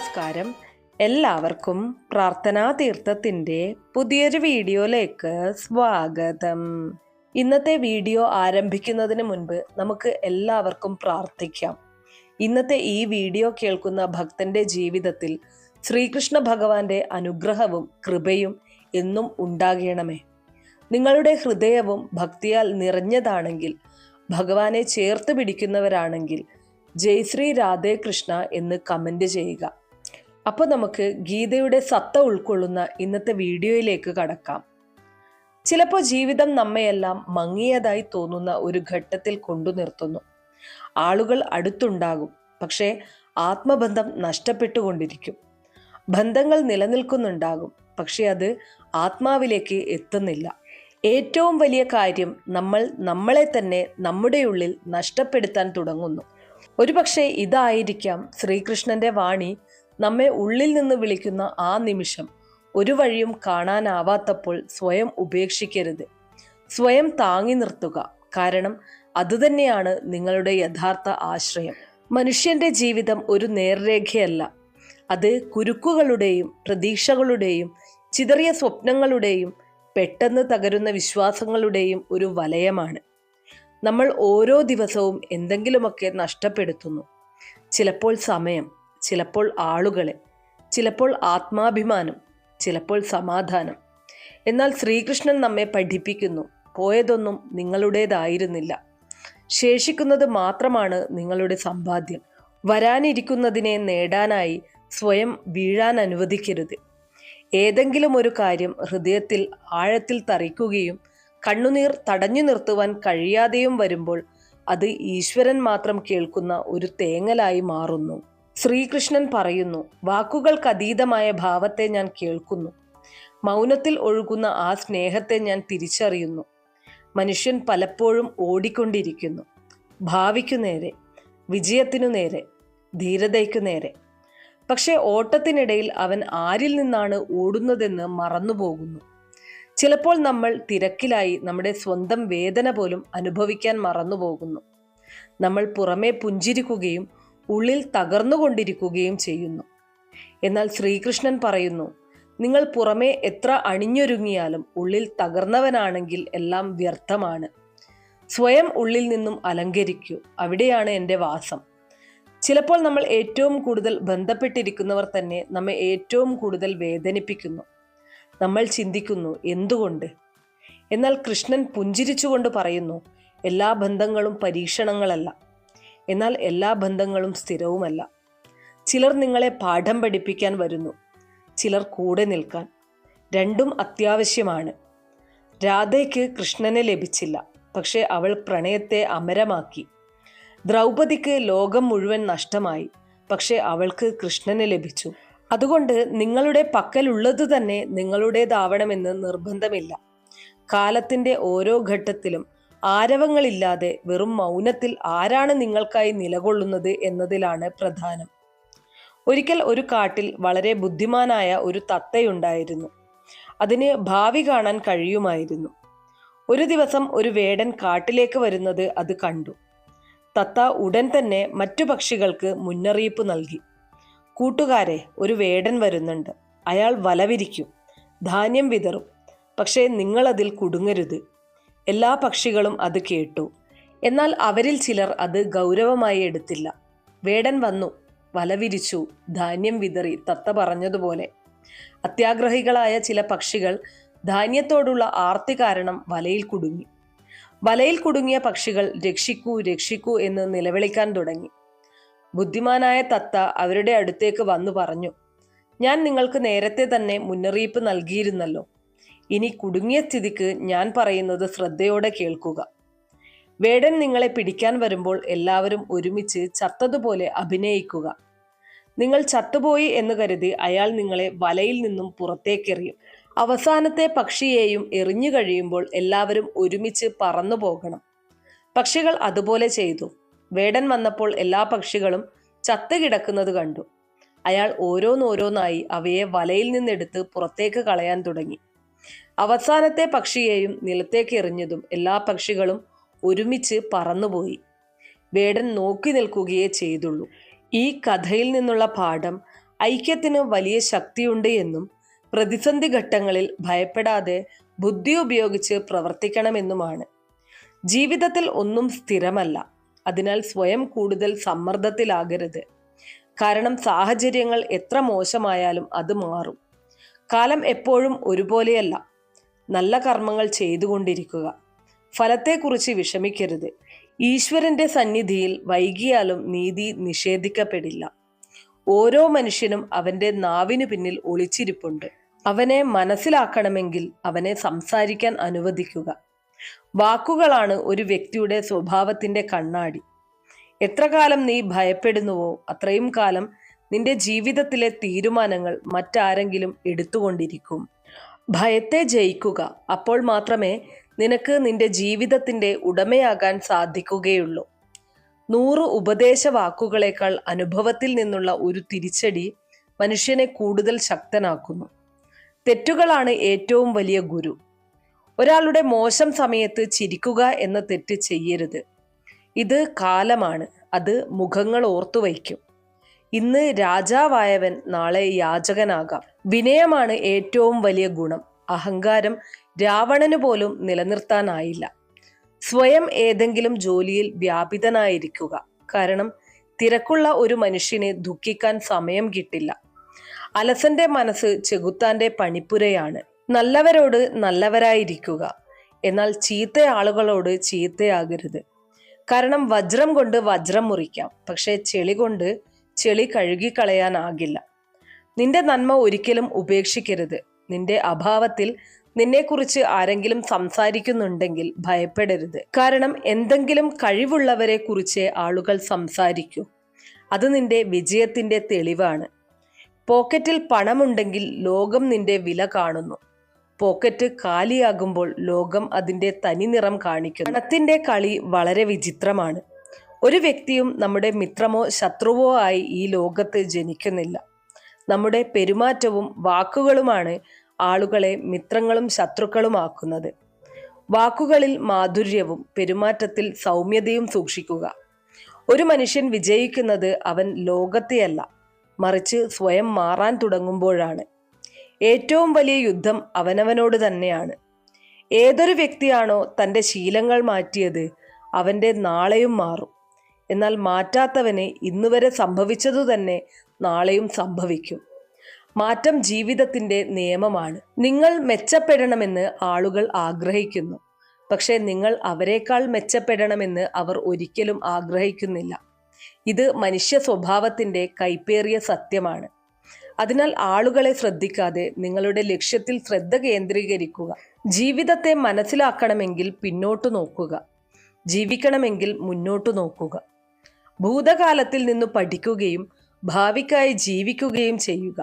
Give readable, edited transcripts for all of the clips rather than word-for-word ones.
നമസ്കാരം. എല്ലാവർക്കും പ്രാർത്ഥനാ തീർത്ഥത്തിൻ്റെ പുതിയൊരു വീഡിയോയിലേക്ക് സ്വാഗതം. ഇന്നത്തെ വീഡിയോ ആരംഭിക്കുന്നതിന് മുൻപ് നമുക്ക് എല്ലാവർക്കും പ്രാർത്ഥിക്കാം. ഇന്നത്തെ ഈ വീഡിയോ കേൾക്കുന്ന ഭക്തന്റെ ജീവിതത്തിൽ ശ്രീകൃഷ്ണ ഭഗവാന്റെ അനുഗ്രഹവും കൃപയും എന്നും ഉണ്ടാകണമേ. നിങ്ങളുടെ ഹൃദയവും ഭക്തിയാൽ നിറഞ്ഞതാണെങ്കിൽ, ഭഗവാനെ ചേർത്ത് പിടിക്കുന്നവരാണെങ്കിൽ ജയ് ശ്രീ രാധേ കൃഷ്ണ എന്ന് കമൻറ്റ് ചെയ്യുക. അപ്പോൾ നമുക്ക് ഗീതയുടെ സത്ത ഉൾക്കൊള്ളുന്ന ഇന്നത്തെ വീഡിയോയിലേക്ക് കടക്കാം. ചിലപ്പോൾ ജീവിതം നമ്മയെല്ലാം മങ്ങിയതായി തോന്നുന്ന ഒരു ഘട്ടത്തിൽ കൊണ്ടു നിർത്തുന്നു. ആളുകൾ അടുത്തുണ്ടാകും, പക്ഷേ ആത്മബന്ധം നഷ്ടപ്പെട്ടുകൊണ്ടിരിക്കും. ബന്ധങ്ങൾ നിലനിൽക്കുന്നുണ്ടാകും, പക്ഷെ അത് ആത്മാവിലേക്ക് എത്തുന്നില്ല. ഏറ്റവും വലിയ കാര്യം നമ്മൾ നമ്മളെ തന്നെ നമ്മുടെ ഉള്ളിൽ നഷ്ടപ്പെടുത്താൻ തുടങ്ങുന്നു. ഒരുപക്ഷെ ഇതായിരിക്കാം ശ്രീകൃഷ്ണന്റെ വാണി നമ്മെ ഉള്ളിൽ നിന്ന് വിളിക്കുന്ന ആ നിമിഷം. ഒരു വഴിയും കാണാനാവാത്തപ്പോൾ സ്വയം ഉപേക്ഷിക്കരുത്. സ്വയം താങ്ങി നിർത്തുക. കാരണം അതുതന്നെയാണ് നിങ്ങളുടെ യഥാർത്ഥ ആശ്രയം. മനുഷ്യന്റെ ജീവിതം ഒരു നേർരേഖയല്ല. അത് കുരുക്കുകളുടെയും പ്രതീക്ഷകളുടെയും ചിതറിയ സ്വപ്നങ്ങളുടെയും പെട്ടെന്ന് തകരുന്ന വിശ്വാസങ്ങളുടെയും ഒരു വലയമാണ്. നമ്മൾ ഓരോ ദിവസവും എന്തെങ്കിലുമൊക്കെ നഷ്ടപ്പെടുത്തുന്നു. ചിലപ്പോൾ സമയം, ചിലപ്പോൾ ആളുകളെ, ചിലപ്പോൾ ആത്മാഭിമാനം, ചിലപ്പോൾ സമാധാനം. എന്നാൽ ശ്രീകൃഷ്ണൻ നമ്മെ പഠിപ്പിക്കുന്നു, പോയതൊന്നും നിങ്ങളുടേതായിരുന്നില്ല. ശേഷിക്കുന്നത് മാത്രമാണ് നിങ്ങളുടെ സമ്പാദ്യം. വരാനിരിക്കുന്നതിനെ നേടാനായി സ്വയം വീഴാൻ അനുവദിക്കരുത്. ഏതെങ്കിലും ഒരു കാര്യം ഹൃദയത്തിൽ ആഴത്തിൽ തറിക്കുകയും കണ്ണുനീർ തടഞ്ഞു നിർത്തുവാൻ കഴിയാതെയും വരുമ്പോൾ അത് ഈശ്വരൻ മാത്രം കേൾക്കുന്ന ഒരു തേങ്ങലായി മാറുന്നു. ശ്രീകൃഷ്ണൻ പറയുന്നു, വാക്കുകൾക്കതീതമായ ഭാവത്തെ ഞാൻ കേൾക്കുന്നു. മൗനത്തിൽ ഒഴുകുന്ന ആ സ്നേഹത്തെ ഞാൻ തിരിച്ചറിയുന്നു. മനുഷ്യൻ പലപ്പോഴും ഓടിക്കൊണ്ടിരിക്കുന്നു. ഭാവിക്കു നേരെ, വിജയത്തിനു നേരെ, ധീരതയ്ക്കു നേരെ. പക്ഷേ ഓട്ടത്തിനിടയിൽ അവൻ ആരിൽ നിന്നാണ് ഓടുന്നതെന്ന് മറന്നുപോകുന്നു. ചിലപ്പോൾ നമ്മൾ തിരക്കിലായി നമ്മുടെ സ്വന്തം വേദന പോലും അനുഭവിക്കാൻ മറന്നുപോകുന്നു. നമ്മൾ പുറമേ പുഞ്ചിരിക്കുകയും ഉള്ളിൽ തകർന്നുകൊണ്ടിരിക്കുകയും ചെയ്യുന്നു. എന്നാൽ ശ്രീകൃഷ്ണൻ പറയുന്നു, നിങ്ങൾ പുറമേ എത്ര അണിഞ്ഞൊരുങ്ങിയാലും ഉള്ളിൽ തകർന്നവനാണെങ്കിൽ എല്ലാം വ്യർത്ഥമാണ്. സ്വയം ഉള്ളിൽ നിന്നും അലങ്കരിക്കൂ. അവിടെയാണ് എൻ്റെ വാസം. ചിലപ്പോൾ നമ്മൾ ഏറ്റവും കൂടുതൽ ബന്ധപ്പെട്ടിരിക്കുന്നവർ തന്നെ നമ്മെ ഏറ്റവും കൂടുതൽ വേദനിപ്പിക്കുന്നു. നമ്മൾ ചിന്തിക്കുന്നു, എന്തുകൊണ്ട്? എന്നാൽ കൃഷ്ണൻ പുഞ്ചിരിച്ചുകൊണ്ട് പറയുന്നു, എല്ലാ ബന്ധങ്ങളും പരീക്ഷണങ്ങളല്ല. എന്നാൽ എല്ലാ ബന്ധങ്ങളും സ്ഥിരവുമല്ല. ചിലർ നിങ്ങളെ പാഠം പഠിപ്പിക്കാൻ വരുന്നു, ചിലർ കൂടെ നിൽക്കാൻ. രണ്ടും അത്യാവശ്യമാണ്. രാധയ്ക്ക് കൃഷ്ണനെ ലഭിച്ചില്ല, പക്ഷെ അവൾ പ്രണയത്തെ അമരമാക്കി. ദ്രൗപദിക്ക് ലോകം മുഴുവൻ നഷ്ടമായി, പക്ഷെ അവൾക്ക് കൃഷ്ണനെ ലഭിച്ചു. അതുകൊണ്ട് നിങ്ങളുടെ പക്കലുള്ളത് തന്നെ നിങ്ങളുടേതാവണമെന്ന് നിർബന്ധമില്ല. കാലത്തിൻ്റെ ഓരോ ഘട്ടത്തിലും ആരവങ്ങളില്ലാതെ വെറും മൗനത്തിൽ ആരാണ് നിങ്ങൾക്കായി നിലകൊള്ളുന്നത് എന്നതിലാണ് പ്രധാനം. ഒരിക്കൽ ഒരു കാട്ടിൽ വളരെ ബുദ്ധിമാനായ ഒരു തത്തയുണ്ടായിരുന്നു. അതിന് ഭാവി കാണാൻ കഴിയുമായിരുന്നു. ഒരു ദിവസം ഒരു വേടൻ കാട്ടിലേക്ക് വരുന്നത് അത് കണ്ടു. തത്ത ഉടൻ തന്നെ മറ്റു പക്ഷികൾക്ക് മുന്നറിയിപ്പ് നൽകി. കൂട്ടുകാരെ, ഒരു വേടൻ വരുന്നുണ്ട്. അയാൾ വലവിരിക്കും, ധാന്യം വിതറും. പക്ഷേ നിങ്ങളതിൽ കുടുങ്ങരുത്. എല്ലാ പക്ഷികളും അത് കേട്ടു. എന്നാൽ അവരിൽ ചിലർ അത് ഗൗരവമായി എടുത്തില്ല. വേടൻ വന്നു, വലവിരിച്ചു, ധാന്യം വിതറി, തത്ത പറഞ്ഞതുപോലെ. അത്യാഗ്രഹികളായ ചില പക്ഷികൾ ധാന്യത്തോടുള്ള ആർത്തി കാരണം വലയിൽ കുടുങ്ങി. വലയിൽ കുടുങ്ങിയ പക്ഷികൾ രക്ഷിക്കൂ രക്ഷിക്കൂ എന്ന് നിലവിളിക്കാൻ തുടങ്ങി. ബുദ്ധിമാനായ തത്ത അവരുടെ അടുത്തേക്ക് വന്നു പറഞ്ഞു, ഞാൻ നിങ്ങൾക്ക് നേരത്തെ തന്നെ മുന്നറിയിപ്പ് നൽകിയിരുന്നല്ലോ. ഇനി കുടുങ്ങിയ സ്ഥിതിക്ക് ഞാൻ പറയുന്നത് ശ്രദ്ധയോടെ കേൾക്കുക. വേടൻ നിങ്ങളെ പിടിക്കാൻ വരുമ്പോൾ എല്ലാവരും ഒരുമിച്ച് ചത്തതുപോലെ അഭിനയിക്കുക. നിങ്ങൾ ചത്തുപോയി എന്ന് കരുതി അയാൾ നിങ്ങളെ വലയിൽ നിന്നും പുറത്തേക്കെറിയും. അവസാനത്തെ പക്ഷിയെയും എറിഞ്ഞു കഴിയുമ്പോൾ എല്ലാവരും ഒരുമിച്ച് പറന്നു പോകണം. പക്ഷികൾ അതുപോലെ ചെയ്തു. വേടൻ വന്നപ്പോൾ എല്ലാ പക്ഷികളും ചത്തുകിടക്കുന്നത് കണ്ടു. അയാൾ ഓരോന്നോരോന്നായി അവയെ വലയിൽ നിന്നെടുത്ത് പുറത്തേക്ക് കളയാൻ തുടങ്ങി. അവസാനത്തെ പക്ഷിയെയും നിലത്തേക്ക് എറിഞ്ഞതും എല്ലാ പക്ഷികളും ഒരുമിച്ച് പറന്നുപോയി. വേടൻ നോക്കി നിൽക്കുകയേ ചെയ്തുള്ളൂ. ഈ കഥയിൽ നിന്നുള്ള പാഠം ഐക്യത്തിന് വലിയ ശക്തിയുണ്ട് എന്നും പ്രതിസന്ധി ഘട്ടങ്ങളിൽ ഭയപ്പെടാതെ ബുദ്ധി ഉപയോഗിച്ച് പ്രവർത്തിക്കണമെന്നുമാണ്. ജീവിതത്തിൽ ഒന്നും സ്ഥിരമല്ല. അതിനാൽ സ്വയം കൂടുതൽ സമ്മർദ്ദത്തിലാകരുത്. കാരണം സാഹചര്യങ്ങൾ എത്ര മോശമായാലും അത് മാറും. കാലം എപ്പോഴും ഒരുപോലെയല്ല. നല്ല കർമ്മങ്ങൾ ചെയ്തുകൊണ്ടിരിക്കുക. ഫലത്തെക്കുറിച്ച് വിഷമിക്കരുത്. ഈശ്വരന്റെ സന്നിധിയിൽ വൈകിയാലും നീതി നിഷേധിക്കപ്പെടില്ല. ഓരോ മനുഷ്യനും അവന്റെ നാവിനു പിന്നിൽ ഒളിച്ചിരിപ്പുണ്ട്. അവനെ മനസ്സിലാക്കണമെങ്കിൽ അവനെ സംസാരിക്കാൻ അനുവദിക്കുക. വാക്കുകളാണ് ഒരു വ്യക്തിയുടെ സ്വഭാവത്തിന്റെ കണ്ണാടി. എത്ര കാലം നീ ഭയപ്പെടുന്നുവോ അത്രയും കാലം നിന്റെ ജീവിതത്തിലെ തീരുമാനങ്ങൾ മറ്റാരെങ്കിലും എടുത്തുകൊണ്ടിരിക്കും. ഭയത്തെ ജയിക്കുക. അപ്പോൾ മാത്രമേ നിനക്ക് നിന്റെ ജീവിതത്തിന്റെ ഉടമയാകാൻ സാധിക്കുകയുള്ളൂ. 100 ഉപദേശ വാക്കുകളേക്കാൾ അനുഭവത്തിൽ നിന്നുള്ള ഒരു തിരിച്ചടി മനുഷ്യനെ കൂടുതൽ ശക്തനാക്കുന്നു. തെറ്റുകളാണ് ഏറ്റവും വലിയ ഗുരു. ഒരാളുടെ മോശം സമയത്ത് ചിരിക്കുക എന്ന തെറ്റ് ചെയ്യരുത്. ഇത് കാലമാണ്. അത് മുഖങ്ങൾ ഓർത്തുവയ്ക്കും. ഇന്ന് രാജാവായവൻ നാളെ യാചകനാകാം. വിനയമാണ് ഏറ്റവും വലിയ ഗുണം. അഹങ്കാരം രാവണന് പോലും നിലനിർത്താനായില്ല. സ്വയം ഏതെങ്കിലും ജോലിയിൽ വ്യാപിതനായിരിക്കുക. കാരണം തിരക്കുള്ള ഒരു മനുഷ്യന് ദുഃഖിക്കാൻ സമയം കിട്ടില്ല. അലസന്റെ മനസ്സ് ചെകുത്താന്റെ പണിപ്പുരയാണ്. നല്ലവരോട് നല്ലവരായിരിക്കുക. എന്നാൽ ചീത്ത ആളുകളോട് ചീത്തയാകരുത്. കാരണം വജ്രം കൊണ്ട് വജ്രം മുറിക്കാം, പക്ഷെ ചെളി കൊണ്ട് ചെളി കഴുകിക്കളയാനാകില്ല. നിന്റെ നന്മ ഒരിക്കലും ഉപേക്ഷിക്കരുത്. നിന്റെ അഭാവത്തിൽ നിന്നെക്കുറിച്ച് ആരെങ്കിലും സംസാരിക്കുന്നുണ്ടെങ്കിൽ ഭയപ്പെടരുത്. കാരണം എന്തെങ്കിലും കഴിവുള്ളവരെ കുറിച്ച് ആളുകൾ സംസാരിക്കൂ. അത് നിന്റെ വിജയത്തിന്റെ തെളിവാണ്. പോക്കറ്റിൽ പണമുണ്ടെങ്കിൽ ലോകം നിന്റെ വില കാണുന്നു. പോക്കറ്റ് കാലിയാകുമ്പോൾ ലോകം അതിന്റെ തനി നിറം കാണിക്കുന്നു. പണത്തിന്റെ കളി വളരെ വിചിത്രമാണ്. ഒരു വ്യക്തിയും നമ്മുടെ മിത്രമോ ശത്രുവോ ആയി ഈ ലോകത്ത് ജനിക്കുന്നില്ല. നമ്മുടെ പെരുമാറ്റവും വാക്കുകളുമാണ് ആളുകളെ മിത്രങ്ങളും ശത്രുക്കളുമാക്കുന്നത്. വാക്കുകളിൽ മാധുര്യവും പെരുമാറ്റത്തിൽ സൗമ്യതയും സൂക്ഷിക്കുക. ഒരു മനുഷ്യൻ വിജയിക്കുന്നത് അവൻ ലോകത്തെയല്ല, മറിച്ച് സ്വയം മാറാൻ തുടങ്ങുമ്പോഴാണ്. ഏറ്റവും വലിയ യുദ്ധം അവനവനോട് തന്നെയാണ്. ഏതൊരു വ്യക്തിയാണോ തൻ്റെ ശീലങ്ങൾ മാറ്റിയത് അവൻ്റെ നാളെയും മാറും. എന്നാൽ മാറ്റാത്തവന് ഇന്നുവരെ സംഭവിച്ചതു തന്നെ നാളെയും സംഭവിക്കും. മാറ്റം ജീവിതത്തിന്റെ നിയമമാണ്. നിങ്ങൾ മെച്ചപ്പെടണമെന്ന് ആളുകൾ ആഗ്രഹിക്കുന്നു. പക്ഷെ നിങ്ങൾ അവരെക്കാൾ മെച്ചപ്പെടണമെന്ന് അവർ ഒരിക്കലും ആഗ്രഹിക്കുന്നില്ല. ഇത് മനുഷ്യ സ്വഭാവത്തിന്റെ കൈപ്പേറിയ സത്യമാണ്. അതിനാൽ ആളുകളെ ശ്രദ്ധിക്കാതെ നിങ്ങളുടെ ലക്ഷ്യത്തിൽ ശ്രദ്ധ കേന്ദ്രീകരിക്കുക. ജീവിതത്തെ മനസ്സിലാക്കണമെങ്കിൽ പിന്നോട്ടു നോക്കുക. ജീവിക്കണമെങ്കിൽ മുന്നോട്ടു നോക്കുക. ഭൂതകാലത്തിൽ നിന്ന് പഠിക്കുകയും ഭാവിക്കായി ജീവിക്കുകയും ചെയ്യുക.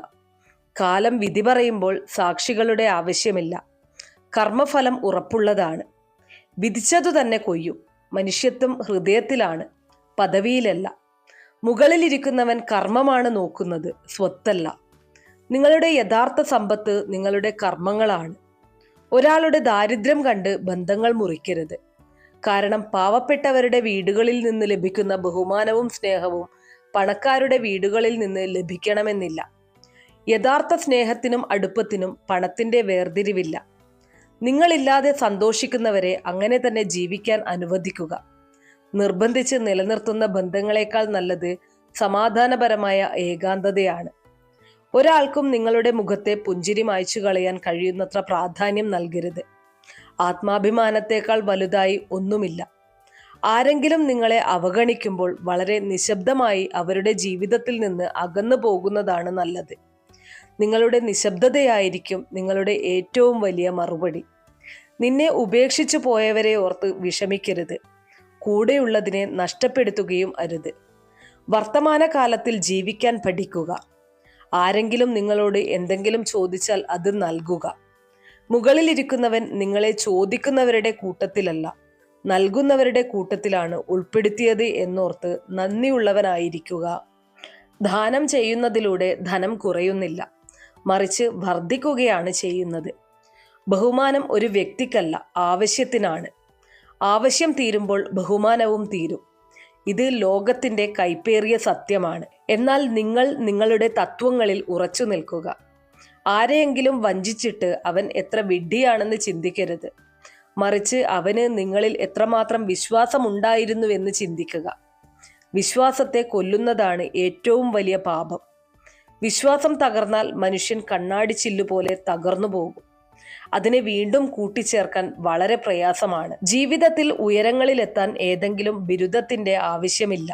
കാലം വിധി പറയുമ്പോൾ സാക്ഷികളുടെ ആവശ്യമില്ല. കർമ്മഫലം ഉറപ്പുള്ളതാണ്. വിധിച്ചതു തന്നെ കൊയ്യും. മനുഷ്യത്വം ഹൃദയത്തിലാണ്, പദവിയിലല്ല. മുകളിലിരിക്കുന്നവൻ കർമ്മമാണ് നോക്കുന്നത്, സ്വത്തല്ല. നിങ്ങളുടെ യഥാർത്ഥ സമ്പത്ത് നിങ്ങളുടെ കർമ്മങ്ങളാണ്. ഒരാളുടെ ദാരിദ്ര്യം കണ്ട് ബന്ധങ്ങൾ മുറിക്കരുത്. കാരണം പാവപ്പെട്ടവരുടെ വീടുകളിൽ നിന്ന് ലഭിക്കുന്ന ബഹുമാനവും സ്നേഹവും പണക്കാരുടെ വീടുകളിൽ നിന്ന് ലഭിക്കണമെന്നില്ല. യഥാർത്ഥ സ്നേഹത്തിനും അടുപ്പത്തിനും പണത്തിന്റെ വേർതിരിവില്ല. നിങ്ങളില്ലാതെ സന്തോഷിക്കുന്നവരെ അങ്ങനെ തന്നെ ജീവിക്കാൻ അനുവദിക്കുക. നിർബന്ധിച്ച് നിലനിർത്തുന്ന ബന്ധങ്ങളെക്കാൾ നല്ലത് സമാധാനപരമായ ഏകാന്തതയാണ്. ഒരാൾക്കും നിങ്ങളുടെ മുഖത്തെ പുഞ്ചിരി മായ്ച്ചു കളയാൻ കഴിയുന്നത്ര പ്രാധാന്യം നൽകരുത്. ആത്മാഭിമാനത്തെക്കാൾ വലുതായി ഒന്നുമില്ല. ആരെങ്കിലും നിങ്ങളെ അവഗണിക്കുമ്പോൾ വളരെ നിശബ്ദമായി അവരുടെ ജീവിതത്തിൽ നിന്ന് അകന്നു പോകുന്നതാണ് നല്ലത്. നിങ്ങളുടെ നിശബ്ദതയായിരിക്കും നിങ്ങളുടെ ഏറ്റവും വലിയ മറുപടി. നിന്നെ ഉപേക്ഷിച്ചു പോയവരെ ഓർത്ത് വിഷമിക്കരുത്. കൂടെയുള്ളതിനെ നഷ്ടപ്പെടുത്തുകയും അരുത്. വർത്തമാനകാലത്തിൽ ജീവിക്കാൻ പഠിക്കുക. ആരെങ്കിലും നിങ്ങളോട് എന്തെങ്കിലും ചോദിച്ചാൽ അത് നൽകുക. മുകളിലിരിക്കുന്നവൻ നിങ്ങളെ ചോദിക്കുന്നവരുടെ കൂട്ടത്തിലല്ല, നൽകുന്നവരുടെ കൂട്ടത്തിലാണ് ഉൾപ്പെടുത്തിയത് എന്നോർത്ത് നന്ദിയുള്ളവനായിരിക്കുക. ദാനം ചെയ്യുന്നതിലൂടെ ധനം കുറയുന്നില്ല, മറിച്ച് വർദ്ധിക്കുകയാണ് ചെയ്യുന്നത്. ബഹുമാനം ഒരു വ്യക്തിക്കല്ല, ആവശ്യത്തിനാണ്. ആവശ്യം തീരുമ്പോൾ ബഹുമാനവും തീരും. ഇത് ലോകത്തിന്റെ കൈപ്പേറിയ സത്യമാണ്. എന്നാൽ നിങ്ങൾ നിങ്ങളുടെ തത്വങ്ങളിൽ ഉറച്ചു നിൽക്കുക. ആരെയെങ്കിലും വഞ്ചിച്ചിട്ട് അവൻ എത്ര വിഡ്ഢിയാണെന്ന് ചിന്തിക്കരുത്. മറിച്ച് അവന് നിങ്ങളിൽ എത്രമാത്രം വിശ്വാസമുണ്ടായിരുന്നുവെന്ന് ചിന്തിക്കുക. വിശ്വാസത്തെ കൊല്ലുന്നതാണ് ഏറ്റവും വലിയ പാപം. വിശ്വാസം തകർന്നാൽ മനുഷ്യൻ കണ്ണാടി ചില്ലുപോലെ തകർന്നു പോകും. അതിനെ വീണ്ടും കൂട്ടിച്ചേർക്കാൻ വളരെ പ്രയാസമാണ്. ജീവിതത്തിൽ ഉയരങ്ങളിലെത്താൻ ഏതെങ്കിലും ബിരുദത്തിന്റെ ആവശ്യമില്ല.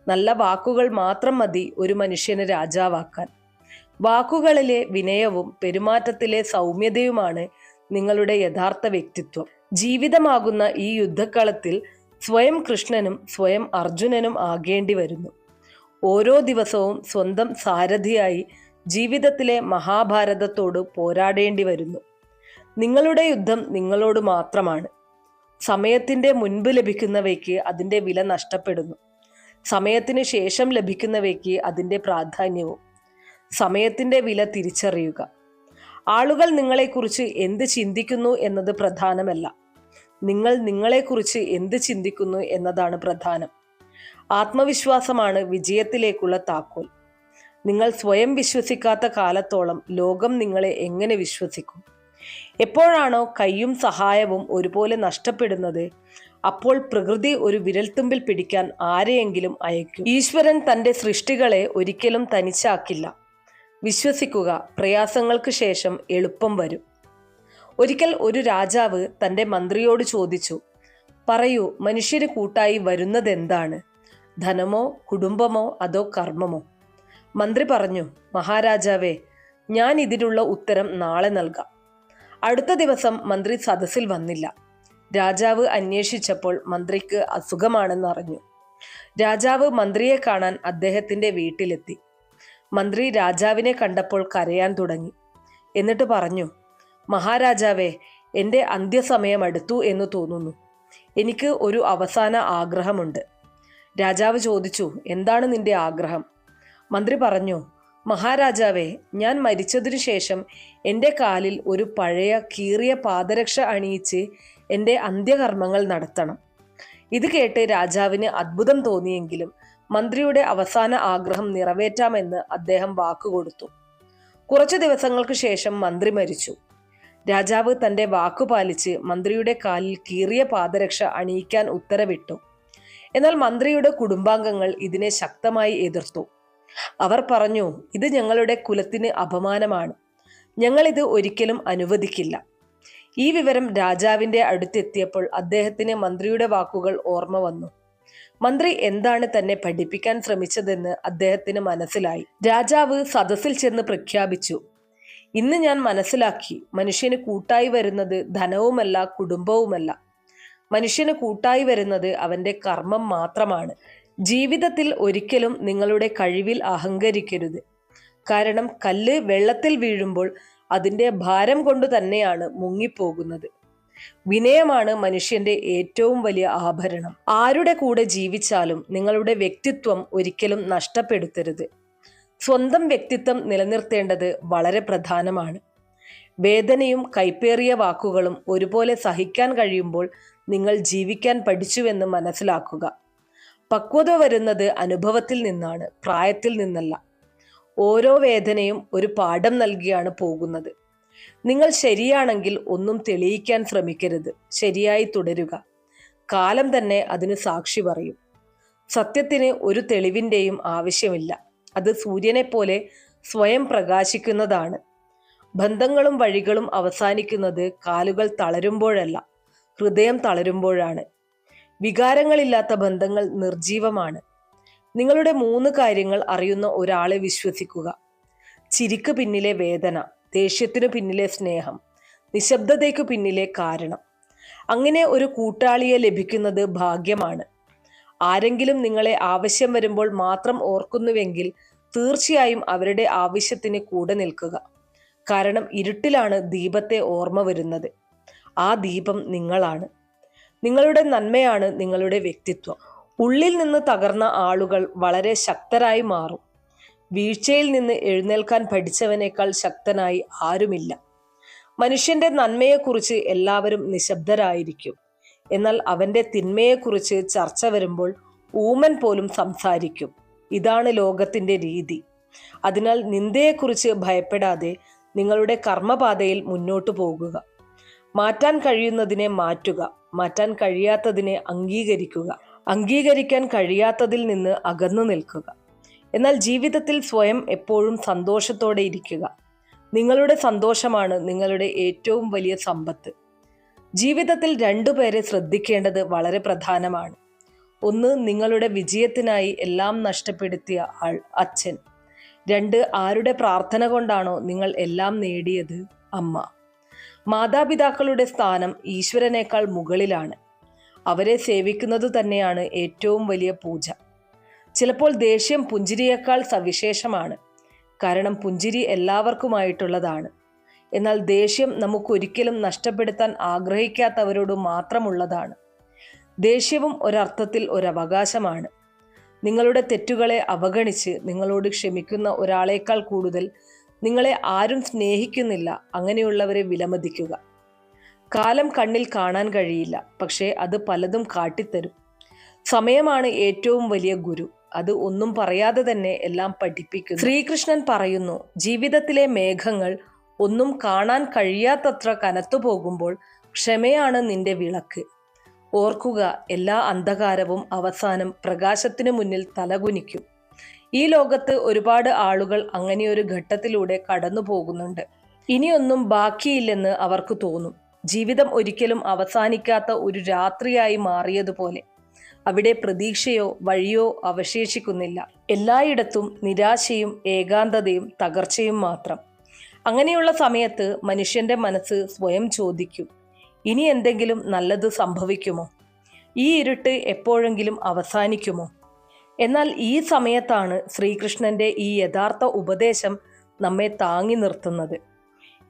നല്ല വാക്കുകൾ മാത്രം മതി ഒരു മനുഷ്യനെ രാജാവാക്കാൻ. വാക്കുകളിലെ വിനയവും പെരുമാറ്റത്തിലെ സൗമ്യതയുമാണ് നിങ്ങളുടെ യഥാർത്ഥ വ്യക്തിത്വം. ജീവിതമാകുന്ന ഈ യുദ്ധക്കളത്തിൽ സ്വയം കൃഷ്ണനും സ്വയം അർജുനനും ആകേണ്ടി വരുന്നു. ഓരോ ദിവസവും സ്വന്തം സാരഥിയായി ജീവിതത്തിലെ മഹാഭാരതത്തോട് പോരാടേണ്ടി വരുന്നു. നിങ്ങളുടെ യുദ്ധം നിങ്ങളോട് മാത്രമാണ്. സമയത്തിന്റെ മുൻപ് ലഭിക്കുന്നവയ്ക്ക് അതിൻ്റെ വില നഷ്ടപ്പെടുന്നു. സമയത്തിന് ശേഷം ലഭിക്കുന്നവയ്ക്ക് അതിൻ്റെ പ്രാധാന്യവും. സമയത്തിന്റെ വില തിരിച്ചറിയുക. ആളുകൾ നിങ്ങളെക്കുറിച്ച് എന്ത് ചിന്തിക്കുന്നു എന്നത് പ്രധാനമല്ല. നിങ്ങൾ നിങ്ങളെക്കുറിച്ച് എന്ത് ചിന്തിക്കുന്നു എന്നതാണ് പ്രധാനം. ആത്മവിശ്വാസമാണ് വിജയത്തിലേക്കുള്ള താക്കോൽ. നിങ്ങൾ സ്വയം വിശ്വസിക്കാത്ത കാലത്തോളം ലോകം നിങ്ങളെ എങ്ങനെ വിശ്വസിക്കും? എപ്പോഴാണോ കൈയും സഹായവും ഒരുപോലെ നഷ്ടപ്പെടുന്നത്, അപ്പോൾ പ്രകൃതി ഒരു വിരൽത്തുമ്പിൽ പിടിക്കാൻ ആരെയെങ്കിലും അയക്കും. ഈശ്വരൻ തൻ്റെ സൃഷ്ടികളെ ഒരിക്കലും തനിച്ചാക്കില്ല. വിശ്വസിക്കുക, പ്രയാസങ്ങൾക്ക് ശേഷം എളുപ്പം വരും. ഒരിക്കൽ ഒരു രാജാവ് തൻ്റെ മന്ത്രിയോട് ചോദിച്ചു, പറയൂ, മനുഷ്യന് കൂട്ടായി വരുന്നതെന്താണ്? ധനമോ കുടുംബമോ അതോ കർമ്മമോ? മന്ത്രി പറഞ്ഞു, മഹാരാജാവേ, ഞാൻ ഇതിനുള്ള ഉത്തരം നാളെ നൽകാം. അടുത്ത ദിവസം മന്ത്രി സദസ്സിൽ വന്നില്ല. രാജാവ് അന്വേഷിച്ചപ്പോൾ മന്ത്രിക്ക് അസുഖമാണെന്ന് അറിഞ്ഞു. രാജാവ് മന്ത്രിയെ കാണാൻ അദ്ദേഹത്തിന്റെ വീട്ടിലെത്തി. മന്ത്രി രാജാവിനെ കണ്ടപ്പോൾ കരയാൻ തുടങ്ങി. എന്നിട്ട് പറഞ്ഞു, മഹാരാജാവേ, എൻ്റെ അന്ത്യസമയം അടുത്തു എന്ന് തോന്നുന്നു. എനിക്ക് ഒരു അവസാന ആഗ്രഹമുണ്ട്. രാജാവ് ചോദിച്ചു, എന്താണ് നിന്റെ ആഗ്രഹം? മന്ത്രി പറഞ്ഞു, മഹാരാജാവേ, ഞാൻ മരിച്ചതിനു ശേഷം എൻ്റെ കാലിൽ ഒരു പഴയ കീറിയ പാദരക്ഷ അണിയിച്ച് എൻ്റെ അന്ത്യകർമ്മങ്ങൾ നടത്തണം. ഇത് കേട്ട് രാജാവിന് അത്ഭുതം തോന്നിയെങ്കിലും മന്ത്രിയുടെ അവസാന ആഗ്രഹം നിറവേറ്റാമെന്ന് അദ്ദേഹം വാക്കുകൊടുത്തു. കുറച്ചു ദിവസങ്ങൾക്ക് ശേഷം മന്ത്രി മരിച്ചു. രാജാവ് തൻ്റെ വാക്കുപാലിച്ച് മന്ത്രിയുടെ കാലിൽ കീറിയ പാദരക്ഷ അണിയിക്കാൻ ഉത്തരവിട്ടു. എന്നാൽ മന്ത്രിയുടെ കുടുംബാംഗങ്ങൾ ഇതിനെ ശക്തമായി എതിർത്തു. അവർ പറഞ്ഞു, ഇത് ഞങ്ങളുടെ കുലത്തിന് അപമാനമാണ്. ഞങ്ങളിത് ഒരിക്കലും അനുവദിക്കില്ല. ഈ വിവരം രാജാവിൻ്റെ അടുത്തെത്തിയപ്പോൾ അദ്ദേഹത്തിന് മന്ത്രിയുടെ വാക്കുകൾ ഓർമ്മ വന്നു. മന്ത്രി എന്താണ് തന്നെ പഠിപ്പിക്കാൻ ശ്രമിച്ചതെന്ന് അദ്ദേഹത്തിന് മനസ്സിലായി. രാജാവ് സദസ്സിൽ ചെന്ന് പ്രഖ്യാപിച്ചു, ഇന്ന് ഞാൻ മനസ്സിലാക്കി, മനുഷ്യന് കൂട്ടായി വരുന്നത് ധനവുമല്ല കുടുംബവുമല്ല. മനുഷ്യന് കൂട്ടായി വരുന്നത് അവൻ്റെ കർമ്മം മാത്രമാണ്. ജീവിതത്തിൽ ഒരിക്കലും നിങ്ങളുടെ കഴിവിൽ അഹങ്കരിക്കരുത്. കാരണം കല്ല് വെള്ളത്തിൽ വീഴുമ്പോൾ അതിൻ്റെ ഭാരം കൊണ്ട് തന്നെയാണ് മുങ്ങിപ്പോകുന്നത്. വിനയമാണ് മനുഷ്യന്റെ ഏറ്റവും വലിയ ആഭരണം. ആരുടെ കൂടെ ജീവിച്ചാലും നിങ്ങളുടെ വ്യക്തിത്വം ഒരിക്കലും നഷ്ടപ്പെടുത്തരുത്. സ്വന്തം വ്യക്തിത്വം നിലനിർത്തേണ്ടത് വളരെ പ്രധാനമാണ്. വേദനയും കൈപ്പേറിയ വാക്കുകളും ഒരുപോലെ സഹിക്കാൻ കഴിയുമ്പോൾ നിങ്ങൾ ജീവിക്കാൻ പഠിച്ചുവെന്ന് മനസ്സിലാക്കുക. പക്വത വരുന്നത് അനുഭവത്തിൽ നിന്നാണ്, പ്രായത്തിൽ നിന്നല്ല. ഓരോ വേദനയും ഒരു പാഠം നൽകിയാണ് പോകുന്നത്. നിങ്ങൾ ശരിയാണെങ്കിൽ ഒന്നും തെളിയിക്കാൻ ശ്രമിക്കരുത്. ശരിയായി തുടരുക. കാലം തന്നെ അതിന് സാക്ഷി പറയും. സത്യത്തിന് ഒരു തെളിവിൻ്റെയും ആവശ്യമില്ല. അത് സൂര്യനെ പോലെ സ്വയം പ്രകാശിക്കുന്നതാണ്. ബന്ധങ്ങളും വഴികളും അവസാനിക്കുന്നത് കാലുകൾ തളരുമ്പോഴല്ല, ഹൃദയം തളരുമ്പോഴാണ്. വികാരങ്ങളില്ലാത്ത ബന്ധങ്ങൾ നിർജീവമാണ്. നിങ്ങളുടെ 3 കാര്യങ്ങൾ അറിയുന്ന ഒരാളെ വിശ്വസിക്കുക. ചിരിക്ക് പിന്നിലെ വേദന, ദേഷ്യത്തിനു പിന്നിലെ സ്നേഹം, നിശബ്ദതയ്ക്കു പിന്നിലെ കാരണം. അങ്ങനെ ഒരു കൂട്ടാളിയെ ലഭിക്കുന്നത് ഭാഗ്യമാണ്. ആരെങ്കിലും നിങ്ങളെ ആവശ്യം വരുമ്പോൾ മാത്രം ഓർക്കുന്നുവെങ്കിൽ തീർച്ചയായും അവരുടെ ആവശ്യത്തിന് കൂടെ നിൽക്കുക. കാരണം ഇരുട്ടിലാണ് ദീപത്തെ ഓർമ്മ വരുന്നത്. ആ ദീപം നിങ്ങളാണ്. നിങ്ങളുടെ നന്മയാണ് നിങ്ങളുടെ വ്യക്തിത്വം. ഉള്ളിൽ നിന്ന് തകർന്ന ആളുകൾ വളരെ ശക്തരായി മാറും. വീഴ്ചയിൽ നിന്ന് എഴുന്നേൽക്കാൻ പഠിച്ചവനേക്കാൾ ശക്തനായി ആരുമില്ല. മനുഷ്യന്റെ നന്മയെക്കുറിച്ച് എല്ലാവരും നിശബ്ദരായിരിക്കും. എന്നാൽ അവന്റെ തിന്മയെക്കുറിച്ച് ചർച്ച വരുമ്പോൾ ഊമൻ പോലും സംസാരിക്കും. ഇതാണ് ലോകത്തിൻ്റെ രീതി. അതിനാൽ നിന്ദയെക്കുറിച്ച് ഭയപ്പെടാതെ നിങ്ങളുടെ കർമ്മപാതയിൽ മുന്നോട്ടു പോകുക. മാറ്റാൻ കഴിയുന്നതിനെ മാറ്റുക, മാറ്റാൻ കഴിയാത്തതിനെ അംഗീകരിക്കുക, അംഗീകരിക്കാൻ കഴിയാത്തതിൽ നിന്ന് അകന്നു നിൽക്കുക. എന്നാൽ ജീവിതത്തിൽ സ്വയം എപ്പോഴും സന്തോഷത്തോടെ ഇരിക്കുക. നിങ്ങളുടെ സന്തോഷമാണ് നിങ്ങളുടെ ഏറ്റവും വലിയ സമ്പത്ത്. ജീവിതത്തിൽ രണ്ടുപേരെ ശ്രദ്ധിക്കേണ്ടത് വളരെ പ്രധാനമാണ്. ഒന്ന്, നിങ്ങളുടെ വിജയത്തിനായി എല്ലാം നഷ്ടപ്പെടുത്തിയ ആൾ, അച്ഛൻ. രണ്ട്, ആരുടെ പ്രാർത്ഥന കൊണ്ടാണോ നിങ്ങൾ എല്ലാം നേടിയത്, അമ്മ. മാതാപിതാക്കളുടെ സ്ഥാനം ഈശ്വരനേക്കാൾ മുകളിലാണ്. അവരെ സേവിക്കുന്നത് തന്നെയാണ് ഏറ്റവും വലിയ പൂജ. ചിലപ്പോൾ ദേഷ്യം പുഞ്ചിരിയേക്കാൾ സവിശേഷമാണ്. കാരണം പുഞ്ചിരി എല്ലാവർക്കുമായിട്ടുള്ളതാണ്. എന്നാൽ ദേഷ്യം നമുക്കൊരിക്കലും നഷ്ടപ്പെടുത്താൻ ആഗ്രഹിക്കാത്തവരോട് മാത്രമുള്ളതാണ്. ദേഷ്യവും ഒരർത്ഥത്തിൽ ഒരവകാശമാണ്. നിങ്ങളുടെ തെറ്റുകളെ അവഗണിച്ച് നിങ്ങളോട് ക്ഷമിക്കുന്ന ഒരാളേക്കാൾ കൂടുതൽ നിങ്ങളെ ആരും സ്നേഹിക്കുന്നില്ല. അങ്ങനെയുള്ളവരെ വിലമതിക്കുക. കാലം കണ്ണിൽ കാണാൻ കഴിയില്ല, പക്ഷേ അത് പലതും കാട്ടിത്തരും. സമയമാണ് ഏറ്റവും വലിയ ഗുരു. അത് ഒന്നും പറയാതെ തന്നെ എല്ലാം പഠിപ്പിക്കുന്നു. ശ്രീകൃഷ്ണൻ പറയുന്നു, ജീവിതത്തിലെ മേഘങ്ങൾ ഒന്നും കാണാൻ കഴിയാത്തത്ര കനത്തു പോകുമ്പോൾ ക്ഷമയാണ് നിന്റെ വിളക്ക്. ഓർക്കുക, എല്ലാ അന്ധകാരവും അവസാനം പ്രകാശത്തിനു മുന്നിൽ തലകുനിക്കും. ഈ ലോകത്ത് ഒരുപാട് ആളുകൾ അങ്ങനെയൊരു ഘട്ടത്തിലൂടെ കടന്നു പോകുന്നുണ്ട്. ഇനിയൊന്നും ബാക്കിയില്ലെന്ന് അവർക്ക് തോന്നും. ജീവിതം ഒരിക്കലും അവസാനിക്കാത്ത ഒരു രാത്രിയായി മാറിയതുപോലെ. അവിടെ പ്രതീക്ഷയോ വഴിയോ അവശേഷിക്കുന്നില്ല. എല്ലായിടത്തും നിരാശയും ഏകാന്തതയും തകർച്ചയും മാത്രം. അങ്ങനെയുള്ള സമയത്ത് മനുഷ്യന്റെ മനസ്സ് സ്വയം ചോദിക്കും, ഇനി എന്തെങ്കിലും നല്ലത് സംഭവിക്കുമോ? ഈ ഇരുട്ട് എപ്പോഴെങ്കിലും അവസാനിക്കുമോ? എന്നാൽ ഈ സമയത്താണ് ശ്രീകൃഷ്ണന്റെ ഈ യഥാർത്ഥ ഉപദേശം നമ്മെ താങ്ങി നിർത്തുന്നത്.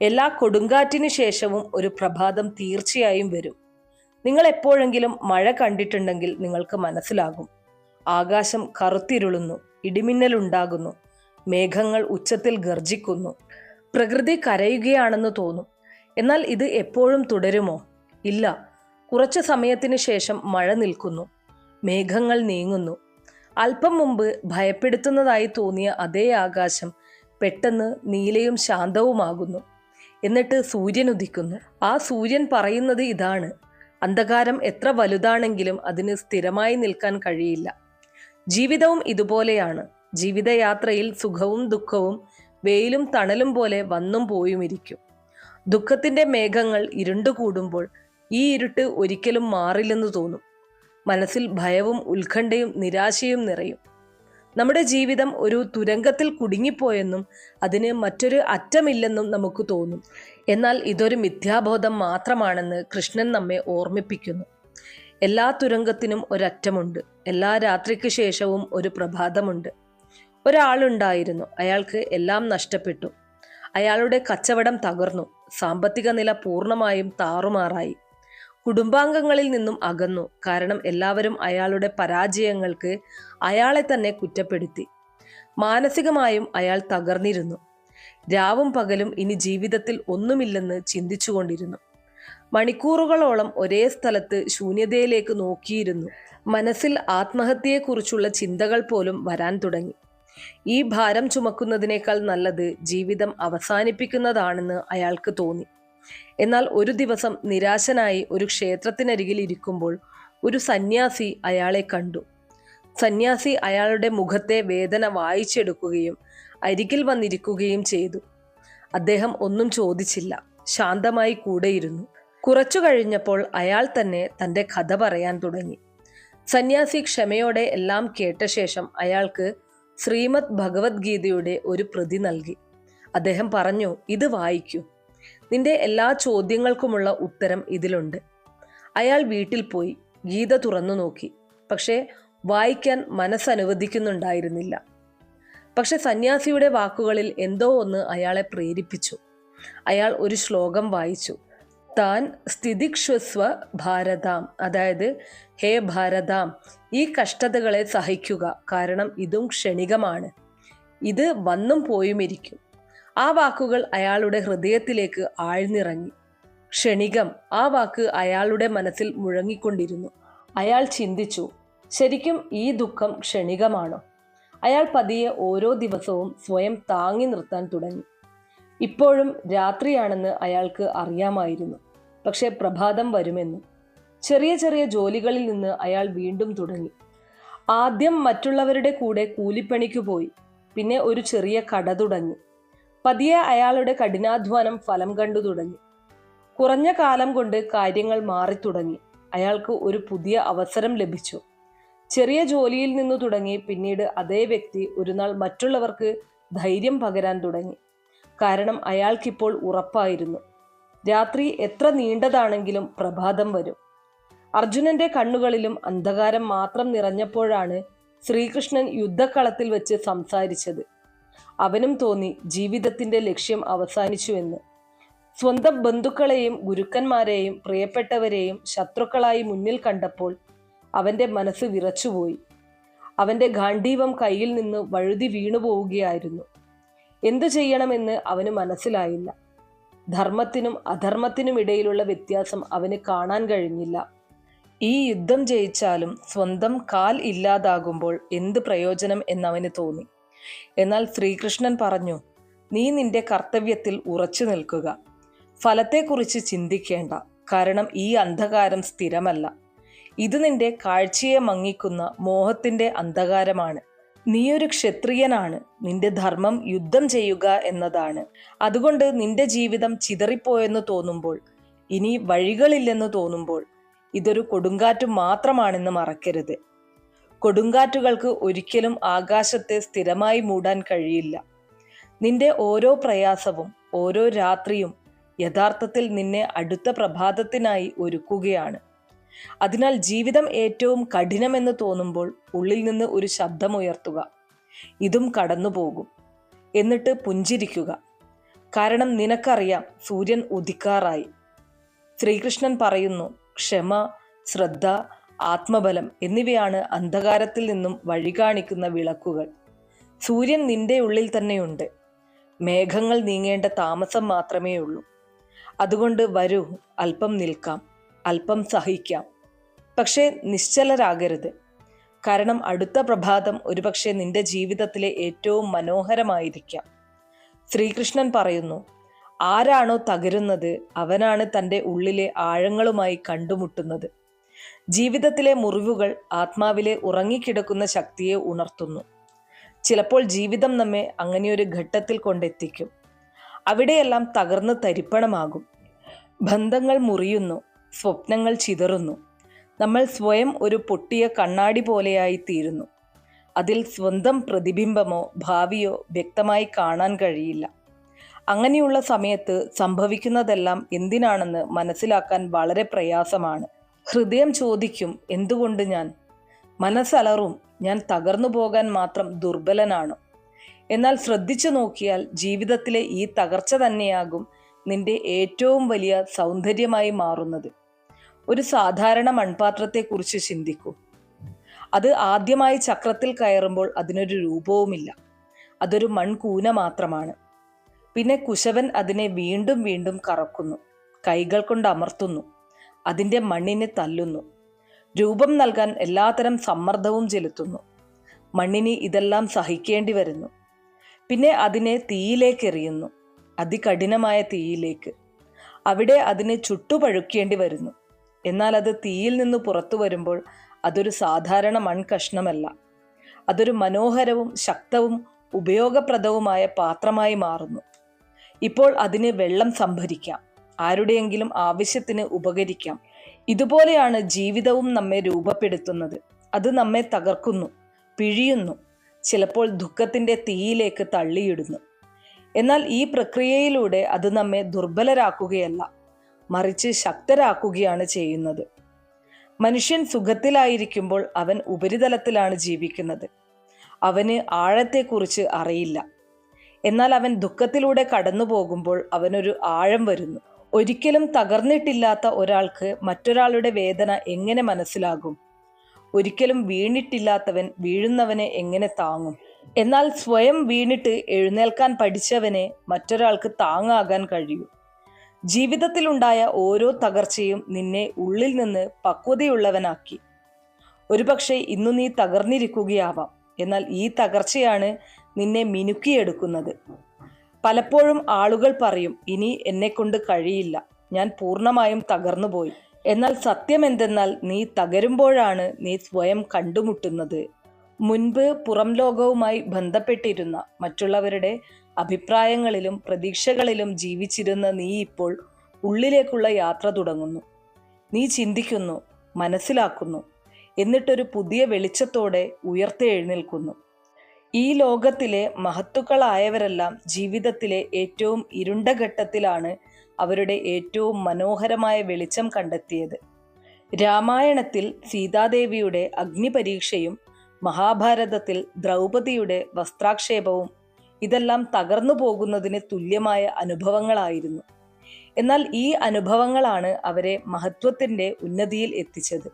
എല്ലാ കൊടുങ്കാറ്റിനു ശേഷവും ഒരു പ്രഭാതം തീർച്ചയായും വരും. നിങ്ങൾ എപ്പോഴെങ്കിലും മഴ കണ്ടിട്ടുണ്ടെങ്കിൽ നിങ്ങൾക്ക് മനസ്സിലാകും. ആകാശം കറുത്തിരുളുന്നു, ഇടിമിന്നലുണ്ടാകുന്നു, മേഘങ്ങൾ ഉച്ചത്തിൽ ഗർജിക്കുന്നു, പ്രകൃതി കരയുകയാണെന്ന് തോന്നും. എന്നാൽ ഇത് എപ്പോഴും തുടരുമോ? ഇല്ല. കുറച്ചു സമയത്തിന് ശേഷം മഴ നിൽക്കുന്നു, മേഘങ്ങൾ നീങ്ങുന്നു. അല്പം മുമ്പ് ഭയപ്പെടുത്തുന്നതായി തോന്നിയ അതേ ആകാശം പെട്ടെന്ന് നീലയും ശാന്തവുമാകുന്നു. എന്നിട്ട് സൂര്യൻ ഉദിക്കുന്നു. ആ സൂര്യൻ പറയുന്നത് ഇതാണ്: അന്ധകാരം എത്ര വലുതാണെങ്കിലും അതിന് സ്ഥിരമായി നിൽക്കാൻ കഴിയില്ല. ജീവിതവും ഇതുപോലെയാണ്. ജീവിതയാത്രയിൽ സുഖവും ദുഃഖവും വെയിലും തണലും പോലെ വന്നും പോയുമിരിക്കും. ദുഃഖത്തിന്റെ മേഘങ്ങൾ ഇരുണ്ടുകൂടുമ്പോൾ ഈ ഇരുട്ട് ഒരിക്കലും മാറില്ലെന്ന് തോന്നും. മനസ്സിൽ ഭയവും ഉത്കണ്ഠയും നിരാശയും നിറയും. നമ്മുടെ ജീവിതം ഒരു തുരങ്കത്തിൽ കുടുങ്ങിപ്പോയെന്നും അതിന് മറ്റൊരു അറ്റമില്ലെന്നും നമുക്ക് തോന്നും. എന്നാൽ ഇതൊരു മിഥ്യാബോധം മാത്രമാണെന്ന് കൃഷ്ണൻ നമ്മെ ഓർമ്മിപ്പിക്കുന്നു. എല്ലാ തുരങ്കത്തിനും ഒരറ്റമുണ്ട്. എല്ലാ രാത്രിക്ക് ശേഷവും ഒരു പ്രഭാതമുണ്ട്. ഒരാളുണ്ടായിരുന്നു. അയാൾക്ക് എല്ലാം നഷ്ടപ്പെട്ടു. അയാളുടെ കച്ചവടം തകർന്നു. സാമ്പത്തിക നില പൂർണ്ണമായും താറുമാറായി. കുടുംബാംഗങ്ങളിൽ നിന്നും അകന്നു. കാരണം എല്ലാവരും അയാളുടെ പരാജയങ്ങൾക്ക് അയാളെ തന്നെ കുറ്റപ്പെടുത്തി. മാനസികമായും അയാൾ തകർന്നിരുന്നു. രാവും പകലും ഇനി ജീവിതത്തിൽ ഒന്നുമില്ലെന്ന് ചിന്തിച്ചുകൊണ്ടിരുന്നു. മണിക്കൂറുകളോളം ഒരേ സ്ഥലത്ത് ശൂന്യതയിലേക്ക് നോക്കിയിരുന്നു. മനസ്സിൽ ആത്മഹത്യയെക്കുറിച്ചുള്ള ചിന്തകൾ പോലും വരാൻ തുടങ്ങി. ഈ ഭാരം ചുമക്കുന്നതിനേക്കാൾ നല്ലത് ജീവിതം അവസാനിപ്പിക്കുന്നതാണെന്ന് അയാൾക്ക് തോന്നി. എന്നാൽ ഒരു ദിവസം നിരാശനായി ഒരു ക്ഷേത്രത്തിനരികിൽ ഇരിക്കുമ്പോൾ ഒരു സന്യാസി അയാളെ കണ്ടു. സന്യാസി അയാളുടെ മുഖത്തെ വേദന വായിച്ചെടുക്കുകയും അരികിൽ വന്നിരിക്കുകയും ചെയ്തു. അദ്ദേഹം ഒന്നും ചോദിച്ചില്ല. ശാന്തമായി കൂടെയിരുന്നു. കുറച്ചു കഴിഞ്ഞപ്പോൾ അയാൾ തന്നെ തൻ്റെ കഥ പറയാൻ തുടങ്ങി. സന്യാസി ക്ഷമയോടെ എല്ലാം കേട്ട ശേഷം അയാൾക്ക് ശ്രീമദ് ഭഗവത്ഗീതയുടെ ഒരു പ്രതി നൽകി. അദ്ദേഹം പറഞ്ഞു, ഇത് വായിക്കൂ. നിന്റെ എല്ലാ ചോദ്യങ്ങൾക്കുമുള്ള ഉത്തരം ഇതിലുണ്ട്. അയാൾ വീട്ടിൽ പോയി ഗീത തുറന്നു നോക്കി. പക്ഷേ വായിക്കാൻ മനസ്സനുവദിക്കുന്നുണ്ടായിരുന്നില്ല. പക്ഷെ സന്യാസിയുടെ വാക്കുകളിൽ എന്തോ ഒന്ന് അയാളെ പ്രേരിപ്പിച്ചു. അയാൾ ഒരു ശ്ലോകം വായിച്ചു. താൻ സ്ഥിതിക്ഷസ്വ ഭാരതാം, അതായത് ഹേ ഭാരതാം, ഈ കഷ്ടതകളെ സഹിക്കുക, കാരണം ഇതും ക്ഷണികമാണ്. ഇത് വന്നും പോയുമിരിക്കും. ആ വാക്കുകൾ അയാളുടെ ഹൃദയത്തിലേക്ക് ആഴ്ന്നിറങ്ങി. ക്ഷണികം, ആ വാക്ക് അയാളുടെ മനസ്സിൽ മുഴങ്ങിക്കൊണ്ടിരുന്നു. അയാൾ ചിന്തിച്ചു, ശരിക്കും ഈ ദുഃഖം ക്ഷണികമാണോ? അയാൾ പതിയെ ഓരോ ദിവസവും സ്വയം താങ്ങി നിർത്താൻ തുടങ്ങി. ഇപ്പോഴും രാത്രിയാണെന്ന് അയാൾക്ക് അറിയാമായിരുന്നു. പക്ഷെ പ്രഭാതം വരുമെന്ന്. ചെറിയ ചെറിയ ജോലികളിൽ നിന്ന് അയാൾ വീണ്ടും തുടങ്ങി. ആദ്യം മറ്റുള്ളവരുടെ കൂടെ കൂലിപ്പണിക്ക് പോയി. പിന്നെ ഒരു ചെറിയ കട തുടങ്ങി. പതിയെ അയാളുടെ കഠിനാധ്വാനം ഫലം കണ്ടു തുടങ്ങി. കുറഞ്ഞ കാലം കൊണ്ട് കാര്യങ്ങൾ മാറി തുടങ്ങി. അയാൾക്ക് ഒരു പുതിയ അവസരം ലഭിച്ചു. ചെറിയ ജോലിയിൽ നിന്നു തുടങ്ങി പിന്നീട് അതേ വ്യക്തി ഒരു നാൾ മറ്റുള്ളവർക്ക് ധൈര്യം പകരാൻ തുടങ്ങി. കാരണം അയാൾക്കിപ്പോൾ ഉറപ്പായിരുന്നു, രാത്രി എത്ര നീണ്ടതാണെങ്കിലും പ്രഭാതം വരും. അർജുനന്റെ കണ്ണുകളിലും അന്ധകാരം മാത്രം നിറഞ്ഞപ്പോഴാണ് ശ്രീകൃഷ്ണൻ യുദ്ധക്കളത്തിൽ വെച്ച് സംസാരിച്ചത്. അവനും തോന്നി ജീവിതത്തിന്റെ ലക്ഷ്യം അവസാനിച്ചുവെന്ന്. സ്വന്തം ബന്ധുക്കളെയും ഗുരുക്കന്മാരെയും പ്രിയപ്പെട്ടവരെയും ശത്രുക്കളായി മുന്നിൽ കണ്ടപ്പോൾ അവന്റെ മനസ്സ് വിറച്ചുപോയി. അവന്റെ ഗാണ്ഡീവം കയ്യിൽ നിന്ന് വഴുതി വീണുപോവുകയായിരുന്നു. എന്തു ചെയ്യണമെന്ന് അവന് മനസ്സിലായില്ല. ധർമ്മത്തിനും അധർമ്മത്തിനും ഇടയിലുള്ള വ്യത്യാസം അവന് കാണാൻ കഴിഞ്ഞില്ല. ഈ യുദ്ധം ജയിച്ചാലും സ്വന്തം കാൽ ഇല്ലാതാകുമ്പോൾ എന്ത് പ്രയോജനം എന്നവന് തോന്നി. എന്നാൽ ശ്രീകൃഷ്ണൻ പറഞ്ഞു, നീ നിന്റെ കർത്തവ്യത്തിൽ ഉറച്ചു നിൽക്കുക. ഫലത്തെക്കുറിച്ച് ചിന്തിക്കേണ്ട. കാരണം ഈ അന്ധകാരം സ്ഥിരമല്ല. ഇത് നിന്റെ കാഴ്ചയെ മങ്ങിക്കുന്ന മോഹത്തിന്റെ അന്ധകാരമാണ്. നീയൊരു ക്ഷത്രിയനാണ്. നിന്റെ ധർമ്മം യുദ്ധം ചെയ്യുക എന്നതാണ്. അതുകൊണ്ട് നിന്റെ ജീവിതം ചിതറിപ്പോയെന്ന് തോന്നുമ്പോൾ, ഇനി വഴികളില്ലെന്ന് തോന്നുമ്പോൾ, ഇതൊരു കൊടുങ്കാറ്റ് മാത്രമാണെന്ന് മറക്കരുത്. കൊടുങ്കാറ്റുകൾക്ക് ഒരിക്കലും ആകാശത്തെ സ്ഥിരമായി മൂടാൻ കഴിയില്ല. നിന്റെ ഓരോ പ്രയാസവും ഓരോ രാത്രിയും യഥാർത്ഥത്തിൽ നിന്നെ അടുത്ത പ്രഭാതത്തിനായി ഒരുക്കുകയാണ്. അതിനാൽ ജീവിതം ഏറ്റവും കഠിനമെന്ന് തോന്നുമ്പോൾ ഉള്ളിൽ നിന്ന് ഒരു ശബ്ദമുയർത്തുക, ഇതും കടന്നു പോകും. എന്നിട്ട് പുഞ്ചിരിക്കുക. കാരണം നിനക്കറിയാം, സൂര്യൻ ഉദിക്കാറായി. ശ്രീകൃഷ്ണൻ പറയുന്നു, ക്ഷമ, ശ്രദ്ധ, ആത്മബലം എന്നിവയാണ് അന്ധകാരത്തിൽ നിന്നും വഴി കാണിക്കുന്ന വിളക്കുകൾ. സൂര്യൻ നിന്റെ ഉള്ളിൽ തന്നെയുണ്ട്. മേഘങ്ങൾ നീങ്ങേണ്ട താമസം മാത്രമേ ഉള്ളൂ. അതുകൊണ്ട് വരൂ, അല്പം നിൽക്കാം, അല്പം സഹിക്കാം. പക്ഷേ നിശ്ചലരാകരുത്. കാരണം അടുത്ത പ്രഭാതം ഒരുപക്ഷെ നിന്റെ ജീവിതത്തിലെ ഏറ്റവും മനോഹരമായിരിക്കാം. ശ്രീകൃഷ്ണൻ പറയുന്നു, ആരാണോ തകരുന്നത് അവനാണ് തൻ്റെ ഉള്ളിലെ ആഴങ്ങളുമായി കണ്ടുമുട്ടുന്നത്. ജീവിതത്തിലെ മുറിവുകൾ ആത്മാവിലെ ഉറങ്ങിക്കിടക്കുന്ന ശക്തിയെ ഉണർത്തുന്നു. ചിലപ്പോൾ ജീവിതം നമ്മെ അങ്ങനെയൊരു ഘട്ടത്തിൽ കൊണ്ടെത്തിക്കും. അവിടെയെല്ലാം തകർന്ന് തരിപ്പണമാകും. ബന്ധങ്ങൾ മുറിയുന്നു, സ്വപ്നങ്ങൾ ചിതറുന്നു. നമ്മൾ സ്വയം ഒരു പൊട്ടിയ കണ്ണാടി പോലെയായി തീരുന്നു. അതിൽ സ്വന്തം പ്രതിബിംബമോ ഭാവിയോ വ്യക്തമായി കാണാൻ കഴിയില്ല. അങ്ങനെയുള്ള സമയത്ത് സംഭവിക്കുന്നതെല്ലാം എന്തിനാണെന്ന് മനസ്സിലാക്കാൻ വളരെ പ്രയാസമാണ്. ഹൃദയം ചോദിക്കും, എന്തുകൊണ്ട് ഞാൻ? മനസ്സലറും, ഞാൻ തകർന്നു പോകാൻ മാത്രം ദുർബലനാണോ? എന്നാൽ ശ്രദ്ധിച്ചു നോക്കിയാൽ ജീവിതത്തിലെ ഈ തകർച്ച തന്നെയാകും നിന്റെ ഏറ്റവും വലിയ സൗന്ദര്യമായി മാറുന്നത്. ഒരു സാധാരണ മൺപാത്രത്തെക്കുറിച്ച് ചിന്തിക്കൂ. അത് ആദ്യമായി ചക്രത്തിൽ കയറുമ്പോൾ അതിനൊരു രൂപവുമില്ല. അതൊരു മൺകൂന മാത്രമാണ്. പിന്നെ കുശവൻ അതിനെ വീണ്ടും വീണ്ടും കറക്കുന്നു, കൈകൾ കൊണ്ട് അമർത്തുന്നു, അതിൻ്റെ മണ്ണിനെ തല്ലുന്നു, രൂപം നൽകാൻ എല്ലാത്തരം സമ്മർദ്ദവും ചെലുത്തുന്നു. മണ്ണിന് ഇതെല്ലാം സഹിക്കേണ്ടി വരുന്നു. പിന്നെ അതിനെ തീയിലേക്ക് എറിയുന്നു, അതികഠിനമായ തീയിലേക്ക്. അവിടെ അതിനെ ചുട്ടുപഴുക്കേണ്ടി വരുന്നു. എന്നാൽ അത് തീയിൽ നിന്ന് പുറത്തു വരുമ്പോൾ അതൊരു സാധാരണ മൺകഷ്ണമല്ല. അതൊരു മനോഹരവും ശക്തവും ഉപയോഗപ്രദവുമായ പാത്രമായി മാറുന്നു. ഇപ്പോൾ അതിന് വെള്ളം സംഭരിക്കാം, ആരുടെയെങ്കിലും ആവശ്യത്തിന് ഉപകരിക്കാം. ഇതുപോലെയാണ് ജീവിതവും നമ്മെ രൂപപ്പെടുത്തുന്നത്. അത് നമ്മെ തകർക്കുന്നു, പിഴിയുന്നു, ചിലപ്പോൾ ദുഃഖത്തിൻ്റെ തീയിലേക്ക് തള്ളിയിടുന്നു. എന്നാൽ ഈ പ്രക്രിയയിലൂടെ അത് നമ്മെ ദുർബലരാക്കുകയല്ല, മറിച്ച് ശക്തരാക്കുകയാണ് ചെയ്യുന്നത്. മനുഷ്യൻ സുഖത്തിലായിരിക്കുമ്പോൾ അവൻ ഉപരിതലത്തിലാണ് ജീവിക്കുന്നത്. അവന് ആഴത്തെക്കുറിച്ച് അറിയില്ല. എന്നാൽ അവൻ ദുഃഖത്തിലൂടെ കടന്നു പോകുമ്പോൾ അവനൊരു ആഴം വരുന്നു. ഒരിക്കലും തകർന്നിട്ടില്ലാത്ത ഒരാൾക്ക് മറ്റൊരാളുടെ വേദന എങ്ങനെ മനസ്സിലാകും? ഒരിക്കലും വീണിട്ടില്ലാത്തവൻ വീഴുന്നവനെ എങ്ങനെ താങ്ങും? എന്നാൽ സ്വയം വീണിട്ട് എഴുന്നേൽക്കാൻ പഠിച്ചവനെ മറ്റൊരാൾക്ക് താങ്ങാകാൻ കഴിയൂ. ജീവിതത്തിലുണ്ടായ ഓരോ തകർച്ചയും നിന്നെ ഉള്ളിൽ നിന്ന് പക്വതയുള്ളവനാക്കി. ഒരുപക്ഷെ ഇന്നു നീ തകർന്നിരിക്കുകയാവാം. എന്നാൽ ഈ തകർച്ചയാണ് നിന്നെ മിനുക്കിയെടുക്കുന്നത്. പലപ്പോഴും ആളുകൾ പറയും, ഇനി എന്നെക്കൊണ്ട് കഴിയില്ല, ഞാൻ പൂർണ്ണമായും തകർന്നുപോയി. എന്നാൽ സത്യം എന്തെന്നാൽ നീ തകരുമ്പോഴാണ് നീ സ്വയം കണ്ടുമുട്ടുന്നത്. മുൻപ് പുറം ലോകവുമായി ബന്ധപ്പെട്ടിരുന്ന മറ്റുള്ളവരുടെ അഭിപ്രായങ്ങളിലും പ്രതീക്ഷകളിലും ജീവിച്ചിരുന്ന നീ ഇപ്പോൾ ഉള്ളിലേക്കുള്ള യാത്ര തുടങ്ങുന്നു. നീ ചിന്തിക്കുന്നു, മനസ്സിലാക്കുന്നു, എന്നിട്ടൊരു പുതിയ വെളിച്ചത്തോടെ ഉയർത്തെഴുന്നേൽക്കുന്നു. ഈ ലോകത്തിലെ മഹത്തുക്കളായവരെല്ലാം ജീവിതത്തിലെ ഏറ്റവും ഇരുണ്ട ഘട്ടത്തിലാണ് അവരുടെ ഏറ്റവും മനോഹരമായ വെളിച്ചം കണ്ടെത്തിയത്. രാമായണത്തിൽ സീതാദേവിയുടെ അഗ്നിപരീക്ഷയും മഹാഭാരതത്തിൽ ദ്രൗപദിയുടെ വസ്ത്രാക്ഷേപവും ഇതെല്ലാം തകർന്നു പോകുന്നതിന് തുല്യമായ അനുഭവങ്ങളായിരുന്നു. എന്നാൽ ഈ അനുഭവങ്ങളാണ് അവരെ മഹത്വത്തിൻ്റെ ഉന്നതിയിൽ എത്തിച്ചത്.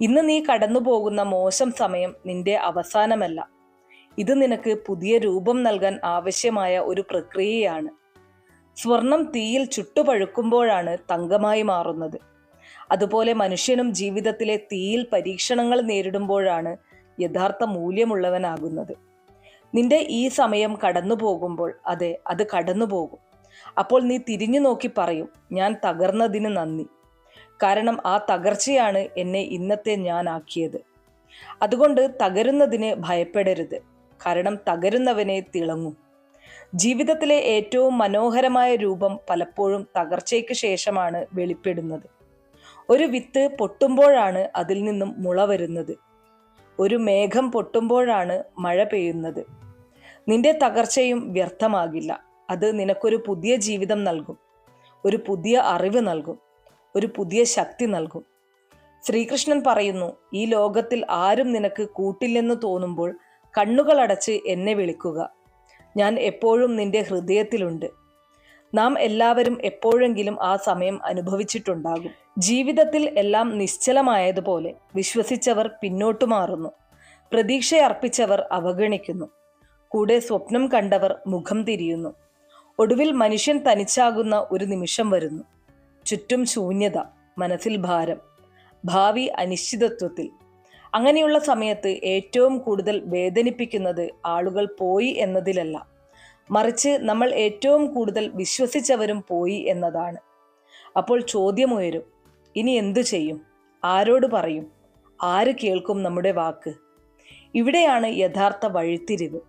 ഇന്ന് നീ കടന്നു പോകുന്ന മോശം സമയം നിന്റെ അവസാനമല്ല. ഇത് നിനക്ക് പുതിയ രൂപം നൽകാൻ ആവശ്യമായ ഒരു പ്രക്രിയയാണ്. സ്വർണം തീയിൽ ചുട്ടുപഴുക്കുമ്പോഴാണ് തങ്കമായി മാറുന്നത്. അതുപോലെ മനുഷ്യനും ജീവിതത്തിലെ തീയിൽ പരീക്ഷണങ്ങൾ നേരിടുമ്പോഴാണ് യഥാർത്ഥ മൂല്യമുള്ളവനാകുന്നത്. നിന്റെ ഈ സമയം കടന്നു പോകുമ്പോൾ അത് കടന്നു പോകും. അപ്പോൾ നീ തിരിഞ്ഞു നോക്കി പറയും, ഞാൻ തകർന്നതിന് നന്ദി. കാരണം ആ തകർച്ചയാണ് എന്നെ ഇന്നത്തെ ഞാനാക്കിയത്. അതുകൊണ്ട് തകരുന്നതിന് ഭയപ്പെടരുത്. കാരണം തകരുന്നവനെ തിളങ്ങും. ജീവിതത്തിലെ ഏറ്റവും മനോഹരമായ രൂപം പലപ്പോഴും തകർച്ചയ്ക്ക് ശേഷമാണ് വെളിപ്പെടുന്നത്. ഒരു വിത്ത് പൊട്ടുമ്പോഴാണ് അതിൽ നിന്നും മുള വരുന്നത്. ഒരു മേഘം പൊട്ടുമ്പോഴാണ് മഴ പെയ്യുന്നത്. നിന്റെ തകർച്ചയും വ്യർത്ഥമാകില്ല. അത് നിനക്കൊരു പുതിയ ജീവിതം നൽകും, ഒരു പുതിയ അറിവ് നൽകും, ഒരു പുതിയ ശക്തി നൽകും. ശ്രീകൃഷ്ണൻ പറയുന്നു, ഈ ലോകത്തിൽ ആരും നിനക്ക് കൂട്ടില്ലെന്ന് തോന്നുമ്പോൾ കണ്ണുകളടച്ച് എന്നെ വിളിക്കുക. ഞാൻ എപ്പോഴും നിന്റെ ഹൃദയത്തിലുണ്ട്. നാം എല്ലാവരും എപ്പോഴെങ്കിലും ആ സമയം അനുഭവിച്ചിട്ടുണ്ടാകും. ജീവിതത്തിൽ എല്ലാം നിശ്ചലമായതുപോലെ വിശ്വസിച്ചവർ പിന്നോട്ടു മാറുന്നു. പ്രതീക്ഷയർപ്പിച്ചവർ അവഗണിക്കുന്നു. കൂടെ സ്വപ്നം കണ്ടവർ മുഖം തിരിയുന്നു. ഒടുവിൽ മനുഷ്യൻ തനിച്ചാകുന്ന ഒരു നിമിഷം വരുന്നു. ചുറ്റും ശൂന്യത, മനസ്സിൽ ഭാരം, ഭാവി അനിശ്ചിതത്വത്തിൽ. അങ്ങനെയുള്ള സമയത്ത് ഏറ്റവും കൂടുതൽ വേദനിപ്പിക്കുന്നത് ആളുകൾ പോയി എന്നതിലല്ല, മറിച്ച് നമ്മൾ ഏറ്റവും കൂടുതൽ വിശ്വസിച്ചവരും പോയി എന്നതാണ്. അപ്പോൾ ചോദ്യമുയരും, ഇനി എന്തു ചെയ്യും? ആരോട് പറയും? ആര് കേൾക്കും നമ്മുടെ വാക്ക്? ഇവിടെയാണ് യഥാർത്ഥ വഴിത്തിരിവ്.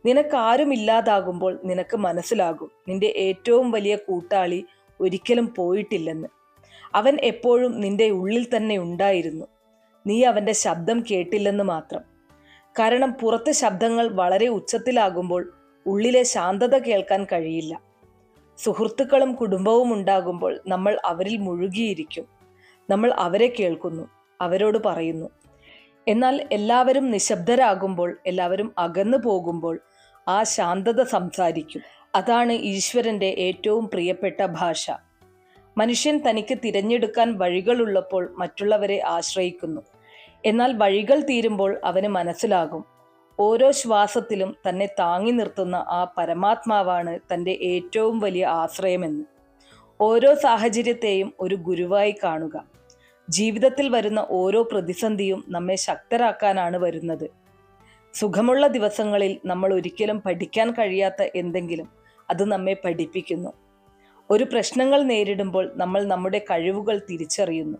നിനക്കാരുമില്ലാതാകുമ്പോൾ നിനക്ക് മനസ്സിലാകും, നിന്റെ ഏറ്റവും വലിയ കൂട്ടാളി ഒരിക്കലും പോയിട്ടില്ലെന്ന്. അവൻ എപ്പോഴും നിന്റെ ഉള്ളിൽ തന്നെ ഉണ്ടായിരുന്നു. നീ അവൻ്റെ ശബ്ദം കേട്ടില്ലെന്ന് മാത്രം. കാരണം പുറത്തെ ശബ്ദങ്ങൾ വളരെ ഉച്ചത്തിലാകുമ്പോൾ ഉള്ളിലെ ശാന്തത കേൾക്കാൻ കഴിയില്ല. സുഹൃത്തുക്കളും കുടുംബവും ഉണ്ടാകുമ്പോൾ നമ്മൾ അവരിൽ മുഴുകിയിരിക്കും. നമ്മൾ അവരെ കേൾക്കുന്നു, അവരോട് പറയുന്നു. എന്നാൽ എല്ലാവരും നിശബ്ദരാകുമ്പോൾ, എല്ലാവരും അകന്നു പോകുമ്പോൾ ആ ശാന്തത സംസാരിക്കും. അതാണ് ഈശ്വരൻ്റെ ഏറ്റവും പ്രിയപ്പെട്ട ഭാഷ. മനുഷ്യൻ തനിക്ക് തിരഞ്ഞെടുക്കാൻ വഴികളുള്ളപ്പോൾ മറ്റുള്ളവരെ ആശ്രയിക്കുന്നു. എന്നാൽ വഴികൾ തീരുമ്പോൾ അവന് മനസ്സിലാകും, ഓരോ ശ്വാസത്തിലും തന്നെ താങ്ങി നിർത്തുന്ന ആ പരമാത്മാവാണ് തൻ്റെ ഏറ്റവും വലിയ ആശ്രയമെന്ന്. ഓരോ സാഹചര്യത്തെയും ഒരു ഗുരുവായി കാണുക. ജീവിതത്തിൽ വരുന്ന ഓരോ പ്രതിസന്ധിയും നമ്മെ ശക്തരാക്കാനാണ് വരുന്നത്. സുഖമുള്ള ദിവസങ്ങളിൽ നമ്മൾ ഒരിക്കലും പഠിക്കാൻ കഴിയാത്ത എന്തെങ്കിലും അത് നമ്മെ പഠിപ്പിക്കുന്നു. ഒരു പ്രശ്നങ്ങൾ നേരിടുമ്പോൾ നമ്മൾ നമ്മുടെ കഴിവുകൾ തിരിച്ചറിയുന്നു,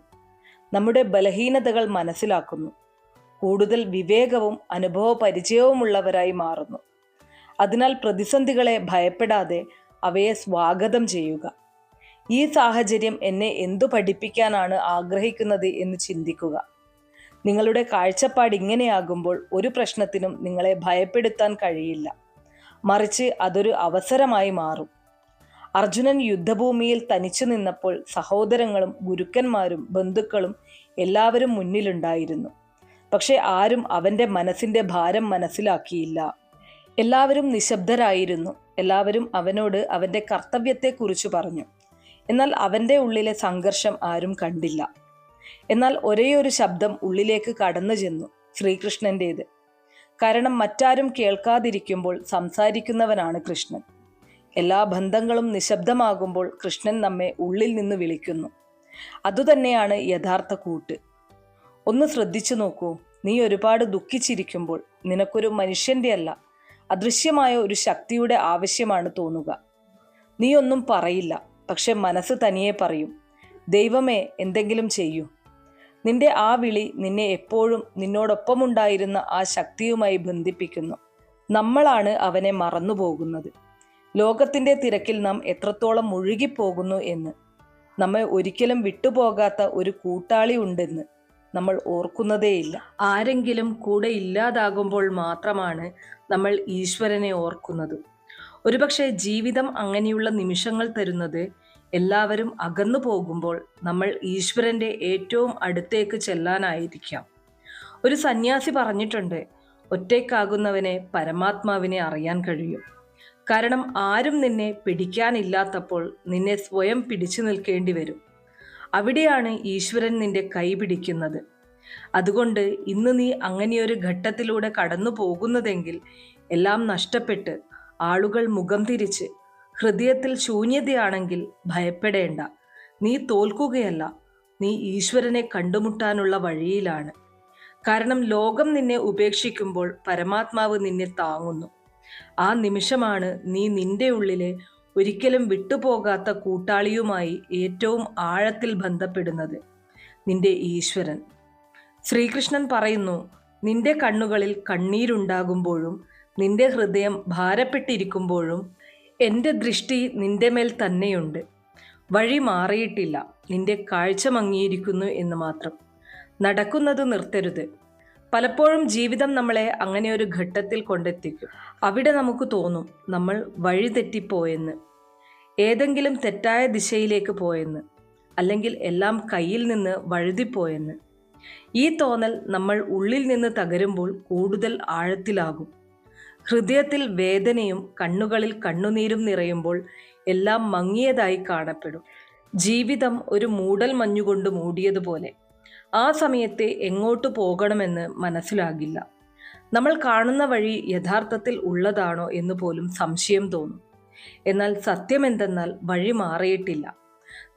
നമ്മുടെ ബലഹീനതകൾ മനസ്സിലാക്കുന്നു, കൂടുതൽ വിവേകവും അനുഭവ പരിചയവുമുള്ളവരായി മാറുന്നു. അതിനാൽ പ്രതിസന്ധികളെ ഭയപ്പെടാതെ അവയെ സ്വാഗതം ചെയ്യുക. ഈ സാഹചര്യം എന്നെ എന്തു പഠിപ്പിക്കാനാണ് ആഗ്രഹിക്കുന്നത് എന്ന് ചിന്തിക്കുക. നിങ്ങളുടെ കാഴ്ചപ്പാട് ഇങ്ങനെയാകുമ്പോൾ ഒരു പ്രശ്നത്തിനും നിങ്ങളെ ഭയപ്പെടുത്താൻ കഴിയില്ല, മറിച്ച് അതൊരു അവസരമായി മാറും. അർജുനൻ യുദ്ധഭൂമിയിൽ തനിച്ചു നിന്നപ്പോൾ സഹോദരങ്ങളും ഗുരുക്കന്മാരും ബന്ധുക്കളും എല്ലാവരും മുന്നിലുണ്ടായിരുന്നു. പക്ഷെ ആരും അവൻ്റെ മനസ്സിൻ്റെ ഭാരം മനസ്സിലാക്കിയില്ല. എല്ലാവരും നിശബ്ദരായിരുന്നു. എല്ലാവരും അവനോട് അവൻ്റെ കർത്തവ്യത്തെക്കുറിച്ച് പറഞ്ഞു. എന്നാൽ അവൻ്റെ ഉള്ളിലെ സംഘർഷം ആരും കണ്ടില്ല. എന്നാൽ ഒരേയൊരു ശബ്ദം ഉള്ളിലേക്ക് കടന്നു ചെന്നു, ശ്രീകൃഷ്ണൻ്റേത്. കാരണം മറ്റാരും കേൾക്കാതിരിക്കുമ്പോൾ സംസാരിക്കുന്നവനാണ് കൃഷ്ണൻ. എല്ലാ ബന്ധങ്ങളും നിശബ്ദമാകുമ്പോൾ കൃഷ്ണൻ നമ്മെ ഉള്ളിൽ നിന്ന് വിളിക്കുന്നു. അതുതന്നെയാണ് യഥാർത്ഥ കൂട്ട്. ഒന്ന് ശ്രദ്ധിച്ചു നോക്കൂ. നീ ഒരുപാട് ദുഃഖിച്ചിരിക്കുമ്പോൾ നിനക്കൊരു മനുഷ്യൻ്റെ അല്ല, അദൃശ്യമായ ഒരു ശക്തിയുടെ ആവശ്യമാണ് തോന്നുക. നീ ഒന്നും പറയില്ല, പക്ഷെ മനസ്സ് തനിയെ പറയും, ദൈവമേ എന്തെങ്കിലും ചെയ്യൂ. നിന്റെ ആ വിളി നിന്നെ എപ്പോഴും നിന്നോടൊപ്പമുണ്ടായിരുന്ന ആ ശക്തിയുമായി ബന്ധിപ്പിക്കുന്നു. നമ്മളാണ് അവനെ മറന്നുപോകുന്നത്. ലോകത്തിൻ്റെ തിരക്കിൽ നാം എത്രത്തോളം മുഴുകിപ്പോകുന്നു എന്ന്, നമ്മെ ഒരിക്കലും വിട്ടുപോകാത്ത ഒരു കൂട്ടാളി ഉണ്ടെന്ന് നമ്മൾ ഓർക്കുന്നതേയില്ല. ആരെങ്കിലും കൂടെ ഇല്ലാതാകുമ്പോൾ മാത്രമാണ് നമ്മൾ ഈശ്വരനെ ഓർക്കുന്നത്. ഒരുപക്ഷെ ജീവിതം അങ്ങനെയുള്ള നിമിഷങ്ങൾ തരുന്നത് എല്ലാവരും അകന്നു പോകുമ്പോൾ നമ്മൾ ഈശ്വരൻ്റെ ഏറ്റവും അടുത്തേക്ക് ചെല്ലാനായിരിക്കാം. ഒരു സന്യാസി പറഞ്ഞിട്ടുണ്ട്, ഒറ്റയ്ക്കാകുന്നവനെ പരമാത്മാവിനെ അറിയാൻ കഴിയും. കാരണം ആരും നിന്നെ പിടിക്കാനില്ലാത്തപ്പോൾ നിന്നെ സ്വയം പിടിച്ചു നിൽക്കേണ്ടി വരും. അവിടെയാണ് ഈശ്വരൻ നിന്റെ കൈ പിടിക്കുന്നത്. അതുകൊണ്ട് ഇന്ന് നീ അങ്ങനെയൊരു ഘട്ടത്തിലൂടെ കടന്നു പോകുന്നതെങ്കിൽ എല്ലാം നഷ്ടപ്പെട്ട് ആളുകൾ മുഖം തിരിച്ച് ഹൃദയത്തിൽ ശൂന്യതയാണെങ്കിൽ ഭയപ്പെടേണ്ട. നീ തോൽക്കുകയല്ല, നീ ഈശ്വരനെ കണ്ടുമുട്ടാനുള്ള വഴിയിലാണ്. കാരണം ലോകം നിന്നെ ഉപേക്ഷിക്കുമ്പോൾ പരമാത്മാവ് നിന്നെ താങ്ങുന്നു. ആ നിമിഷമാണ് നീ നിന്റെ ഉള്ളിലെ ഒരിക്കലും വിട്ടുപോകാത്ത കൂട്ടാളിയുമായി ഏറ്റവും ആഴത്തിൽ ബന്ധപ്പെടുന്നത്, നിന്റെ ഈശ്വരൻ. ശ്രീകൃഷ്ണൻ പറയുന്നു, നിന്റെ കണ്ണുകളിൽ കണ്ണീരുണ്ടാകുമ്പോഴും നിന്റെ ഹൃദയം ഭാരപ്പെട്ടിരിക്കുമ്പോഴും എൻ്റെ ദൃഷ്ടി നിന്റെ മേൽ തന്നെയുണ്ട്. വഴി മാറിയിട്ടില്ല, നിന്റെ കാഴ്ച മങ്ങിയിരിക്കുന്നു എന്ന് മാത്രം. നടക്കുന്നത് നിർത്തരുത്. പലപ്പോഴും ജീവിതം നമ്മളെ അങ്ങനെ ഒരു ഘട്ടത്തിൽ കൊണ്ടെത്തിക്കും. അവിടെ നമുക്ക് തോന്നും നമ്മൾ വഴി തെറ്റിപ്പോയെന്ന്, ഏതെങ്കിലും തെറ്റായ ദിശയിലേക്ക് പോയെന്ന്, അല്ലെങ്കിൽ എല്ലാം കയ്യിൽ നിന്ന് വഴുതിപ്പോയെന്ന്. ഈ തോന്നൽ നമ്മൾ ഉള്ളിൽ നിന്ന് തകരുമ്പോൾ കൂടുതൽ ആഴത്തിലാകും. ഹൃദയത്തിൽ വേദനയും കണ്ണുകളിൽ കണ്ണുനീരും നിറയുമ്പോൾ എല്ലാം മങ്ങിയതായി കാണപ്പെടും. ജീവിതം ഒരു മൂടൽ മഞ്ഞുകൊണ്ട് മൂടിയതുപോലെ. ആ സമയത്ത് എങ്ങോട്ട് പോകണമെന്ന് മനസ്സിലാകില്ല. നമ്മൾ കാണുന്ന വഴി യഥാർത്ഥത്തിൽ ഉള്ളതാണോ എന്ന് പോലും സംശയം തോന്നും. എന്നാൽ സത്യം എന്തെന്നാൽ വഴി മാറിയിട്ടില്ല,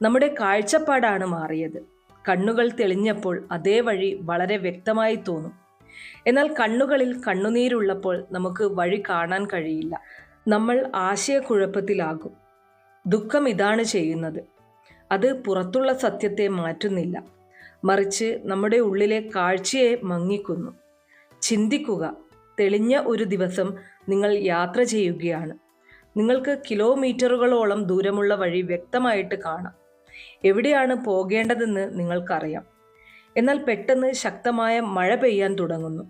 നമ്മുടെ കാഴ്ചപ്പാടാണ് മാറിയത്. കണ്ണുകൾ തെളിഞ്ഞപ്പോൾ അതേ വഴി വളരെ വ്യക്തമായി തോന്നും. എന്നാൽ കണ്ണുകളിൽ കണ്ണുനീരുള്ളപ്പോൾ നമുക്ക് വഴി കാണാൻ കഴിയില്ല. നമ്മൾ ആശയക്കുഴപ്പത്തിലാകും. ദുഃഖം ഇതാണ് ചെയ്യുന്നത്. അത് പുറത്തുള്ള സത്യത്തെ മാറ്റുന്നില്ല, മറിച്ച് നമ്മുടെ ഉള്ളിലെ കാഴ്ചയെ മങ്ങിക്കുന്നു. ചിന്തിക്കുക, തെളിഞ്ഞ ഒരു ദിവസം നിങ്ങൾ യാത്ര ചെയ്യുകയാണ്. നിങ്ങൾക്ക് കിലോമീറ്ററുകളോളം ദൂരമുള്ള വഴി വ്യക്തമായിട്ട് കാണാം. എവിടെയാണ് പോകേണ്ടതെന്ന് നിങ്ങൾക്കറിയാം. എന്നാൽ പെട്ടെന്ന് ശക്തമായ മഴ പെയ്യാൻ തുടങ്ങുന്നു.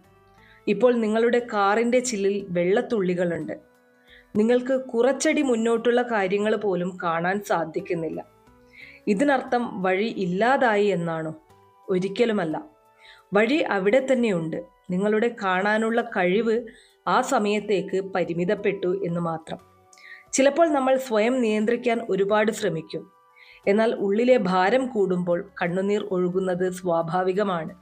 ഇപ്പോൾ നിങ്ങളുടെ കാറിൻ്റെ ചില്ലിൽ വെള്ളത്തുള്ളികളുണ്ട്. നിങ്ങൾക്ക് കുറച്ചടി മുന്നോട്ടുള്ള കാര്യങ്ങൾ പോലും കാണാൻ സാധിക്കുന്നില്ല. ഇതിനർത്ഥം വഴി ഇല്ലാതായി എന്നാണോ? ഒരിക്കലുമല്ല. വഴി അവിടെ തന്നെയുണ്ട്. നിങ്ങളുടെ കാണാനുള്ള കഴിവ് ആ സമയത്തേക്ക് പരിമിതപ്പെട്ടു എന്ന് മാത്രം. ചിലപ്പോൾ നമ്മൾ സ്വയം നിയന്ത്രിക്കാൻ ഒരുപാട് ശ്രമിക്കും. എന്നാൽ ഉള്ളിലെ ഭാരം കൂടുമ്പോൾ കണ്ണുനീർ ഒഴുകുന്നത് സ്വാഭാവികമാണ്.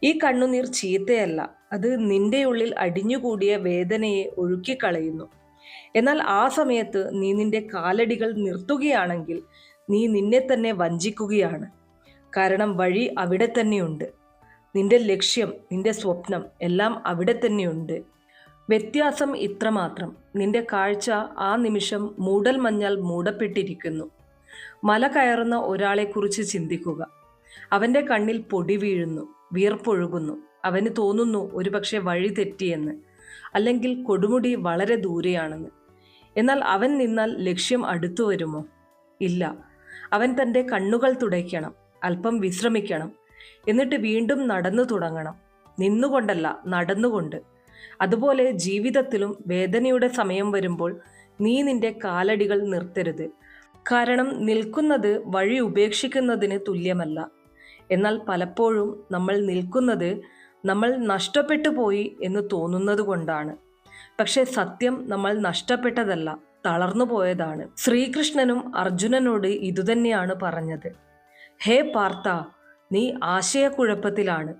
ഈ കണ്ണുനീർ ചീത്തയല്ല, അത് നിന്റെ ഉള്ളിൽ അടിഞ്ഞുകൂടിയ വേദനയെ ഒഴുക്കിക്കളയുന്നു. എന്നാൽ ആ സമയത്ത് നീ നിന്റെ കാലടികൾ നിർത്തുകയാണെങ്കിൽ നീ നിന്നെ തന്നെ വഞ്ചിക്കുകയാണ്. കാരണം വഴി അവിടെ തന്നെയുണ്ട്. നിന്റെ ലക്ഷ്യം, നിന്റെ സ്വപ്നം എല്ലാം അവിടെ തന്നെയുണ്ട്. വ്യത്യാസം ഇത്രമാത്രം: നിന്റെ കാഴ്ച ആ നിമിഷം മൂടൽ മഞ്ഞാൽ മൂടപ്പെട്ടിരിക്കുന്നു. മല കയറുന്ന ഒരാളെക്കുറിച്ച് ചിന്തിക്കുക. അവൻ്റെ കണ്ണിൽ പൊടി വീഴുന്നു, വിയർപ്പൊഴുകുന്നു. അവന് തോന്നുന്നു ഒരുപക്ഷെ വഴി തെറ്റിയെന്ന്, അല്ലെങ്കിൽ കൊടുമുടി വളരെ ദൂരെയാണെന്ന്. എന്നാൽ അവൻ നിന്നാൽ ലക്ഷ്യം അടുത്തു വരുമോ? ഇല്ല. അവൻ തൻ്റെ കണ്ണുകൾ തുടയ്ക്കണം, അല്പം വിശ്രമിക്കണം, എന്നിട്ട് വീണ്ടും നടന്നു തുടങ്ങണം. നിന്നുകൊണ്ടല്ല, നടന്നുകൊണ്ട്. അതുപോലെ ജീവിതത്തിലും വേദനയുടെ സമയം വരുമ്പോൾ നീ നിന്റെ കാലടികൾ നിർത്തരുത്. കാരണം നിൽക്കുന്നത് വഴി ഉപേക്ഷിക്കുന്നതിന് തുല്യമല്ല. എന്നാൽ പലപ്പോഴും നമ്മൾ നിൽക്കുന്നത് നമ്മൾ നഷ്ടപ്പെട്ടു പോയി എന്ന് തോന്നുന്നത് കൊണ്ടാണ്. പക്ഷെ സത്യം നമ്മൾ നഷ്ടപ്പെട്ടതല്ല, തളർന്നു പോയതാണ്. ശ്രീകൃഷ്ണനും അർജുനനോട് ഇതുതന്നെയാണ് പറഞ്ഞത്. ഹേ പാർത്ഥ, നീ ആശയക്കുഴപ്പത്തിലാണ്.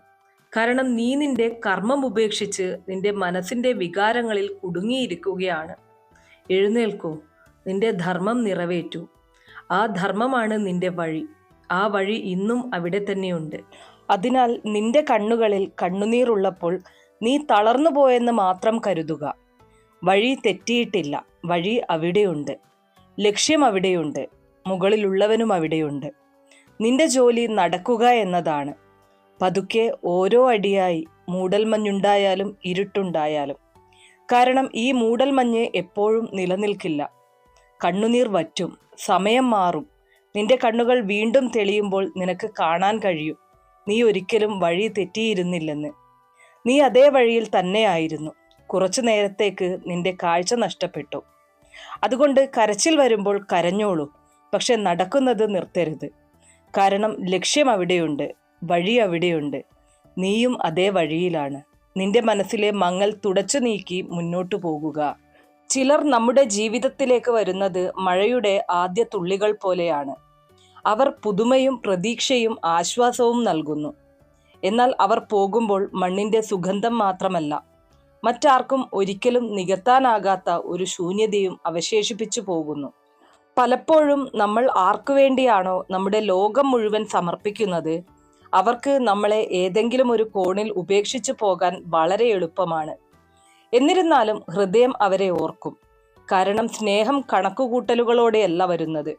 കാരണം നീ നിന്റെ കർമ്മം ഉപേക്ഷിച്ച് നിന്റെ മനസ്സിൻ്റെ വികാരങ്ങളിൽ കുടുങ്ങിയിരിക്കുകയാണ്. എഴുന്നേൽക്കൂ, നിന്റെ ധർമ്മം നിറവേറ്റൂ. ആ ധർമ്മമാണ് നിന്റെ വഴി. ആ വഴി ഇന്നും അവിടെ തന്നെയുണ്ട്. അതിനാൽ നിന്റെ കണ്ണുകളിൽ കണ്ണുനീറുള്ളപ്പോൾ നീ തളർന്നു പോയെന്ന് മാത്രം കരുതുക. വഴി തെറ്റിയിട്ടില്ല. വഴി അവിടെയുണ്ട്. ലക്ഷ്യം അവിടെയുണ്ട്. മുകളിലുള്ളവനും അവിടെയുണ്ട്. നിന്റെ ജോലി നടക്കുക എന്നതാണ്. പതുക്കെ ഓരോ അടിയായി, മൂടൽമഞ്ഞുണ്ടായാലും ഇരുട്ടുണ്ടായാലും. കാരണം ഈ മൂടൽമഞ്ഞ് എപ്പോഴും നിലനിൽക്കില്ല. കണ്ണുനീർ വറ്റും, സമയം മാറും. നിന്റെ കണ്ണുകൾ വീണ്ടും തെളിയുമ്പോൾ നിനക്ക് കാണാൻ കഴിയും നീ ഒരിക്കലും വഴി തെറ്റിയിരുന്നില്ലെന്ന്. നീ അതേ വഴിയിൽ തന്നെയായിരുന്നു. കുറച്ചു നേരത്തേക്ക് നിന്റെ കാഴ്ച നഷ്ടപ്പെട്ടു. അതുകൊണ്ട് കരച്ചിൽ വരുമ്പോൾ കരഞ്ഞോളൂ, പക്ഷെ നടക്കുന്നത് നിർത്തരുത്. കാരണം ലക്ഷ്യം അവിടെയുണ്ട്, വഴി അവിടെയുണ്ട്. നീയും അതേ വഴിയിലാണ്. നിന്റെ മനസ്സിലെ മങ്ങൽ തുടച്ചു നീക്കി മുന്നോട്ടു പോകുക. ചിലർ നമ്മുടെ ജീവിതത്തിലേക്ക് വരുന്നത് മഴയുടെ ആദ്യ തുള്ളികൾ പോലെയാണ്. അവർ പുതുമയും പ്രതീക്ഷയും ആശ്വാസവും നൽകുന്നു. എന്നാൽ അവർ പോകുമ്പോൾ മണ്ണിന്റെ സുഗന്ധം മാത്രമല്ല, മറ്റാർക്കും ഒരിക്കലും നികത്താനാകാത്ത ഒരു ശൂന്യതയും അവശേഷിപ്പിച്ചു പോകുന്നു. പലപ്പോഴും നമ്മൾ ആർക്കു വേണ്ടിയാണോ നമ്മുടെ ലോകം മുഴുവൻ സമർപ്പിക്കുന്നത്, അവർക്ക് നമ്മളെ ഏതെങ്കിലും ഒരു കോണിൽ ഉപേക്ഷിച്ചു പോകാൻ വളരെ എളുപ്പമാണ്. എന്നിരുന്നാലും ഹൃദയം അവരെ ഓർക്കും. കാരണം സ്നേഹം കണക്കുകൂട്ടലുകളോടെയല്ല വരുന്നത്,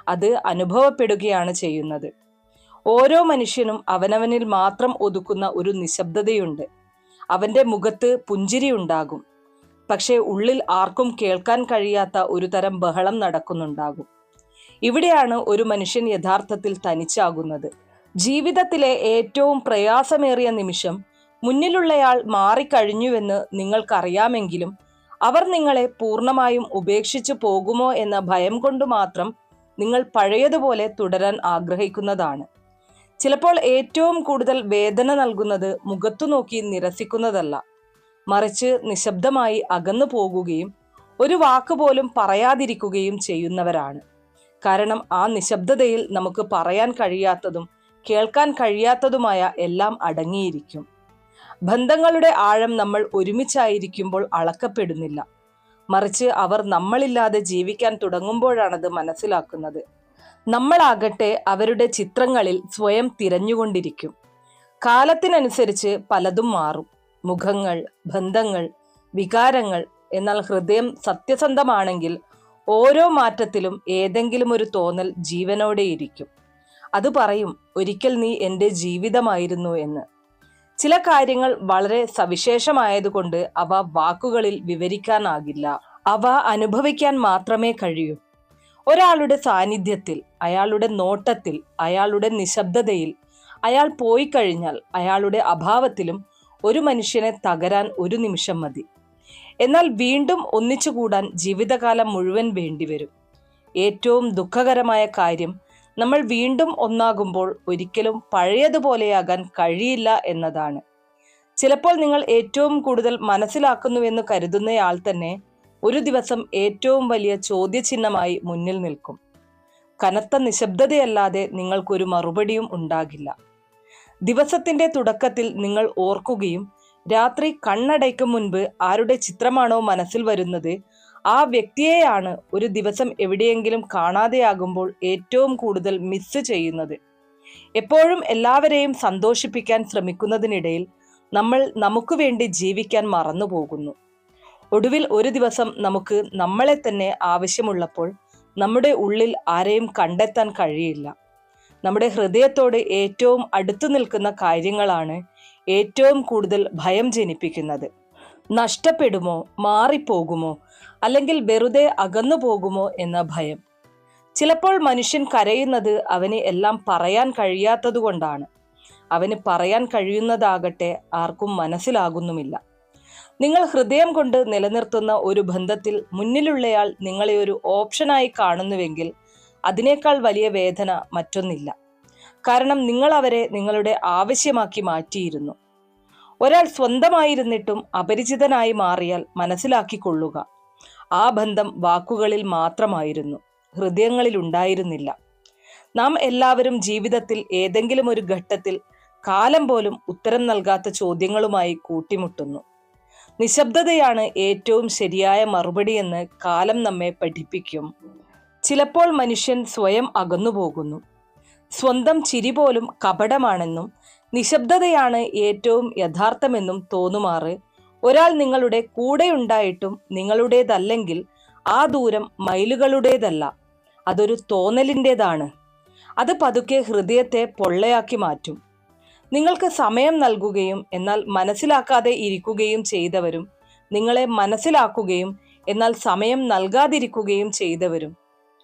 അത് അനുഭവപ്പെടുകയാണ് ചെയ്യുന്നത്. ഓരോ മനുഷ്യനും അവനവനിൽ മാത്രം ഒതുക്കുന്ന ഒരു നിശബ്ദതയുണ്ട്. അവന്റെ മുഖത്ത് പുഞ്ചിരി ഉണ്ടാകും, പക്ഷേ ഉള്ളിൽ ആർക്കും കേൾക്കാൻ കഴിയാത്ത ഒരു തരം ബഹളം നടക്കുന്നുണ്ടാകും. ഇവിടെയാണ് ഒരു മനുഷ്യൻ യഥാർത്ഥത്തിൽ തനിച്ചാകുന്നത്. ജീവിതത്തിലെ ഏറ്റവും പ്രയാസമേറിയ നിമിഷം മുന്നിലുള്ളയാൾ മാറിക്കഴിഞ്ഞുവെന്ന് നിങ്ങൾക്കറിയാമെങ്കിലും അവർ നിങ്ങളെ പൂർണ്ണമായും ഉപേക്ഷിച്ചു പോകുമോ എന്ന ഭയം കൊണ്ട് മാത്രം നിങ്ങൾ പഴയതുപോലെ തുടരാൻ ആഗ്രഹിക്കുന്നതാണ്. ചിലപ്പോൾ ഏറ്റവും കൂടുതൽ വേദന നൽകുന്നത് മുഖത്തു നോക്കി നിരസിക്കുന്നതല്ല, മറിച്ച് നിശബ്ദമായി അകന്നു പോകുകയും ഒരു വാക്കുപോലും പറയാതിരിക്കുകയും ചെയ്യുന്നവരാണ്. കാരണം ആ നിശബ്ദതയിൽ നമുക്ക് പറയാൻ കഴിയാത്തതും കേൾക്കാൻ കഴിയാത്തതുമായ എല്ലാം അടങ്ങിയിരിക്കും. ബന്ധങ്ങളുടെ ആഴം നമ്മൾ ഒരുമിച്ചായിരിക്കുമ്പോൾ അളക്കപ്പെടുന്നില്ല, മറിച്ച് അവർ നമ്മളില്ലാതെ ജീവിക്കാൻ തുടങ്ങുമ്പോഴാണത് മനസ്സിലാക്കുന്നത്. നമ്മളാകട്ടെ അവരുടെ ചിത്രങ്ങളിൽ സ്വയം തിരഞ്ഞുകൊണ്ടിരിക്കും. കാലത്തിനനുസരിച്ച് പലതും മാറും, മുഖങ്ങൾ, ബന്ധങ്ങൾ, വികാരങ്ങൾ. എന്നാൽ ഹൃദയം സത്യസന്ധമാണെങ്കിൽ ഓരോ മാറ്റത്തിലും ഏതെങ്കിലും ഒരു തോന്നൽ ജീവനോടെയിരിക്കും. അത് പറയും, ഒരിക്കൽ നീ എൻ്റെ ജീവിതമായിരുന്നു എന്ന്. ചില കാര്യങ്ങൾ വളരെ സവിശേഷമായതുകൊണ്ട് അവ വാക്കുകളിൽ വിവരിക്കാനാകില്ല. അവ അനുഭവിക്കാൻ മാത്രമേ കഴിയൂ. ഒരാളുടെ സാന്നിധ്യത്തിൽ, അയാളുടെ നോട്ടത്തിൽ, അയാളുടെ നിശബ്ദതയിൽ, അയാൾ പോയി കഴിഞ്ഞാൽ അയാളുടെ അഭാവത്തിലും ഒരു മനുഷ്യനെ തകരാൻ ഒരു നിമിഷം മതി. എന്നാൽ വീണ്ടും ഒന്നിച്ചുകൂടാൻ ജീവിതകാലം മുഴുവൻ വേണ്ടിവരും. ഏറ്റവും ദുഃഖകരമായ കാര്യം, നമ്മൾ വീണ്ടും ഒന്നാകുമ്പോൾ ഒരിക്കലും പഴയതുപോലെയാകാൻ കഴിയില്ല എന്നതാണ്. ചിലപ്പോൾ നിങ്ങൾ ഏറ്റവും കൂടുതൽ മനസ്സിലാക്കുന്നുവെന്ന് കരുതുന്നയാൾ തന്നെ ഒരു ദിവസം ഏറ്റവും വലിയ ചോദ്യചിഹ്നമായി മുന്നിൽ നിൽക്കും. കനത്ത നിശബ്ദതയല്ലാതെ നിങ്ങൾക്കൊരു മറുപടിയും ഉണ്ടാകില്ല. ദിവസത്തിന്റെ തുടക്കത്തിൽ നിങ്ങൾ ഓർക്കുകയും രാത്രി കണ്ണടയ്ക്കും മുൻപ് ആരുടെ ചിത്രമാണോ മനസ്സിൽ വരുന്നത്, ആ വ്യക്തിയെയാണ് ഒരു ദിവസം എവിടെയെങ്കിലും കാണാതെയാകുമ്പോൾ ഏറ്റവും കൂടുതൽ മിസ് ചെയ്യുന്നത്. എപ്പോഴും എല്ലാവരെയും സന്തോഷിപ്പിക്കാൻ ശ്രമിക്കുന്നതിനിടയിൽ നമ്മൾ നമുക്ക് വേണ്ടി ജീവിക്കാൻ മറന്നുപോകുന്നു. ഒടുവിൽ ഒരു ദിവസം നമുക്ക് നമ്മളെ തന്നെ ആവശ്യമുള്ളപ്പോൾ നമ്മുടെ ഉള്ളിൽ ആരെയും കണ്ടെത്താൻ കഴിയില്ല. നമ്മുടെ ഹൃദയത്തോട് ഏറ്റവും അടുത്തു നിൽക്കുന്ന കാര്യങ്ങളാണ് ഏറ്റവും കൂടുതൽ ഭയം ജനിപ്പിക്കുന്നത്. നഷ്ടപ്പെടുമോ, മാറിപ്പോകുമോ, അല്ലെങ്കിൽ വെറുതെ അകന്നു പോകുമോ എന്ന ഭയം. ചിലപ്പോൾ മനുഷ്യൻ കരയുന്നത് അവന് എല്ലാം പറയാൻ കഴിയാത്തതുകൊണ്ടാണ്. അവന് പറയാൻ കഴിയുന്നതാകട്ടെ ആർക്കും മനസ്സിലാകുന്നുമില്ല. നിങ്ങൾ ഹൃദയം കൊണ്ട് നിലനിർത്തുന്ന ഒരു ബന്ധത്തിൽ മുന്നിലുള്ളയാൾ നിങ്ങളെ ഒരു ഓപ്ഷനായി കാണുന്നുവെങ്കിൽ അതിനേക്കാൾ വലിയ വേദന മറ്റൊന്നില്ല. കാരണം നിങ്ങൾ അവരെ നിങ്ങളുടെ ആവശ്യമാക്കി മാറ്റിയിരുന്നു. ഒരാൾ സ്വന്തമായിരുന്നിട്ടും അപരിചിതനായി മാറിയാൽ മനസ്സിലാക്കിക്കൊള്ളുക, ആ ബന്ധം വാക്കുകളിൽ മാത്രമായിരുന്നു, ഹൃദയങ്ങളിൽ ഉണ്ടായിരുന്നില്ല. നാം എല്ലാവരും ജീവിതത്തിൽ ഏതെങ്കിലും ഒരു ഘട്ടത്തിൽ കാലം പോലും ഉത്തരം നൽകാത്ത ചോദ്യങ്ങളുമായി കൂട്ടിമുട്ടുന്നു. നിശബ്ദതയാണ് ഏറ്റവും ശരിയായ മറുപടിയെന്ന് കാലം നമ്മെ പഠിപ്പിക്കും. ചിലപ്പോൾ മനുഷ്യൻ സ്വയം അകന്നുപോകുന്നു. സ്വന്തം ചിരി പോലും കപടമാണെന്നും നിശബ്ദതയാണ് ഏറ്റവും യഥാർത്ഥമെന്നും തോന്നുമാറ് ഒരാൾ നിങ്ങളുടെ കൂടെയുണ്ടായിട്ടും നിങ്ങളുടേതല്ലെങ്കിൽ ആ ദൂരം മൈലുകളുടേതല്ല, അതൊരു തോന്നലിൻ്റെതാണ്. അത് പതുക്കെ ഹൃദയത്തെ പൊള്ളയാക്കി മാറ്റും. നിങ്ങൾക്ക് സമയം നൽകുകയും എന്നാൽ മനസ്സിലാക്കാതെ ഇരിക്കുകയും ചെയ്തവരും, നിങ്ങളെ മനസ്സിലാക്കുകയും എന്നാൽ സമയം നൽകാതിരിക്കുകയും ചെയ്തവരും,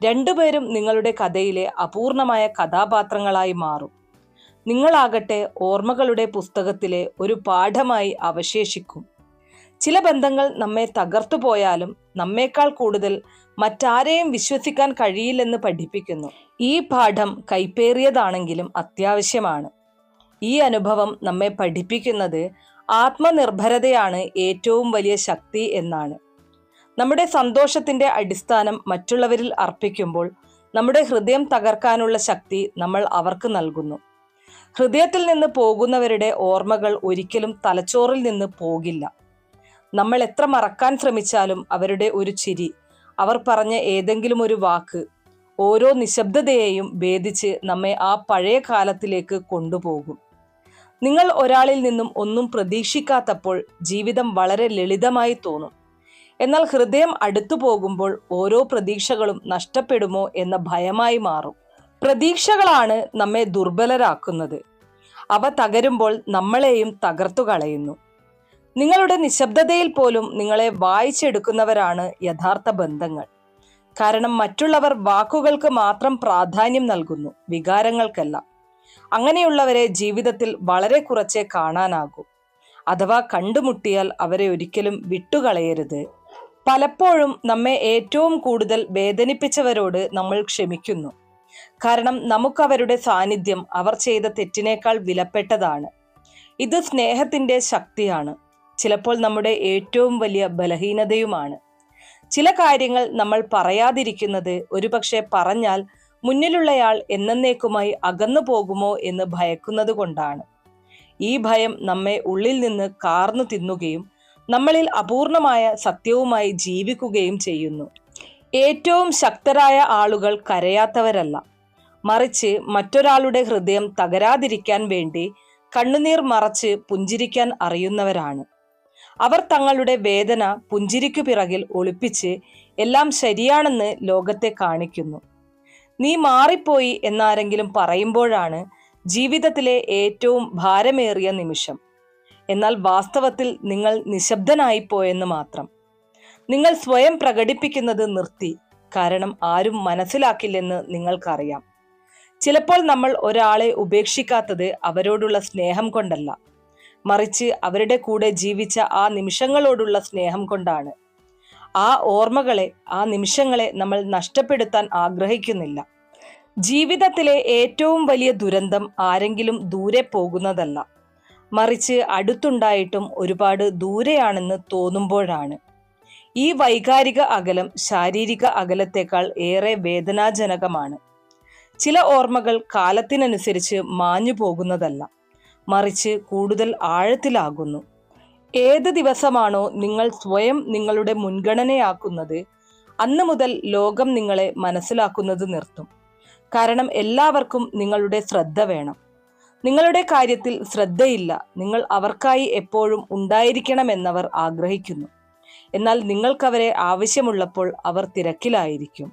രണ്ടുപേരും നിങ്ങളുടെ കഥയിലെ അപൂർണമായ കഥാപാത്രങ്ങളായി മാറും. നിങ്ങളാകട്ടെ ഓർമ്മകളുടെ പുസ്തകത്തിലെ ഒരു പാഠമായി അവശേഷിക്കും. ചില ബന്ധങ്ങൾ നമ്മെ തകർത്തു പോയാലും നമ്മേക്കാൾ കൂടുതൽ മറ്റാരെയും വിശ്വസിക്കാൻ കഴിയില്ലെന്ന് പഠിപ്പിക്കുന്നു. ഈ പാഠം കൈപ്പേറിയതാണെങ്കിലും അത്യാവശ്യമാണ്. ഈ അനുഭവം നമ്മെ പഠിപ്പിക്കുന്നത് ആത്മനിർഭരതയാണ് ഏറ്റവും വലിയ ശക്തി എന്നാണ്. നമ്മുടെ സന്തോഷത്തിന്റെ അടിസ്ഥാനം മറ്റുള്ളവരിൽ അർപ്പിക്കുമ്പോൾ നമ്മുടെ ഹൃദയം തകർക്കാനുള്ള ശക്തി നമ്മൾ അവർക്ക് നൽകുന്നു. ഹൃദയത്തിൽ നിന്ന് പോകുന്നവരുടെ ഓർമ്മകൾ ഒരിക്കലും തലച്ചോറിൽ നിന്ന് പോകില്ല. നമ്മൾ എത്ര മറക്കാൻ ശ്രമിച്ചാലും അവരുടെ ഒരു ചിരി, അവർ പറഞ്ഞ ഏതെങ്കിലും ഒരു വാക്ക്, ഓരോ നിശബ്ദതയെയും ഭേദിച്ച് നമ്മെ ആ പഴയ കാലത്തിലേക്ക് കൊണ്ടുപോകും. നിങ്ങൾ ഒരാളിൽ നിന്നും ഒന്നും പ്രതീക്ഷിക്കാത്തപ്പോൾ ജീവിതം വളരെ ലളിതമായി തോന്നും. എന്നാൽ ഹൃദയം അടുത്തു പോകുമ്പോൾ ഓരോ പ്രതീക്ഷകളും നഷ്ടപ്പെടുമോ എന്ന ഭയമായി മാറും. പ്രതീക്ഷകളാണ് നമ്മെ ദുർബലരാക്കുന്നത്. അവ തകരുമ്പോൾ നമ്മളെയും തകർത്തു കളയുന്നു. നിങ്ങളുടെ നിശബ്ദതയിൽ പോലും നിങ്ങളെ വായിച്ചെടുക്കുന്നവരാണ് യഥാർത്ഥ ബന്ധങ്ങൾ. കാരണം മറ്റുള്ളവർ വാക്കുകൾക്ക് മാത്രം പ്രാധാന്യം നൽകുന്നു, വികാരങ്ങൾക്കല്ല. അങ്ങനെയുള്ളവരെ ജീവിതത്തിൽ വളരെ കുറച്ചേ കാണാനാകൂ. അഥവാ കണ്ടുമുട്ടിയാൽ അവരെ ഒരിക്കലും വിട്ടുകളയരുത്. പലപ്പോഴും നമ്മെ ഏറ്റവും കൂടുതൽ വേദനിപ്പിച്ചവരോട് നമ്മൾ ക്ഷമിക്കുന്നു. കാരണം നമുക്കവരുടെ സാന്നിധ്യം അവർ ചെയ്ത തെറ്റിനേക്കാൾ വിലപ്പെട്ടതാണ്. ഇത് സ്നേഹത്തിന്റെ ശക്തിയാണ്. ചിലപ്പോൾ നമ്മുടെ ഏറ്റവും വലിയ ബലഹീനതയുമാണ്. ചില കാര്യങ്ങൾ നമ്മൾ പറയാതിരിക്കുന്നത് ഒരുപക്ഷെ പറഞ്ഞാൽ മുന്നിലുള്ളയാൾ എന്നേക്കുമായി അകന്നു പോകുമോ എന്ന് ഭയക്കുന്നത് കൊണ്ടാണ്. ഈ ഭയം നമ്മെ ഉള്ളിൽ നിന്ന് കാർന്നു തിന്നുകയും നമ്മളിൽ അപൂർണമായ സത്യവുമായി ജീവിക്കുകയും ചെയ്യുന്നു. ഏറ്റവും ശക്തരായ ആളുകൾ കരയാത്തവരല്ല, മറിച്ച് മറ്റൊരാളുടെ ഹൃദയം തകരാതിരിക്കാൻ വേണ്ടി കണ്ണുനീർ മറച്ച് പുഞ്ചിരിക്കാൻ അറിയുന്നവരാണ്. അവർ തങ്ങളുടെ വേദന പുഞ്ചിരിക്കു പിറകിൽ ഒളിപ്പിച്ച് എല്ലാം ശരിയാണെന്ന് ലോകത്തെ കാണിക്കുന്നു. നീ മാറിപ്പോയി എന്നാരെങ്കിലും പറയുമ്പോഴാണ് ജീവിതത്തിലെ ഏറ്റവും ഭാരമേറിയ നിമിഷം. എന്നാൽ വാസ്തവത്തിൽ നിങ്ങൾ നിശബ്ദനായിപ്പോയെന്ന് മാത്രം. നിങ്ങൾ സ്വയം പ്രകടിപ്പിക്കുന്നത് നിർത്തി, കാരണം ആരും മനസ്സിലാക്കില്ലെന്ന് നിങ്ങൾക്കറിയാം. ചിലപ്പോൾ നമ്മൾ ഒരാളെ ഉപേക്ഷിക്കാത്തത് അവരോടുള്ള സ്നേഹം കൊണ്ടല്ല, മറിച്ച് അവരുടെ കൂടെ ജീവിച്ച ആ നിമിഷങ്ങളോടുള്ള സ്നേഹം കൊണ്ടാണ്. ആ ഓർമ്മകളെ, ആ നിമിഷങ്ങളെ നമ്മൾ നഷ്ടപ്പെടുത്താൻ ആഗ്രഹിക്കുന്നില്ല. ജീവിതത്തിലെ ഏറ്റവും വലിയ ദുരന്തം ആരെങ്കിലും ദൂരെ പോകുന്നതല്ല, മറിച്ച് അടുത്തുണ്ടായിട്ടും ഒരുപാട് ദൂരെയാണെന്ന് തോന്നുമ്പോഴാണ്. ഈ വൈകാരിക അകലം ശാരീരിക അകലത്തേക്കാൾ ഏറെ വേദനാജനകമാണ്. ചില ഓർമ്മകൾ കാലത്തിനനുസരിച്ച് മാഞ്ഞു പോകുന്നതല്ല, മറിച്ച് കൂടുതൽ ആഴത്തിലാകുന്നു. ഏത് ദിവസമാണോ നിങ്ങൾ സ്വയം നിങ്ങളുടെ മുൻഗണനയാക്കുന്നത്, അന്ന് മുതൽ ലോകം നിങ്ങളെ മനസ്സിലാക്കുന്നത് നിർത്തും. കാരണം എല്ലാവർക്കും നിങ്ങളുടെ ശ്രദ്ധ വേണം. നിങ്ങളുടെ കാര്യത്തിൽ ശ്രദ്ധയില്ല. നിങ്ങൾ അവർക്കായി എപ്പോഴും ഉണ്ടായിരിക്കണമെന്നവർ ആഗ്രഹിക്കുന്നു. എന്നാൽ നിങ്ങൾക്കവരെ ആവശ്യമുള്ളപ്പോൾ അവർ തിരക്കിലായിരിക്കും.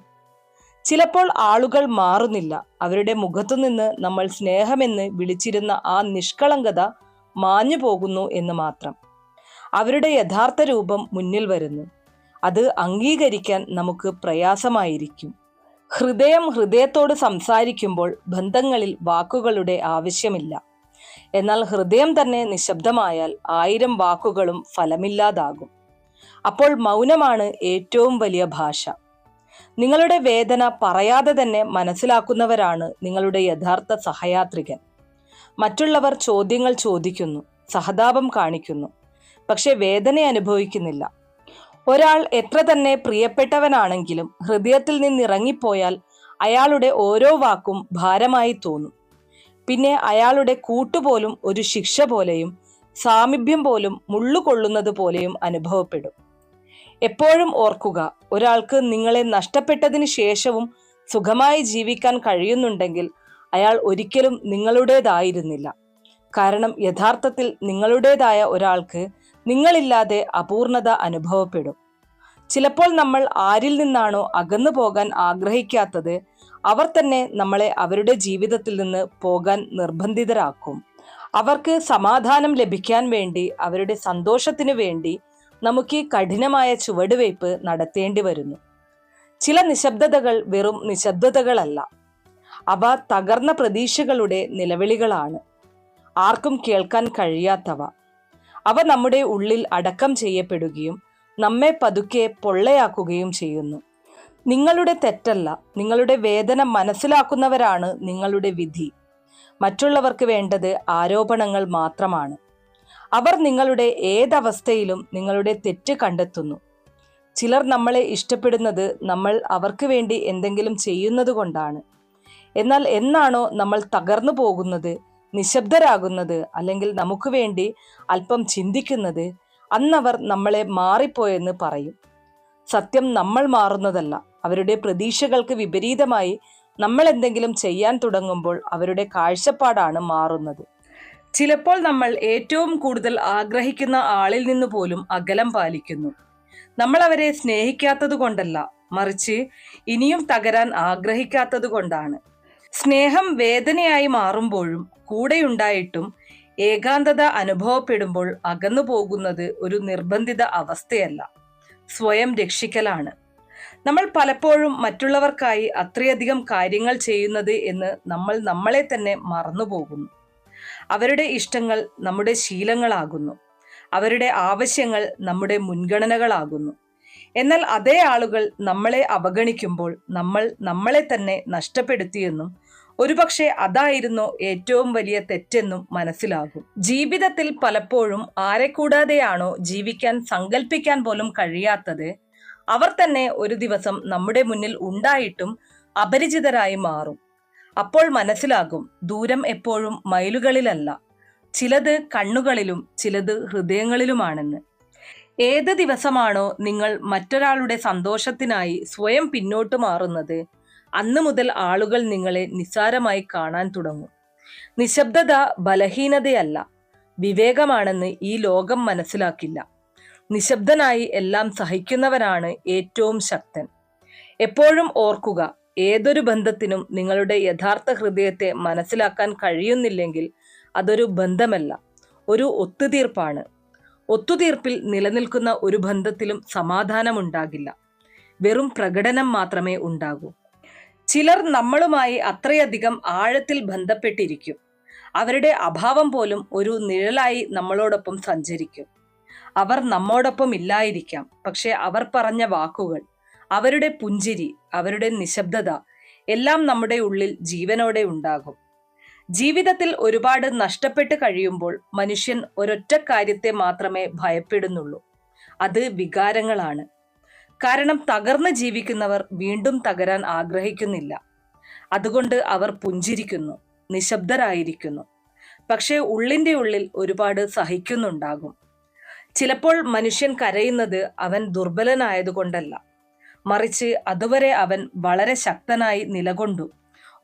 ചിലപ്പോൾ ആളുകൾ മാറുന്നില്ല. അവരുടെ മുഖത്തുനിന്ന് നമ്മൾ സ്നേഹമെന്ന് വിളിച്ചിരുന്ന ആ നിഷ്കളങ്കത മാഞ്ഞു പോകുന്നു എന്ന് മാത്രം. അവരുടെ യഥാർത്ഥ രൂപം മുന്നിൽ വരുന്നു. അത് അംഗീകരിക്കാൻ നമുക്ക് പ്രയാസമായിരിക്കും. ഹൃദയം ഹൃദയത്തോട് സംസാരിക്കുമ്പോൾ ബന്ധങ്ങളിൽ വാക്കുകളുടെ ആവശ്യമില്ല. എന്നാൽ ഹൃദയം തന്നെ നിശബ്ദമായാൽ 1000 വാക്കുകളും ഫലമില്ലാതാകും. അപ്പോൾ മൗനമാണ് ഏറ്റവും വലിയ ഭാഷ. നിങ്ങളുടെ വേദന പറയാതെ തന്നെ മനസ്സിലാക്കുന്നവരാണ് നിങ്ങളുടെ യഥാർത്ഥ സഹയാത്രികൻ. മറ്റുള്ളവർ ചോദ്യങ്ങൾ ചോദിക്കുന്നു, സഹതാപം കാണിക്കുന്നു, പക്ഷെ വേദന അനുഭവിക്കുന്നില്ല. ഒരാൾ എത്ര തന്നെ പ്രിയപ്പെട്ടവനാണെങ്കിലും ഹൃദയത്തിൽ നിന്നിറങ്ങിപ്പോയാൽ അയാളുടെ ഓരോ വാക്കും ഭാരമായി തോന്നും. പിന്നെ അയാളുടെ കൂട്ടുപോലും ഒരു ശിക്ഷ പോലെയും സാമീപ്യം പോലും മുള്ളുകൊള്ളുന്നത് പോലെയും അനുഭവപ്പെടും. എപ്പോഴും ഓർക്കുക, ഒരാൾക്ക് നിങ്ങളെ നഷ്ടപ്പെട്ടതിന് ശേഷവും സുഖമായി ജീവിക്കാൻ കഴിയുന്നുണ്ടെങ്കിൽ അയാൾ ഒരിക്കലും നിങ്ങളുടേതായിരുന്നില്ല. കാരണം യഥാർത്ഥത്തിൽ നിങ്ങളുടേതായ ഒരാൾക്ക് നിങ്ങളില്ലാതെ അപൂർണത അനുഭവപ്പെടും. ചിലപ്പോൾ നമ്മൾ ആരിൽ നിന്നാണോ അകന്നു പോകാൻ ആഗ്രഹിക്കാത്തത്, അവർ തന്നെ നമ്മളെ അവരുടെ ജീവിതത്തിൽ നിന്ന് പോകാൻ നിർബന്ധിതരാക്കും. അവർക്ക് സമാധാനം ലഭിക്കാൻ വേണ്ടി, അവരുടെ സന്തോഷത്തിനു വേണ്ടി നമുക്ക് ഈ കഠിനമായ ചുവടുവയ്പ് നടത്തേണ്ടി വരുന്നു. ചില നിശബ്ദതകൾ വെറും നിശബ്ദതകളല്ല, അവ തകർന്ന പ്രതീക്ഷകളുടെ നിലവിളികളാണ്. ആർക്കും കേൾക്കാൻ കഴിയാത്തവ. അവ നമ്മുടെ ഉള്ളിൽ അടക്കം ചെയ്യപ്പെടുകയും നമ്മെ പതുക്കെ പൊള്ളയാക്കുകയും ചെയ്യുന്നു. നിങ്ങളുടെ തെറ്റല്ല, നിങ്ങളുടെ വേദന മനസ്സിലാക്കുന്നവരാണ് നിങ്ങളുടെ വിധി. മറ്റുള്ളവർക്ക് വേണ്ടത് ആരോപണങ്ങൾ മാത്രമാണ്. അവർ നിങ്ങളുടെ ഏതവസ്ഥയിലും നിങ്ങളുടെ തെറ്റ് കണ്ടെത്തുന്നു. ചിലർ നമ്മളെ ഇഷ്ടപ്പെടുന്നത് നമ്മൾ അവർക്ക് വേണ്ടി എന്തെങ്കിലും ചെയ്യുന്നത് കൊണ്ടാണ്. എന്നാൽ എന്നാണോ നമ്മൾ തകർന്നു പോകുന്നത്, നിശബ്ദരാകുന്നത്, അല്ലെങ്കിൽ നമുക്ക് വേണ്ടി അല്പം ചിന്തിക്കുന്നത്, അന്നവർ നമ്മളെ മാറിപ്പോയെന്ന് പറയും. സത്യം, നമ്മൾ മാറുന്നതല്ല. അവരുടെ പ്രതീക്ഷകൾക്ക് വിപരീതമായി നമ്മൾ എന്തെങ്കിലും ചെയ്യാൻ തുടങ്ങുമ്പോൾ അവരുടെ കാഴ്ചപ്പാടാണ് മാറുന്നത്. ചിലപ്പോൾ നമ്മൾ ഏറ്റവും കൂടുതൽ ആഗ്രഹിക്കുന്ന ആളിൽ നിന്ന് പോലും അകലം പാലിക്കുന്നു. നമ്മൾ അവരെ സ്നേഹിക്കാത്തത് കൊണ്ടല്ല, മറിച്ച് ഇനിയും തകരാൻ ആഗ്രഹിക്കാത്തത് കൊണ്ടാണ്. സ്നേഹം വേദനയായി മാറുമ്പോഴും കൂടെയുണ്ടായിട്ടും ഏകാന്തത അനുഭവപ്പെടുമ്പോൾ അകന്നു പോകുന്നത് ഒരു നിർബന്ധിത അവസ്ഥയല്ല, സ്വയം രക്ഷിക്കലാണ്. നമ്മൾ പലപ്പോഴും മറ്റുള്ളവർക്കായി അത്രയധികം കാര്യങ്ങൾ ചെയ്യുന്നത് എന്ന് നമ്മൾ നമ്മളെ തന്നെ മറന്നുപോകുന്നു. അവരുടെ ഇഷ്ടങ്ങൾ നമ്മുടെ ശീലങ്ങളാകുന്നു, അവരുടെ ആവശ്യങ്ങൾ നമ്മുടെ മുൻഗണനകളാകുന്നു. എന്നാൽ അതേ ആളുകൾ നമ്മളെ അവഗണിക്കുമ്പോൾ നമ്മൾ നമ്മളെ തന്നെ നഷ്ടപ്പെടുത്തിയെന്നും ഒരുപക്ഷെ അതായിരുന്നു ഏറ്റവും വലിയ തെറ്റെന്നും മനസ്സിലാകും. ജീവിതത്തിൽ പലപ്പോഴും ആരെ കൂടാതെയാണോ ജീവിക്കാൻ സങ്കല്പിക്കാൻ പോലും കഴിയാത്തത്, അവർ തന്നെ ഒരു ദിവസം നമ്മുടെ മുന്നിൽ ഉണ്ടായിട്ടും അപരിചിതരായി മാറും. അപ്പോൾ മനസ്സിലാകും, ദൂരം എപ്പോഴും മൈലുകളിലല്ല, ചിലത് കണ്ണുകളിലും ചിലത് ഹൃദയങ്ങളിലുമാണെന്ന്. ഏത് ദിവസമാണോ നിങ്ങൾ മറ്റൊരാളുടെ സന്തോഷത്തിനായി സ്വയം പിന്നോട്ട് മാറുന്നത്, അന്നു മുതൽ ആളുകൾ നിങ്ങളെ നിസ്സാരമായി കാണാൻ തുടങ്ങും. നിശബ്ദത ബലഹീനതയല്ല, വിവേകമാണെന്ന് ഈ ലോകം മനസ്സിലാക്കില്ല. നിശബ്ദനായി എല്ലാം സഹിക്കുന്നവനാണ് ഏറ്റവും ശക്തൻ. എപ്പോഴും ഓർക്കുക, ഏതൊരു ബന്ധത്തിനും നിങ്ങളുടെ യഥാർത്ഥ ഹൃദയത്തെ മനസ്സിലാക്കാൻ കഴിയുന്നില്ലെങ്കിൽ അതൊരു ബന്ധമല്ല, ഒരു ഒത്തുതീർപ്പാണ്. ഒത്തുതീർപ്പിൽ നിലനിൽക്കുന്ന ഒരു ബന്ധത്തിലും സമാധാനമുണ്ടാകില്ല, വെറും പ്രകടനം മാത്രമേ ഉണ്ടാകൂ. ചിലർ നമ്മളുമായി അത്രയധികം ആഴത്തിൽ ബന്ധപ്പെട്ടിരിക്കും, അവരുടെ അഭാവം പോലും ഒരു നിഴലായി നമ്മളോടൊപ്പം സഞ്ചരിക്കും. അവർ നമ്മോടൊപ്പം ഇല്ലായിരിക്കാം, പക്ഷെ അവർ പറഞ്ഞ വാക്കുകൾ, അവരുടെ പുഞ്ചിരി, അവരുടെ നിശബ്ദത എല്ലാം നമ്മുടെ ഉള്ളിൽ ജീവനോടെ ഉണ്ടാകും. ജീവിതത്തിൽ ഒരുപാട് നഷ്ടപ്പെട്ട് കഴിയുമ്പോൾ മനുഷ്യൻ ഒരൊറ്റ കാര്യത്തെ മാത്രമേ ഭയപ്പെടുന്നുള്ളൂ, അത് വികാരങ്ങളാണ്. കാരണം തകർന്ന് ജീവിക്കുന്നവർ വീണ്ടും തകരാൻ ആഗ്രഹിക്കുന്നില്ല. അതുകൊണ്ട് അവർ പുഞ്ചിരിക്കുന്നു, നിശബ്ദരായിരിക്കുന്നു. പക്ഷേ ഉള്ളിൻ്റെ ഉള്ളിൽ ഒരുപാട് സഹിക്കുന്നുണ്ടാകും. ചിലപ്പോൾ മനുഷ്യൻ കരയുന്നത് അവൻ ദുർബലനായതുകൊണ്ടല്ല, മറിച്ച് അതുവരെ അവൻ വളരെ ശക്തനായി നിലകൊണ്ടു,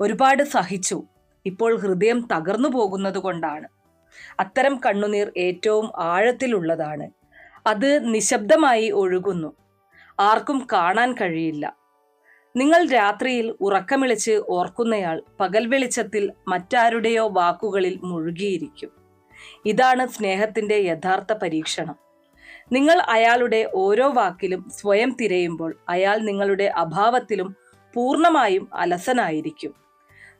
ഒരുപാട് സഹിച്ചു. ഇപ്പോൾ ഹൃദയം തകർന്നു പോകുന്നത് കൊണ്ടാണ്. അത്തരം കണ്ണുനീർ ഏറ്റവും ആഴത്തിലുള്ളതാണ്. അത് നിശബ്ദമായി ഒഴുകുന്നു, ആർക്കും കാണാൻ കഴിയില്ല. നിങ്ങൾ രാത്രിയിൽ ഉറക്കമിളിച്ച് ഓർക്കുന്നയാൾ പകൽ വെളിച്ചത്തിൽ മറ്റാരുടെയോ വാക്കുകളിൽ മുഴുകിയിരിക്കും. ഇതാണ് സ്നേഹത്തിന്റെ യഥാർത്ഥ പരീക്ഷണം. നിങ്ങൾ അയാളുടെ ഓരോ വാക്കിലും സ്വയം തിരയുമ്പോൾ അയാൾ നിങ്ങളുടെ അഭാവത്തിലും പൂർണ്ണമായും അലസനായിരിക്കും.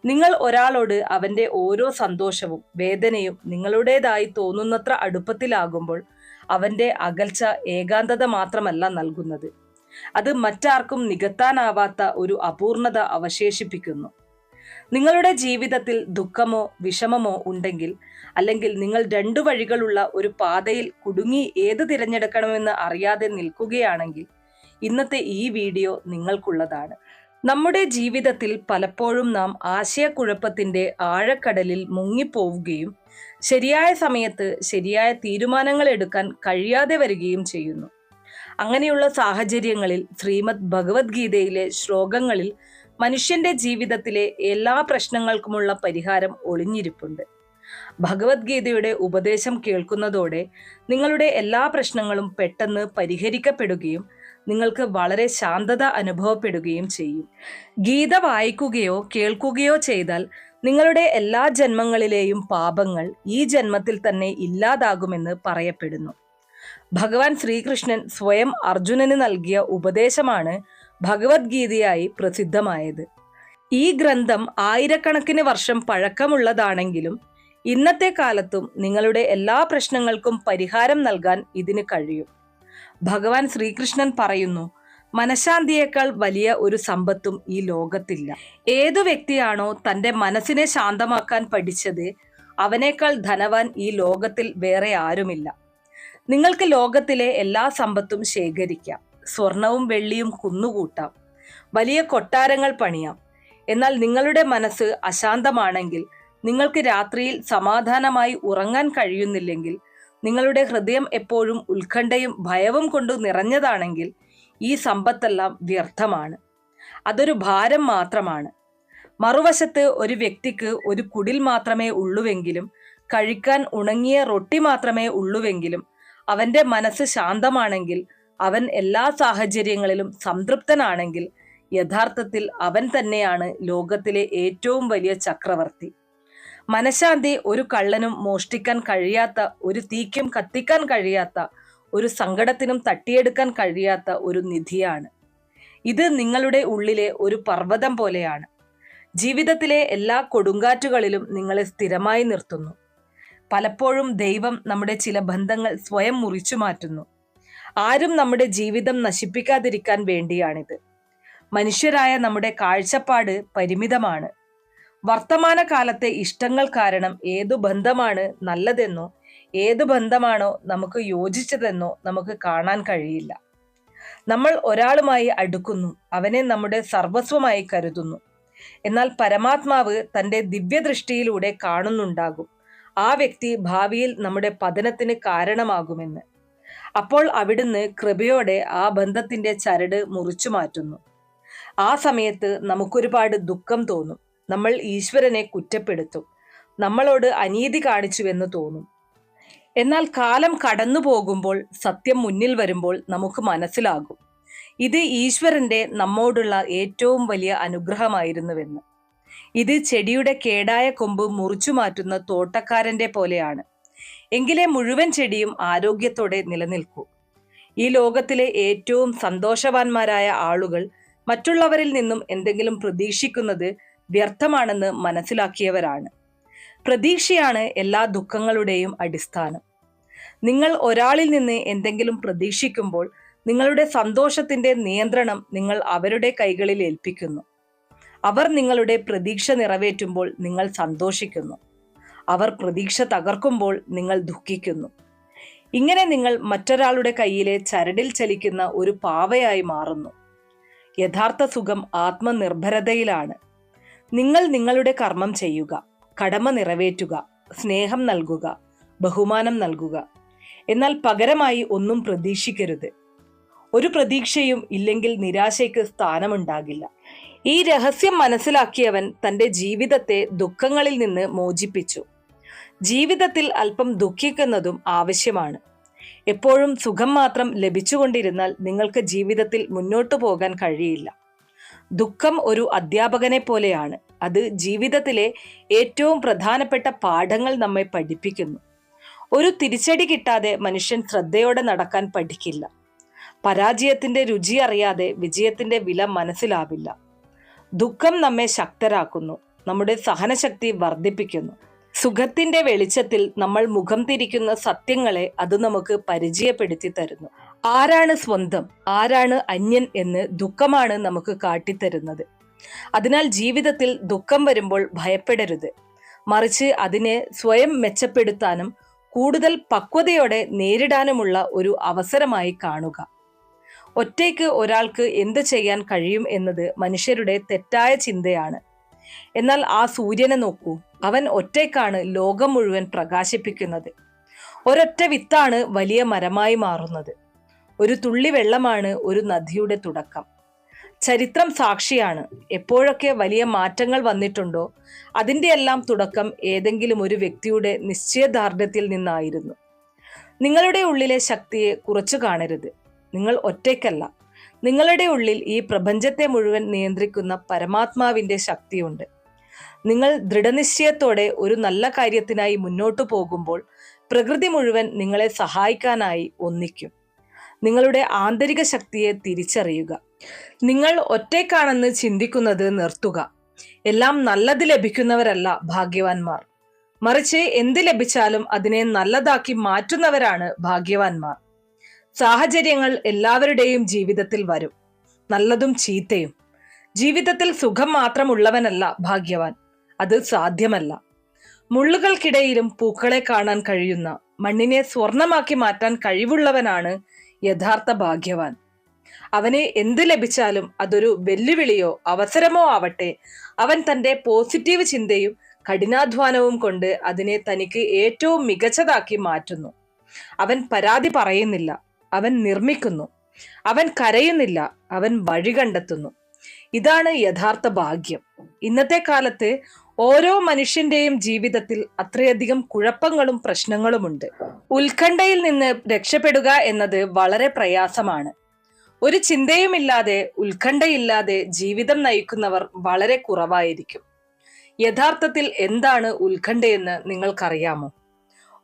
നിങ്ങൾ ഒരാളോട് അവന്റെ ഓരോ സന്തോഷവും വേദനയും നിങ്ങളുടേതായി തോന്നുന്നത്ര അടുപ്പത്തിലാകുമ്പോൾ അവന്റെ അകൽച്ച ഏകാന്തത മാത്രമല്ല നൽകുന്നത്, അത് മറ്റാർക്കും നികത്താനാവാത്ത ഒരു അപൂർണത അവശേഷിപ്പിക്കുന്നു. നിങ്ങളുടെ ജീവിതത്തിൽ ദുഃഖമോ വിഷമമോ ഉണ്ടെങ്കിൽ, അല്ലെങ്കിൽ നിങ്ങൾ രണ്ടു വഴികളുള്ള ഒരു പാതയിൽ കുടുങ്ങി ഏത് തിരഞ്ഞെടുക്കണമെന്ന് അറിയാതെ നിൽക്കുകയാണെങ്കിൽ, ഇന്നത്തെ ഈ വീഡിയോ നിങ്ങൾക്കുള്ളതാണ്. നമ്മുടെ ജീവിതത്തിൽ പലപ്പോഴും നാം ആശയക്കുഴപ്പത്തിന്റെ ആഴക്കടലിൽ മുങ്ങിപ്പോവുകയും ശരിയായ സമയത്ത് ശരിയായ തീരുമാനങ്ങൾ എടുക്കാൻ കഴിയാതെ വരികയും ചെയ്യുന്നു. അങ്ങനെയുള്ള സാഹചര്യങ്ങളിൽ ശ്രീമദ് ഭഗവത്ഗീതയിലെ ശ്ലോകങ്ങളിൽ മനുഷ്യന്റെ ജീവിതത്തിലെ എല്ലാ പ്രശ്നങ്ങൾക്കുമുള്ള പരിഹാരം ഒളിഞ്ഞിരിപ്പുണ്ട്. ഭഗവത്ഗീതയുടെ ഉപദേശം കേൾക്കുന്നതോടെ നിങ്ങളുടെ എല്ലാ പ്രശ്നങ്ങളും പെട്ടെന്ന് പരിഹരിക്കപ്പെടുകയും നിങ്ങൾക്ക് വളരെ ശാന്തത അനുഭവപ്പെടുകയും ചെയ്യും. ഗീത വായിക്കുകയോ കേൾക്കുകയോ ചെയ്താൽ നിങ്ങളുടെ എല്ലാ ജന്മങ്ങളിലെയും പാപങ്ങൾ ഈ ജന്മത്തിൽ തന്നെ ഇല്ലാതാകുമെന്ന് പറയപ്പെടുന്നു. ഭഗവാൻ ശ്രീകൃഷ്ണൻ സ്വയം അർജുനന് നൽകിയ ഉപദേശമാണ് ഭഗവത്ഗീതയായി പ്രസിദ്ധമായത്. ഈ ഗ്രന്ഥം ആയിരക്കണക്കിന് വർഷം പഴക്കമുള്ളതാണെങ്കിലും ഇന്നത്തെ കാലത്തും നിങ്ങളുടെ എല്ലാ പ്രശ്നങ്ങൾക്കും പരിഹാരം നൽകാൻ ഇതിന് കഴിയും. ഭഗവാൻ ശ്രീകൃഷ്ണൻ പറയുന്നു, മനഃശാന്തിയേക്കാൾ വലിയ ഒരു സമ്പത്തും ഈ ലോകത്തില്ല. ഏതു വ്യക്തിയാണോ തൻ്റെ മനസ്സിനെ ശാന്തമാക്കാൻ പഠിച്ചത്, അവനേക്കാൾ ധനവാൻ ഈ ലോകത്തിൽ വേറെ ആരുമില്ല. നിങ്ങൾക്ക് ലോകത്തിലെ എല്ലാ സമ്പത്തും ശേഖരിക്കാം, സ്വർണവും വെള്ളിയും കുന്നുകൂട്ടാം, വലിയ കൊട്ടാരങ്ങൾ പണിയാം. എന്നാൽ നിങ്ങളുടെ മനസ്സ് അശാന്തമാണെങ്കിൽ, നിങ്ങൾക്ക് രാത്രിയിൽ സമാധാനമായി ഉറങ്ങാൻ കഴിയുന്നില്ലെങ്കിൽ, നിങ്ങളുടെ ഹൃദയം എപ്പോഴും ഉത്കണ്ഠയും ഭയവും കൊണ്ട് നിറഞ്ഞതാണെങ്കിൽ ഈ സമ്പത്തെല്ലാം വ്യർത്ഥമാണ്. അതൊരു ഭാരം മാത്രമാണ്. മറുവശത്ത് ഒരു വ്യക്തിക്ക് ഒരു കുടിൽ മാത്രമേ ഉള്ളുവെങ്കിലും, കഴിക്കാൻ ഉണങ്ങിയ റൊട്ടി മാത്രമേ ഉള്ളുവെങ്കിലും അവൻ്റെ മനസ്സ് ശാന്തമാണെങ്കിൽ, അവൻ എല്ലാ സാഹചര്യങ്ങളിലും സംതൃപ്തനാണെങ്കിൽ, യഥാർത്ഥത്തിൽ അവൻ തന്നെയാണ് ലോകത്തിലെ ഏറ്റവും വലിയ ചക്രവർത്തി. മനഃശാന്തി ഒരു കള്ളനും മോഷ്ടിക്കാൻ കഴിയാത്ത, ഒരു തീക്കും കത്തിക്കാൻ കഴിയാത്ത, ഒരു സങ്കടത്തിനും തട്ടിയെടുക്കാൻ കഴിയാത്ത ഒരു നിധിയാണ്. ഇത് നിങ്ങളുടെ ഉള്ളിലെ ഒരു പർവ്വതം പോലെയാണ്. ജീവിതത്തിലെ എല്ലാ കൊടുങ്കാറ്റുകളിലും നിങ്ങളെ സ്ഥിരമായി നിർത്തുന്നു. പലപ്പോഴും ദൈവം നമ്മുടെ ചില ബന്ധങ്ങൾ സ്വയം മുറിച്ചു മാറ്റുന്നു. ആരും നമ്മുടെ ജീവിതം നശിപ്പിക്കാതിരിക്കാൻ വേണ്ടിയാണിത്. മനുഷ്യരായ നമ്മുടെ കാഴ്ചപ്പാട് പരിമിതമാണ്. വർത്തമാനകാലത്തെ ഇഷ്ടങ്ങൾ കാരണം ഏതു ബന്ധമാണ് നല്ലതെന്നോ ഏതു ബന്ധമാണോ നമുക്ക് യോജിച്ചതെന്നോ നമുക്ക് കാണാൻ കഴിയില്ല. നമ്മൾ ഒരാളുമായി അടുക്കുന്നു, അവനെ നമ്മുടെ സർവസ്വമായി കരുതുന്നു. എന്നാൽ പരമാത്മാവ് തൻ്റെ ദിവ്യദൃഷ്ടിയിലൂടെ കാണുന്നുണ്ടാകും ആ വ്യക്തി ഭാവിയിൽ നമ്മുടെ പതനത്തിന് കാരണമാകുമെന്ന്. അപ്പോൾ അവിടുന്ന് കൃപയോടെ ആ ബന്ധത്തിന്റെ ചരട് മുറിച്ചു മാറ്റുന്നു. ആ സമയത്ത് നമുക്കൊരുപാട് ദുഃഖം തോന്നും. നമ്മൾ ഈശ്വരനെ കുറ്റപ്പെടുത്തും, നമ്മളോട് അനീതി കാണിച്ചുവെന്ന് തോന്നും. എന്നാൽ കാലം കടന്നു പോകുമ്പോൾ, സത്യം മുന്നിൽ വരുമ്പോൾ നമുക്ക് മനസ്സിലാകും ഇത് ഈശ്വരന്റെ നമ്മോടുള്ള ഏറ്റവും വലിയ അനുഗ്രഹമായിരുന്നുവെന്ന്. ഇത് ചെടിയുടെ കേടായ കൊമ്പ് മുറിച്ചു മാറ്റുന്ന തോട്ടക്കാരന്റെ പോലെയാണ്. എങ്കിലേ മുഴുവൻ ചെടിയും ആരോഗ്യത്തോടെ നിലനിൽക്കൂ. ഈ ലോകത്തിലെ ഏറ്റവും സന്തോഷവാന്മാരായ ആളുകൾ മറ്റുള്ളവരിൽ നിന്നും എന്തെങ്കിലും പ്രതീക്ഷിക്കുന്നത് വ്യർത്ഥമാണെന്ന് മനസ്സിലാക്കിയവരാണ്. പ്രതീക്ഷയാണ് എല്ലാ ദുഃഖങ്ങളുടെയും അടിസ്ഥാനം. നിങ്ങൾ ഒരാളിൽ നിന്ന് എന്തെങ്കിലും പ്രതീക്ഷിക്കുമ്പോൾ നിങ്ങളുടെ സന്തോഷത്തിന്റെ നിയന്ത്രണം നിങ്ങൾ അവരുടെ കൈകളിൽ ഏൽപ്പിക്കുന്നു. അവർ നിങ്ങളുടെ പ്രതീക്ഷ നിറവേറ്റുമ്പോൾ നിങ്ങൾ സന്തോഷിക്കുന്നു. അവർ പ്രതീക്ഷ തകർക്കുമ്പോൾ നിങ്ങൾ ദുഃഖിക്കുന്നു. ഇങ്ങനെ നിങ്ങൾ മറ്റൊരാളുടെ കയ്യിലെ ചരടിൽ ചലിക്കുന്ന ഒരു പാവയായി മാറുന്നു. യഥാർത്ഥ സുഖം ആത്മനിർഭരതയിലാണ്. നിങ്ങൾ നിങ്ങളുടെ കർമ്മം ചെയ്യുക, കടമ നിറവേറ്റുക, സ്നേഹം നൽകുക, ബഹുമാനം നൽകുക. എന്നാൽ പകരമായി ഒന്നും പ്രതീക്ഷിക്കരുത്. ഒരു പ്രതീക്ഷയും ഇല്ലെങ്കിൽ നിരാശയ്ക്ക് സ്ഥാനമുണ്ടാകില്ല. ഈ രഹസ്യം മനസ്സിലാക്കിയവൻ തൻ്റെ ജീവിതത്തെ ദുഃഖങ്ങളിൽ നിന്ന് മോചിപ്പിച്ചു. ജീവിതത്തിൽ അല്പം ദുഃഖിക്കുന്നതും ആവശ്യമാണ്. എപ്പോഴും സുഖം മാത്രം ലഭിച്ചുകൊണ്ടിരുന്നാൽ നിങ്ങൾക്ക് ജീവിതത്തിൽ മുന്നോട്ടു പോകാൻ കഴിയില്ല. ദുഃഖം ഒരു അധ്യാപകനെ പോലെയാണ്. അത് ജീവിതത്തിലെ ഏറ്റവും പ്രധാനപ്പെട്ട പാഠങ്ങൾ നമ്മെ പഠിപ്പിക്കുന്നു. ഒരു തിരിച്ചടി കിട്ടാതെ മനുഷ്യൻ ശ്രദ്ധയോടെ നടക്കാൻ പഠിക്കില്ല. പരാജയത്തിന്റെ രുചി അറിയാതെ വിജയത്തിന്റെ വില മനസ്സിലാവില്ല. ദുഃഖം നമ്മെ ശക്തരാക്കുന്നു, നമ്മുടെ സഹനശക്തി വർദ്ധിപ്പിക്കുന്നു. സുഖത്തിന്റെ വെളിച്ചത്തിൽ നമ്മൾ മുഖം തിരിക്കുന്ന സത്യങ്ങളെ അത് നമുക്ക് പരിചയപ്പെടുത്തി തരുന്നു. ആരാണ് സ്വന്തം, ആരാണ് അന്യൻ എന്ന് ദുഃഖമാണ് നമുക്ക് കാട്ടിത്തരുന്നത്. അതിനാൽ ജീവിതത്തിൽ ദുഃഖം വരുമ്പോൾ ഭയപ്പെടരുത്. മറിച്ച് അതിനെ സ്വയം മെച്ചപ്പെടുത്താനും കൂടുതൽ പക്വതയോടെ നേരിടാനുമുള്ള ഒരു അവസരമായി കാണുക. ഒറ്റയ്ക്ക് ഒരാൾക്ക് എന്ത് ചെയ്യാൻ കഴിയും എന്നത് മനുഷ്യരുടെ തെറ്റായ ചിന്തയാണ്. എന്നാൽ ആ സൂര്യനെ നോക്കൂ, അവൻ ഒറ്റയ്ക്കാണ് ലോകം മുഴുവൻ പ്രകാശിപ്പിക്കുന്നത്. ഒരൊറ്റ വിത്താണ് വലിയ മരമായി മാറുന്നത്. ഒരു തുള്ളി വെള്ളമാണ് ഒരു നദിയുടെ തുടക്കം. ചരിത്രം സാക്ഷിയാണ്. എപ്പോഴൊക്കെ വലിയ മാറ്റങ്ങൾ വന്നിട്ടുണ്ടോ അതിൻ്റെ എല്ലാം തുടക്കം ഏതെങ്കിലും ഒരു വ്യക്തിയുടെ നിശ്ചയദാർഢ്യത്തിൽ നിന്നായിരുന്നു. നിങ്ങളുടെ ഉള്ളിലെ ശക്തിയെ കുറച്ചു കാണരുത്. നിങ്ങൾ ഒറ്റയ്ക്കല്ല. നിങ്ങളുടെ ഉള്ളിൽ ഈ പ്രപഞ്ചത്തെ മുഴുവൻ നിയന്ത്രിക്കുന്ന പരമാത്മാവിൻ്റെ ശക്തിയുണ്ട്. നിങ്ങൾ ദൃഢനിശ്ചയത്തോടെ ഒരു നല്ല കാര്യത്തിനായി മുന്നോട്ടു പോകുമ്പോൾ പ്രകൃതി മുഴുവൻ നിങ്ങളെ സഹായിക്കാനായി ഒന്നിക്കും. നിങ്ങളുടെ ആന്തരിക ശക്തിയെ തിരിച്ചറിയുക. നിങ്ങൾ ഒറ്റയ്ക്കാണെന്ന് ചിന്തിക്കുന്നത് നിർത്തുക. എല്ലാം നല്ലത് ലഭിക്കുന്നവരല്ല ഭാഗ്യവാന്മാർ, മറിച്ച് എന്ത് ലഭിച്ചാലും അതിനെ നല്ലതാക്കി മാറ്റുന്നവരാണ് ഭാഗ്യവാന്മാർ. സാഹചര്യങ്ങൾ എല്ലാവരുടെയും ജീവിതത്തിൽ വരും, നല്ലതും ചീത്തയും. ജീവിതത്തിൽ സുഖം മാത്രമുള്ളവനല്ല ഭാഗ്യവാൻ, അത് സാധ്യമല്ല. മുള്ളുകൾക്കിടയിലും പൂക്കളെ കാണാൻ കഴിയുന്ന, മണ്ണിനെ സ്വർണമാക്കി മാറ്റാൻ കഴിവുള്ളവനാണ് യഥാർത്ഥ ഭാഗ്യവാൻ. അവന് എന്ത് ലഭിച്ചാലും അതൊരു വെല്ലുവിളിയോ അവസരമോ ആവട്ടെ, അവൻ തൻ്റെ പോസിറ്റീവ് ചിന്തയും കഠിനാധ്വാനവും കൊണ്ട് അതിനെ തനിക്ക് ഏറ്റവും മികച്ചതാക്കി മാറ്റുന്നു. അവൻ പരാതി പറയുന്നില്ല, അവൻ നിർമ്മിക്കുന്നു. അവൻ കരയുന്നില്ല, അവൻ വഴി കണ്ടെത്തുന്നു. ഇതാണ് യഥാർത്ഥ ഭാഗ്യം. ഇന്നത്തെ കാലത്ത് ഓരോ മനുഷ്യന്റെയും ജീവിതത്തിൽ അത്രയധികം കുഴപ്പങ്ങളും പ്രശ്നങ്ങളുമുണ്ട്. ഉത്കണ്ഠയിൽ നിന്ന് രക്ഷപ്പെടുക എന്നത് വളരെ പ്രയാസമാണ്. ഒരു ചിന്തയുമില്ലാതെ, ഉത്കണ്ഠയില്ലാതെ ജീവിതം നയിക്കുന്നവർ വളരെ കുറവായിരിക്കും. യഥാർത്ഥത്തിൽ എന്താണ് ഉത്കണ്ഠയെന്ന് നിങ്ങൾക്കറിയാമോ?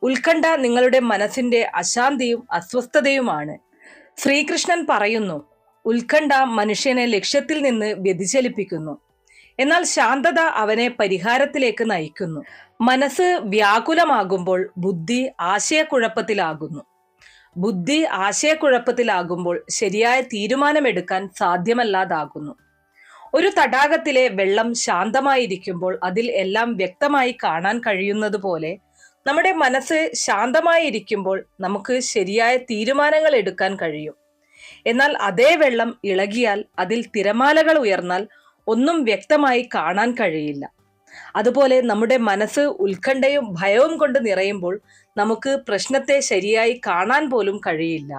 ഉത്കണ്ഠ നിങ്ങളുടെ മനസ്സിന്റെ അശാന്തിയും അസ്വസ്ഥതയുമാണ്. ശ്രീകൃഷ്ണൻ പറയുന്നു, ഉത്കണ്ഠ മനുഷ്യനെ ലക്ഷ്യത്തിൽ നിന്ന് വ്യതിചലിപ്പിക്കുന്നു, എന്നാൽ ശാന്തത അവനെ പരിഹാരത്തിലേക്ക് നയിക്കുന്നു. മനസ്സ് വ്യാകുലമാകുമ്പോൾ ബുദ്ധി ആശയക്കുഴപ്പത്തിലാകുന്നു. ബുദ്ധി ആശയക്കുഴപ്പത്തിലാകുമ്പോൾ ശരിയായ തീരുമാനമെടുക്കാൻ സാധ്യമല്ലാതാകുന്നു. ഒരു തടാകത്തിലെ വെള്ളം ശാന്തമായിരിക്കുമ്പോൾ അതിൽ എല്ലാം വ്യക്തമായി കാണാൻ കഴിയുന്നത് പോലെ നമ്മുടെ മനസ്സ് ശാന്തമായിരിക്കുമ്പോൾ നമുക്ക് ശരിയായ തീരുമാനങ്ങൾ എടുക്കാൻ കഴിയും. എന്നാൽ അതേ വെള്ളം ഇളകിയാൽ, അതിൽ തിരമാലകൾ ഉയർന്നാൽ ഒന്നും വ്യക്തമായി കാണാൻ കഴിയില്ല. അതുപോലെ നമ്മുടെ മനസ്സ് ഉത്കണ്ഠയും ഭയവും കൊണ്ട് നിറയുമ്പോൾ നമുക്ക് പ്രശ്നത്തെ ശരിയായി കാണാൻ പോലും കഴിയില്ല.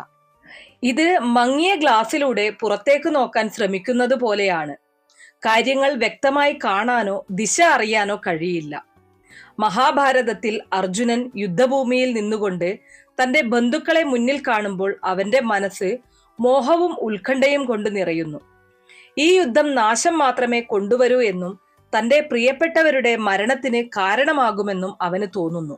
ഇത് മങ്ങിയ ഗ്ലാസ്സിലൂടെ പുറത്തേക്ക് നോക്കാൻ ശ്രമിക്കുന്നത് പോലെയാണ്. കാര്യങ്ങൾ വ്യക്തമായി കാണാനോ ദിശ അറിയാനോ കഴിയില്ല. മഹാഭാരതത്തിൽ അർജുനൻ യുദ്ധഭൂമിയിൽ നിന്നുകൊണ്ട് തന്റെ ബന്ധുക്കളെ മുന്നിൽ കാണുമ്പോൾ അവന്റെ മനസ്സ് മോഹവും ഉത്കണ്ഠയും കൊണ്ട് നിറയുന്നു. ഈ യുദ്ധം നാശം മാത്രമേ കൊണ്ടുവരൂ എന്നും തന്റെ പ്രിയപ്പെട്ടവരുടെ മരണത്തിന് കാരണമാകുമെന്നും അവന് തോന്നുന്നു.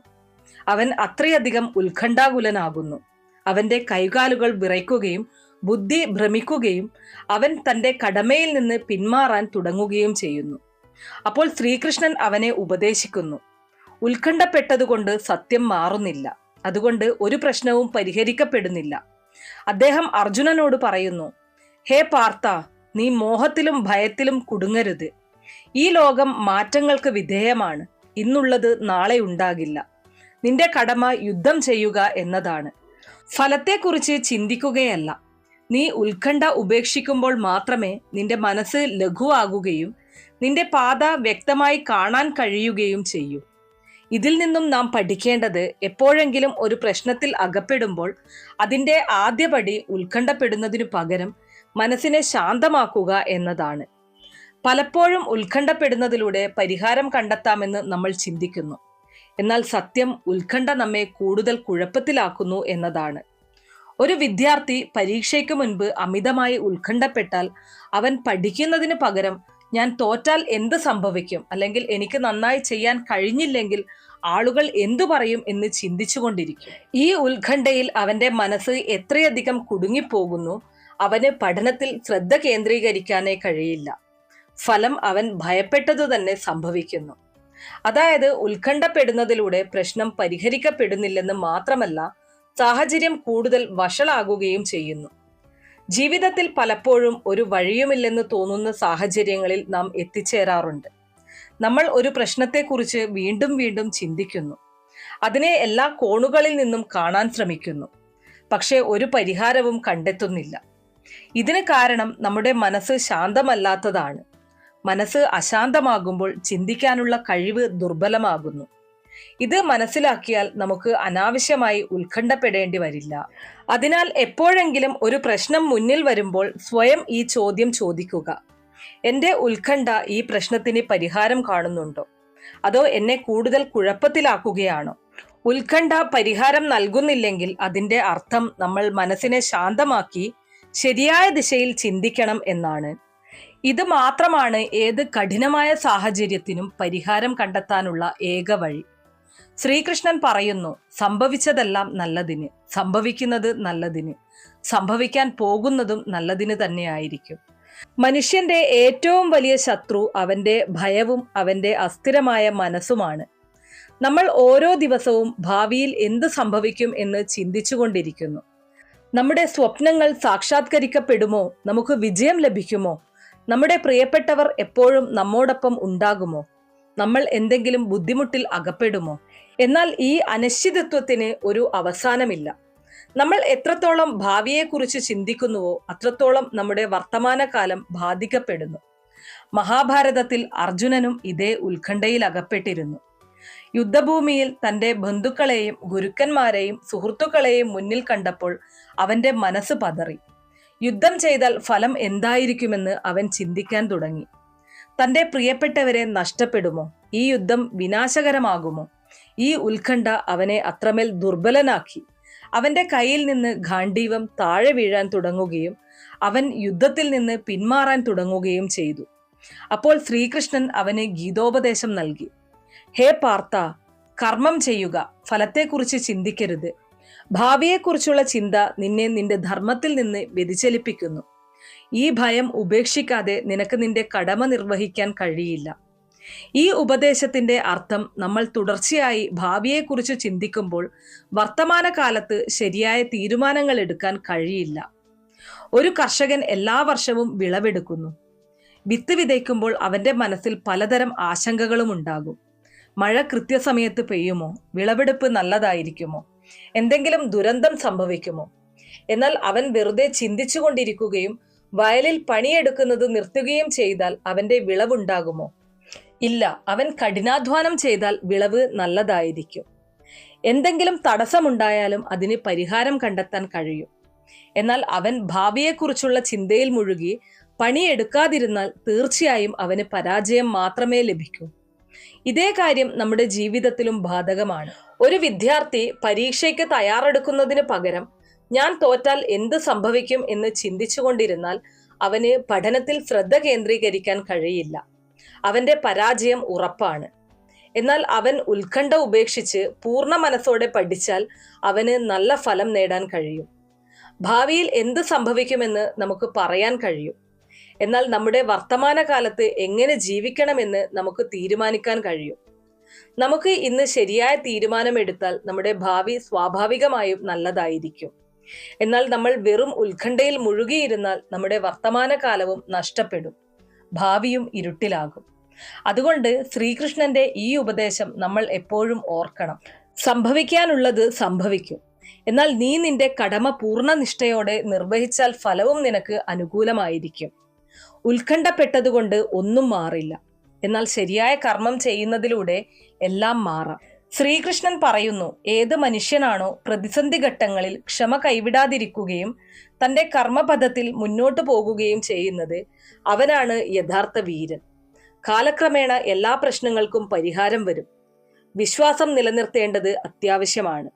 അവൻ അത്രയധികം ഉത്കണ്ഠാകുലനാകുന്നു. അവന്റെ കൈകാലുകൾ വിറയ്ക്കുകയും ബുദ്ധി ഭ്രമിക്കുകയും അവൻ തന്റെ കടമയിൽ നിന്ന് പിന്മാറാൻ തുടങ്ങുകയും ചെയ്യുന്നു. അപ്പോൾ ശ്രീകൃഷ്ണൻ അവനെ ഉപദേശിക്കുന്നു, ഉത്കണ്ഠപ്പെട്ടതുകൊണ്ട് സത്യം മാറുന്നില്ല, അതുകൊണ്ട് ഒരു പ്രശ്നവും പരിഹരിക്കപ്പെടുന്നില്ല. അദ്ദേഹം അർജുനനോട് പറയുന്നു, ഹേ പാർത്ഥ, നീ മോഹത്തിലും ഭയത്തിലും കുടുങ്ങരുത്. ഈ ലോകം മാറ്റങ്ങൾക്ക് വിധേയമാണ്. ഇന്നുള്ളത് നാളെ ഉണ്ടാകില്ല. നിന്റെ കടമ യുദ്ധം ചെയ്യുക എന്നതാണ്, ഫലത്തെക്കുറിച്ച് ചിന്തിക്കുകയല്ല. നീ ഉത്കണ്ഠ ഉപേക്ഷിക്കുമ്പോൾ മാത്രമേ നിന്റെ മനസ്സ് ലഘുവാകുകയും നിന്റെ പാത വ്യക്തമായി കാണാൻ കഴിയുകയും ചെയ്യൂ. ഇതിൽ നിന്നും നാം പഠിക്കേണ്ടത്, എപ്പോഴെങ്കിലും ഒരു പ്രശ്നത്തിൽ അകപ്പെടുമ്പോൾ അതിൻ്റെ ആദ്യപടി ഉത്കണ്ഠപ്പെടുന്നതിനു പകരം മനസ്സിനെ ശാന്തമാക്കുക എന്നതാണ്. പലപ്പോഴും ഉത്കണ്ഠപ്പെടുന്നതിലൂടെ പരിഹാരം കണ്ടെത്താമെന്ന് നമ്മൾ ചിന്തിക്കുന്നു. എന്നാൽ സത്യം, ഉത്കണ്ഠ നമ്മെ കൂടുതൽ കുഴപ്പത്തിലാക്കുന്നു എന്നതാണ്. ഒരു വിദ്യാർത്ഥി പരീക്ഷയ്ക്ക് മുൻപ് അമിതമായി ഉത്കണ്ഠപ്പെട്ടാൽ അവൻ പഠിക്കുന്നതിന് പകരം ഞാൻ തോറ്റാൽ എന്ത് സംഭവിക്കും, അല്ലെങ്കിൽ എനിക്ക് നന്നായി ചെയ്യാൻ കഴിഞ്ഞില്ലെങ്കിൽ ആളുകൾ എന്തു പറയും എന്ന് ചിന്തിച്ചുകൊണ്ടിരിക്കും. ഈ ഉത്കണ്ഠയിൽ അവന്റെ മനസ്സ് എത്രയധികം കുടുങ്ങിപ്പോകുന്നു, അവന് പഠനത്തിൽ ശ്രദ്ധ കേന്ദ്രീകരിക്കാനേ കഴിയില്ല. ഫലം അവൻ ഭയപ്പെട്ടതു തന്നെ സംഭവിക്കുന്നു. അതായത് ഉത്കണ്ഠപ്പെടുന്നതിലൂടെ പ്രശ്നം പരിഹരിക്കപ്പെടുന്നില്ലെന്ന് മാത്രമല്ല, സാഹചര്യം കൂടുതൽ വഷളാകുകയും ചെയ്യുന്നു. ജീവിതത്തിൽ പലപ്പോഴും ഒരു വഴിയുമില്ലെന്ന് തോന്നുന്ന സാഹചര്യങ്ങളിൽ നാം എത്തിച്ചേരാറുണ്ട്. നമ്മൾ ഒരു പ്രശ്നത്തെക്കുറിച്ച് വീണ്ടും വീണ്ടും ചിന്തിക്കുന്നു, അതിനെ എല്ലാ കോണുകളിൽ നിന്നും കാണാൻ ശ്രമിക്കുന്നു, പക്ഷേ ഒരു പരിഹാരവും കണ്ടെത്തുന്നില്ല. ഇതിന് കാരണം നമ്മുടെ മനസ്സ് ശാന്തമല്ലാത്തതാണ്. മനസ്സ് അശാന്തമാകുമ്പോൾ ചിന്തിക്കാനുള്ള കഴിവ് ദുർബലമാകുന്നു. ഇത് മനസ്സിലാക്കിയാൽ നമുക്ക് അനാവശ്യമായി ഉത്കണ്ഠപ്പെടേണ്ടി വരില്ല. അതിനാൽ എപ്പോഴെങ്കിലും ഒരു പ്രശ്നം മുന്നിൽ വരുമ്പോൾ സ്വയം ഈ ചോദ്യം ചോദിക്കുക: എന്റെ ഉത്കണ്ഠ ഈ പ്രശ്നത്തിന് പരിഹാരം കാണുന്നുണ്ടോ, അതോ എന്നെ കൂടുതൽ കുഴപ്പത്തിലാക്കുകയാണോ? ഉത്കണ്ഠ പരിഹാരം നൽകുന്നില്ലെങ്കിൽ അതിന്റെ അർത്ഥം നമ്മൾ മനസ്സിനെ ശാന്തമാക്കി ശരിയായ ദിശയിൽ ചിന്തിക്കണം എന്നാണ്. ഇത് മാത്രമാണ് ഏത് കഠിനമായ സാഹചര്യത്തിനും പരിഹാരം കണ്ടെത്താനുള്ള ഏക വഴി. ശ്രീകൃഷ്ണൻ പറയുന്നു, സംഭവിച്ചതെല്ലാം നല്ലതിന്, സംഭവിക്കുന്നത് നല്ലതിന്, സംഭവിക്കാൻ പോകുന്നതും നല്ലതിന് തന്നെയായിരിക്കും. മനുഷ്യന്റെ ഏറ്റവും വലിയ ശത്രു അവന്റെ ഭയവും അവന്റെ അസ്ഥിരമായ മനസ്സുമാണ്. നമ്മൾ ഓരോ ദിവസവും ഭാവിയിൽ എന്ത് സംഭവിക്കും എന്ന് ചിന്തിച്ചുകൊണ്ടിരിക്കുന്നു. നമ്മുടെ സ്വപ്നങ്ങൾ സാക്ഷാത്കരിക്കപ്പെടുമോ? നമുക്ക് വിജയം ലഭിക്കുമോ? നമ്മുടെ പ്രിയപ്പെട്ടവർ എപ്പോഴും നമ്മോടൊപ്പം ഉണ്ടാകുമോ? നമ്മൾ എന്തെങ്കിലും ബുദ്ധിമുട്ടിൽ അകപ്പെടുമോ? എന്നാൽ ഈ അനിശ്ചിതത്വത്തിന് ഒരു അവസാനമില്ല. നമ്മൾ എത്രത്തോളം ഭാവിയെക്കുറിച്ച് ചിന്തിക്കുന്നുവോ അത്രത്തോളം നമ്മുടെ വർത്തമാനകാലം ബാധിക്കപ്പെടുന്നു. മഹാഭാരതത്തിൽ അർജുനനും ഇതേ ഉത്കണ്ഠയിൽ അകപ്പെട്ടിരുന്നു. യുദ്ധഭൂമിയിൽ തന്റെ ബന്ധുക്കളെയും ഗുരുക്കന്മാരെയും സുഹൃത്തുക്കളെയും മുന്നിൽ കണ്ടപ്പോൾ അവന്റെ മനസ്സ് പതറി. യുദ്ധം ചെയ്താൽ ഫലം എന്തായിരിക്കുമെന്ന് അവൻ ചിന്തിക്കാൻ തുടങ്ങി. തന്റെ പ്രിയപ്പെട്ടവരെ നഷ്ടപ്പെടുമോ? ഈ യുദ്ധം വിനാശകരമാകുമോ? ഈ ഉത്കണ്ഠ അവനെ അത്രമേൽ ദുർബലനാക്കി. അവന്റെ കയ്യിൽ നിന്ന് ഗാണ്ഡീവം താഴെ വീഴാൻ തുടങ്ങുകയും അവൻ യുദ്ധത്തിൽ നിന്ന് പിന്മാറാൻ തുടങ്ങുകയും ചെയ്തു. അപ്പോൾ ശ്രീകൃഷ്ണൻ അവന് ഗീതോപദേശം നൽകി. ഹേ പാർത്ഥ, കർമ്മം ചെയ്യുക, ഫലത്തെക്കുറിച്ച് ചിന്തിക്കരുത്. ഭാവിയെക്കുറിച്ചുള്ള ചിന്ത നിന്നെ നിന്റെ ധർമ്മത്തിൽ നിന്ന് വ്യതിചലിപ്പിക്കുന്നു. ഈ ഭയം ഉപേക്ഷിക്കാതെ നിനക്ക് നിന്റെ കടമ നിർവഹിക്കാൻ കഴിയില്ല. ഈ ഉപദേശത്തിന്റെ അർത്ഥം നമ്മൾ തുടർച്ചയായി ഭാവിയെക്കുറിച്ച് ചിന്തിക്കുമ്പോൾ വർത്തമാനകാലത്ത് ശരിയായ തീരുമാനങ്ങൾ എടുക്കാൻ കഴിയില്ല. ഒരു കർഷകൻ എല്ലാ വർഷവും വിളവെടുക്കുന്നു. വിത്ത് വിതയ്ക്കുമ്പോൾ അവന്റെ മനസ്സിൽ പലതരം ആശങ്കകളും ഉണ്ടാകും. മഴ കൃത്യസമയത്ത് പെയ്യുമോ? വിളവെടുപ്പ് നല്ലതായിരിക്കുമോ? എന്തെങ്കിലും ദുരന്തം സംഭവിക്കുമോ? എന്നാൽ അവൻ വെറുതെ ചിന്തിച്ചുകൊണ്ടിരിക്കുകയും വയലിൽ പണിയെടുക്കുന്നത് നിർത്തുകയും ചെയ്താൽ അവന്റെ വിളവുണ്ടാകുമോ? ഇല്ല. അവൻ കഠിനാധ്വാനം ചെയ്താൽ വിളവ് നല്ലതായിരിക്കും. എന്തെങ്കിലും തടസ്സമുണ്ടായാലും അതിന് പരിഹാരം കണ്ടെത്താൻ കഴിയും. എന്നാൽ അവൻ ഭാവിയെക്കുറിച്ചുള്ള ചിന്തയിൽ മുഴുകി പണിയെടുക്കാതിരുന്നാൽ തീർച്ചയായും അവന് പരാജയം മാത്രമേ ലഭിക്കൂ. ഇതേ കാര്യം നമ്മുടെ ജീവിതത്തിലും ബാധകമാണ്. ഒരു വിദ്യാർത്ഥി പരീക്ഷയ്ക്ക് തയ്യാറെടുക്കുന്നതിന് പകരം ഞാൻ തോറ്റാൽ എന്ത് സംഭവിക്കും എന്ന് ചിന്തിച്ചുകൊണ്ടിരുന്നാൽ അവന് പഠനത്തിൽ ശ്രദ്ധ കേന്ദ്രീകരിക്കാൻ കഴിയില്ല. അവന്റെ പരാജയം ഉറപ്പാണ്. എന്നാൽ അവൻ ഉത്കണ്ഠ ഉപേക്ഷിച്ച് പൂർണ്ണ മനസ്സോടെ പഠിച്ചാൽ അവന് നല്ല ഫലം നേടാൻ കഴിയും. ഭാവിയിൽ എന്ത് സംഭവിക്കുമെന്ന് നമുക്ക് പറയാൻ കഴിയും. എന്നാൽ നമ്മുടെ വർത്തമാനകാലത്ത് എങ്ങനെ ജീവിക്കണമെന്ന് നമുക്ക് തീരുമാനിക്കാൻ കഴിയും. നമുക്ക് ഇന്ന് ശരിയായ തീരുമാനമെടുത്താൽ നമ്മുടെ ഭാവി സ്വാഭാവികമായും നല്ലതായിരിക്കും. എന്നാൽ നമ്മൾ വെറും ഉത്കണ്ഠയിൽ മുഴുകിയിരുന്നാൽ നമ്മുടെ വർത്തമാനകാലവും നഷ്ടപ്പെടും, ഭാവിയും ഇരുട്ടിലാകും. അതുകൊണ്ട് ശ്രീകൃഷ്ണന്റെ ഈ ഉപദേശം നമ്മൾ എപ്പോഴും ഓർക്കണം. സംഭവിക്കാനുള്ളത് സംഭവിക്കും. എന്നാൽ നീ നിന്റെ കടമ പൂർണ്ണ നിഷ്ഠയോടെ നിർവഹിച്ചാൽ ഫലവും നിനക്ക് അനുകൂലമായിരിക്കും. ഉത്കണ്ഠപ്പെട്ടതുകൊണ്ട് ഒന്നും മാറില്ല. എന്നാൽ ശരിയായ കർമ്മം ചെയ്യുന്നതിലൂടെ എല്ലാം മാറാം. ശ്രീകൃഷ്ണൻ പറയുന്നു, ഏത് മനുഷ്യനാണോ പ്രതിസന്ധി ഘട്ടങ്ങളിൽ ക്ഷമ കൈവിടാതിരിക്കുകയും തന്റെ കർമ്മപഥത്തിൽ മുന്നോട്ടു പോകുകയും ചെയ്യുന്നത്, അവനാണ് യഥാർത്ഥ വീരൻ. കാലക്രമേണ എല്ലാ പ്രശ്നങ്ങൾക്കും പരിഹാരം വരും. വിശ്വാസം നിലനിർത്തേണ്ടത് അത്യാവശ്യമാണ്.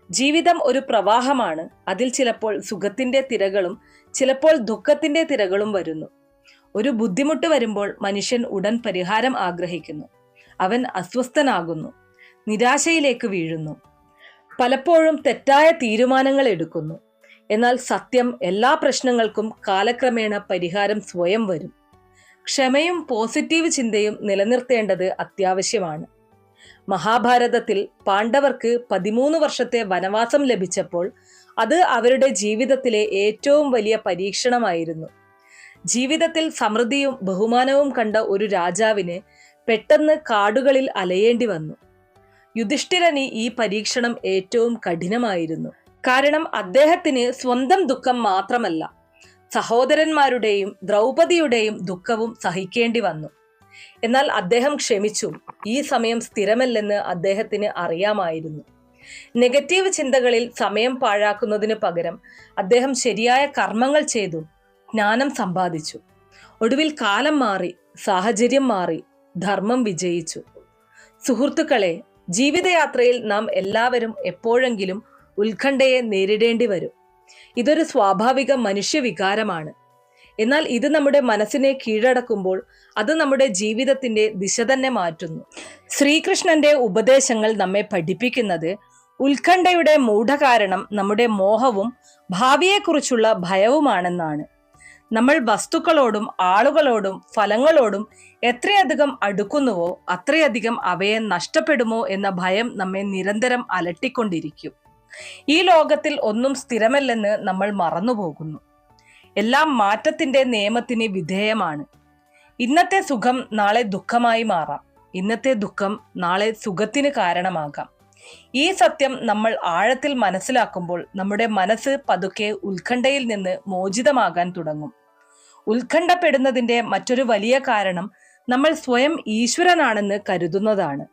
ജീവിതം ഒരു പ്രവാഹമാണ്. അതിൽ ചിലപ്പോൾ സുഖത്തിന്റെ തിരകളും ചിലപ്പോൾ ദുഃഖത്തിന്റെ തിരകളും വരുന്നു. ഒരു ബുദ്ധിമുട്ട് വരുമ്പോൾ മനുഷ്യൻ ഉടൻ പരിഹാരം ആഗ്രഹിക്കുന്നു. അവൻ അസ്വസ്ഥനാകുന്നു, നിരാശയിലേക്ക് വീഴുന്നു, പലപ്പോഴും തെറ്റായ തീരുമാനങ്ങൾ എടുക്കുന്നു. എന്നാൽ സത്യം, എല്ലാ പ്രശ്നങ്ങൾക്കും കാലക്രമേണ പരിഹാരം സ്വയം വരും. ക്ഷമയും പോസിറ്റീവ് ചിന്തയും നിലനിർത്തേണ്ടത് അത്യാവശ്യമാണ്. മഹാഭാരതത്തിൽ പാണ്ഡവർക്ക് 13 വർഷത്തെ വനവാസം ലഭിച്ചപ്പോൾ അത് അവരുടെ ജീവിതത്തിലെ ഏറ്റവും വലിയ പരീക്ഷണമായിരുന്നു. ജീവിതത്തിൽ സമൃദ്ധിയും ബഹുമാനവും കണ്ട ഒരു രാജാവിന് പെട്ടെന്ന് കാടുകളിൽ അലയേണ്ടി വന്നു. യുധിഷ്ഠിരന് ഈ പരീക്ഷണം ഏറ്റവും കഠിനമായിരുന്നു. കാരണം അദ്ദേഹത്തിന് സ്വന്തം ദുഃഖം മാത്രമല്ല, സഹോദരന്മാരുടെയും ദ്രൗപദിയുടെയും ദുഃഖവും സഹിക്കേണ്ടി വന്നു. എന്നാൽ അദ്ദേഹം ക്ഷമിച്ചു. ഈ സമയം സ്ഥിരമല്ലെന്ന് അദ്ദേഹത്തിന് അറിയാമായിരുന്നു. നെഗറ്റീവ് ചിന്തകളിൽ സമയം പാഴാക്കുന്നതിന് പകരം അദ്ദേഹം ശരിയായ കർമ്മങ്ങൾ ചെയ്തു ജ്ഞാനം സമ്പാദിച്ചു. ഒടുവിൽ കാലം മാറി, സാഹചര്യം മാറി, ധർമ്മം വിജയിച്ചു. സുഹൃത്തുക്കളെ, ജീവിതയാത്രയിൽ നാം എല്ലാവരും എപ്പോഴെങ്കിലും ഉത്കണ്ഠയെ നേരിടേണ്ടി വരും. ഇതൊരു സ്വാഭാവിക മനുഷ്യവികാരമാണ്. എന്നാൽ ഇത് നമ്മുടെ മനസ്സിനെ കീഴടക്കുമ്പോൾ അത് നമ്മുടെ ജീവിതത്തിന്റെ ദിശ തന്നെ മാറ്റുന്നു. ശ്രീകൃഷ്ണന്റെ ഉപദേശങ്ങൾ നമ്മെ പഠിപ്പിക്കുന്നത് ഉത്കണ്ഠയുടെ മൂഢകാരണം നമ്മുടെ മോഹവും ഭാവിയെക്കുറിച്ചുള്ള ഭയവുമാണെന്നാണ്. നമ്മൾ വസ്തുക്കളോടും ആളുകളോടും ഫലങ്ങളോടും എത്രയധികം അടുക്കുന്നുവോ അത്രയധികം അവയെ നഷ്ടപ്പെടുമോ എന്ന ഭയം നമ്മെ നിരന്തരം അലട്ടിക്കൊണ്ടിരിക്കും. ഈ ലോകത്തിൽ ഒന്നും സ്ഥിരമല്ലെന്ന് നമ്മൾ മറന്നുപോകുന്നു. എല്ലാം മാറ്റത്തിന്റെ നിയമത്തിന് വിധേയമാണ്. ഇന്നത്തെ സുഖം നാളെ ദുഃഖമായി മാറാം. ഇന്നത്തെ ദുഃഖം നാളെ സുഖത്തിന് കാരണമാകാം. ഈ സത്യം നമ്മൾ ആഴത്തിൽ മനസ്സിലാക്കുമ്പോൾ നമ്മുടെ മനസ്സ് പതുക്കെ ഉത്കണ്ഠയിൽ നിന്ന് മോചിതമാകാൻ തുടങ്ങും. ഉത്കണ്ഠപ്പെടുന്നതിന്റെ മറ്റൊരു വലിയ കാരണം നമ്മൾ സ്വയം ഈശ്വരനാണെന്ന് കരുതുന്നതാണ്.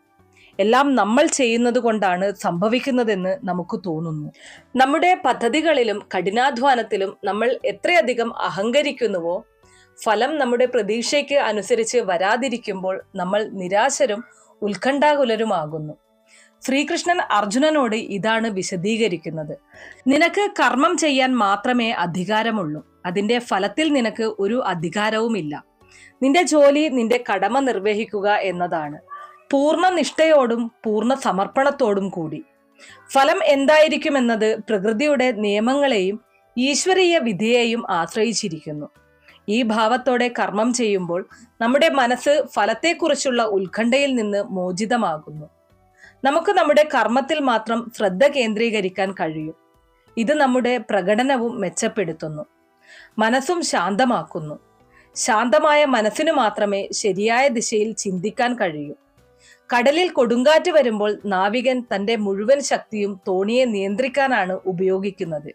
എല്ലാം നമ്മൾ ചെയ്യുന്നത് കൊണ്ടാണ് സംഭവിക്കുന്നതെന്ന് നമുക്ക് തോന്നുന്നു. നമ്മുടെ പദ്ധതികളിലും കഠിനാധ്വാനത്തിലും നമ്മൾ എത്രയധികം അഹങ്കരിക്കുന്നുവോ ഫലം നമ്മുടെ പ്രതീക്ഷയ്ക്ക് അനുസരിച്ച് വരാതിരിക്കുമ്പോൾ നമ്മൾ നിരാശരും ഉത്കണ്ഠാകുലരുമാകുന്നു. ശ്രീകൃഷ്ണൻ അർജുനനോട് ഇതാണ് വിശദീകരിക്കുന്നത്. നിനക്ക് കർമ്മം ചെയ്യാൻ മാത്രമേ അധികാരമുള്ളൂ. അതിന്റെ ഫലത്തിൽ നിനക്ക് ഒരു അധികാരവുമില്ല. നിന്റെ ജോലി നിന്റെ കടമ നിർവഹിക്കുക എന്നതാണ്, പൂർണ്ണ നിഷ്ഠയോടും പൂർണ്ണ സമർപ്പണത്തോടും കൂടി. ഫലം എന്തായിരിക്കുമെന്നത് പ്രകൃതിയുടെ നിയമങ്ങളെയും ഈശ്വരീയ വിധിയെയും ആശ്രയിച്ചിരിക്കുന്നു. ഈ ഭാവത്തോടെ കർമ്മം ചെയ്യുമ്പോൾ നമ്മുടെ മനസ്സ് ഫലത്തെക്കുറിച്ചുള്ള ഉത്കണ്ഠയിൽ നിന്ന് മോചിതമാകുന്നു. നമുക്ക് നമ്മുടെ കർമ്മത്തിൽ മാത്രം ശ്രദ്ധ കേന്ദ്രീകരിക്കാൻ കഴിയും. ഇത് നമ്മുടെ പ്രകടനവും മെച്ചപ്പെടുത്തുന്നു, മനസ്സും ശാന്തമാക്കുന്നു. ശാന്തമായ മനസ്സിന് മാത്രമേ ശരിയായ ദിശയിൽ ചിന്തിക്കാൻ കഴിയൂ. കടലിൽ കൊടുങ്കാറ്റ് വരുമ്പോൾ നാവികൻ തന്റെ മുഴുവൻ ശക്തിയും തോണിയെ നിയന്ത്രിക്കാനാണ് ഉപയോഗിക്കുന്നത്,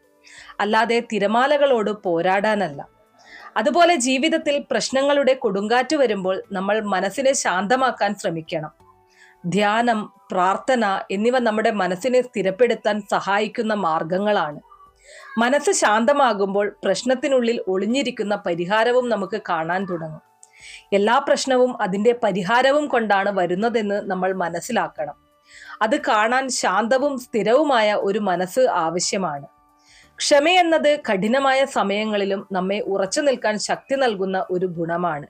അല്ലാതെ തിരമാലകളോട് പോരാടാനല്ല. അതുപോലെ ജീവിതത്തിൽ പ്രശ്നങ്ങളുടെ കൊടുങ്കാറ്റ് വരുമ്പോൾ നമ്മൾ മനസ്സിനെ ശാന്തമാക്കാൻ ശ്രമിക്കണം. ധ്യാനം, പ്രാർത്ഥന എന്നിവ നമ്മുടെ മനസ്സിനെ സ്ഥിരപ്പെടുത്താൻ സഹായിക്കുന്ന മാർഗങ്ങളാണ്. മനസ്സ് ശാന്തമാകുമ്പോൾ പ്രശ്നത്തിനുള്ളിൽ ഒളിഞ്ഞിരിക്കുന്ന പരിഹാരവും നമുക്ക് കാണാൻ തുടങ്ങും. എല്ലാ പ്രശ്നവും അതിന്റെ പരിഹാരവും കൊണ്ടാണ് വരുന്നതെന്ന് നമ്മൾ മനസ്സിലാക്കണം. അത് കാണാൻ ശാന്തവും സ്ഥിരവുമായ ഒരു മനസ്സ് ആവശ്യമാണ്. ക്ഷമയെന്നത് കഠിനമായ സമയങ്ങളിലും നമ്മെ ഉറച്ചു നിൽക്കാൻ ശക്തി നൽകുന്ന ഒരു ഗുണമാണ്.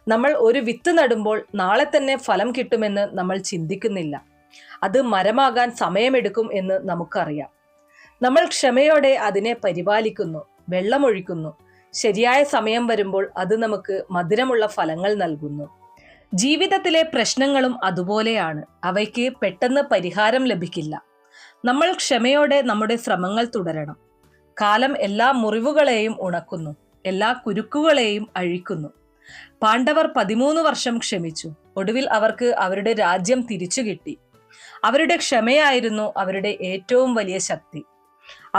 നമ്മൾ ഒരു വിത്ത് നടുമ്പോൾ നാളെ തന്നെ ഫലം കിട്ടുമെന്ന് നമ്മൾ ചിന്തിക്കുന്നില്ല. അത് മരമാകാൻ സമയമെടുക്കും എന്ന് നമുക്കറിയാം. നമ്മൾ ക്ഷമയോടെ അതിനെ പരിപാലിക്കുന്നു, വെള്ളമൊഴിക്കുന്നു. ശരിയായ സമയം വരുമ്പോൾ അത് നമുക്ക് മധുരമുള്ള ഫലങ്ങൾ നൽകുന്നു. ജീവിതത്തിലെ പ്രശ്നങ്ങളും അതുപോലെയാണ്. അവയ്ക്ക് പെട്ടെന്ന് പരിഹാരം ലഭിക്കില്ല. നമ്മൾ ക്ഷമയോടെ നമ്മുടെ ശ്രമങ്ങൾ തുടരണം. കാലം എല്ലാ മുറിവുകളെയും ഉണക്കുന്നു, എല്ലാ കുരുക്കുകളെയും അഴിക്കുന്നു. പാണ്ഡവർ 13 വർഷം ക്ഷമിച്ചു. ഒടുവിൽ അവർക്ക് അവരുടെ രാജ്യം തിരിച്ചു കിട്ടി. അവരുടെ ക്ഷമയായിരുന്നു അവരുടെ ഏറ്റവും വലിയ ശക്തി.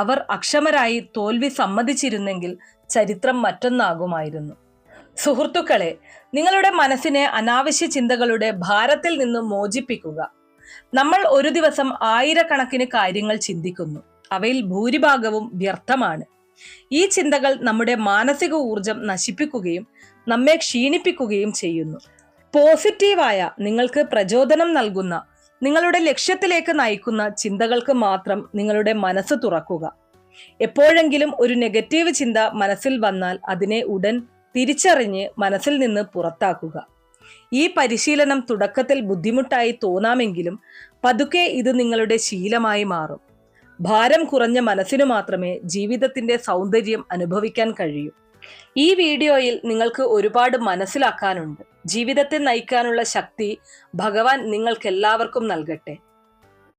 അവർ അക്ഷമരായി തോൽവി സമ്മതിച്ചിരുന്നെങ്കിൽ ചരിത്രം മറ്റൊന്നാകുമായിരുന്നു. സുഹൃത്തുക്കളെ, നിങ്ങളുടെ മനസ്സിനെ അനാവശ്യ ചിന്തകളുടെ ഭാരത്തിൽ നിന്ന് മോചിപ്പിക്കുക. നമ്മൾ ഒരു ദിവസം ആയിരക്കണക്കിന് കാര്യങ്ങൾ ചിന്തിക്കുന്നു. അവയിൽ ഭൂരിഭാഗവും വ്യർത്ഥമാണ്. ഈ ചിന്തകൾ നമ്മുടെ മാനസിക ഊർജം നശിപ്പിക്കുകയും നമ്മെ ക്ഷീണിപ്പിക്കുകയും ചെയ്യുന്നു. പോസിറ്റീവായ, നിങ്ങൾക്ക് പ്രചോദനം നൽകുന്ന, നിങ്ങളുടെ ലക്ഷ്യത്തിലേക്ക് നയിക്കുന്ന ചിന്തകൾക്ക് മാത്രം നിങ്ങളുടെ മനസ്സ് തുറക്കുക. എപ്പോഴെങ്കിലും ഒരു നെഗറ്റീവ് ചിന്ത മനസ്സിൽ വന്നാൽ അതിനെ ഉടൻ തിരിച്ചറിഞ്ഞ് മനസ്സിൽ നിന്ന് പുറത്താക്കുക. ഈ പരിശീലനം തുടക്കത്തിൽ ബുദ്ധിമുട്ടായി തോന്നാമെങ്കിലും പതുക്കെ ഇത് നിങ്ങളുടെ ശീലമായി മാറും. ഭാരം കുറഞ്ഞ മനസ്സിനു മാത്രമേ ജീവിതത്തിന്റെ സൗന്ദര്യം അനുഭവിക്കാൻ കഴിയൂ. ഈ വീഡിയോയിൽ നിങ്ങൾക്ക് ഒരുപാട് മനസ്സിലാക്കാനുണ്ട്. ജീവിതത്തെ നയിക്കാനുള്ള ശക്തി ഭഗവാൻ നിങ്ങൾക്കെല്ലാവർക്കും നൽകട്ടെ.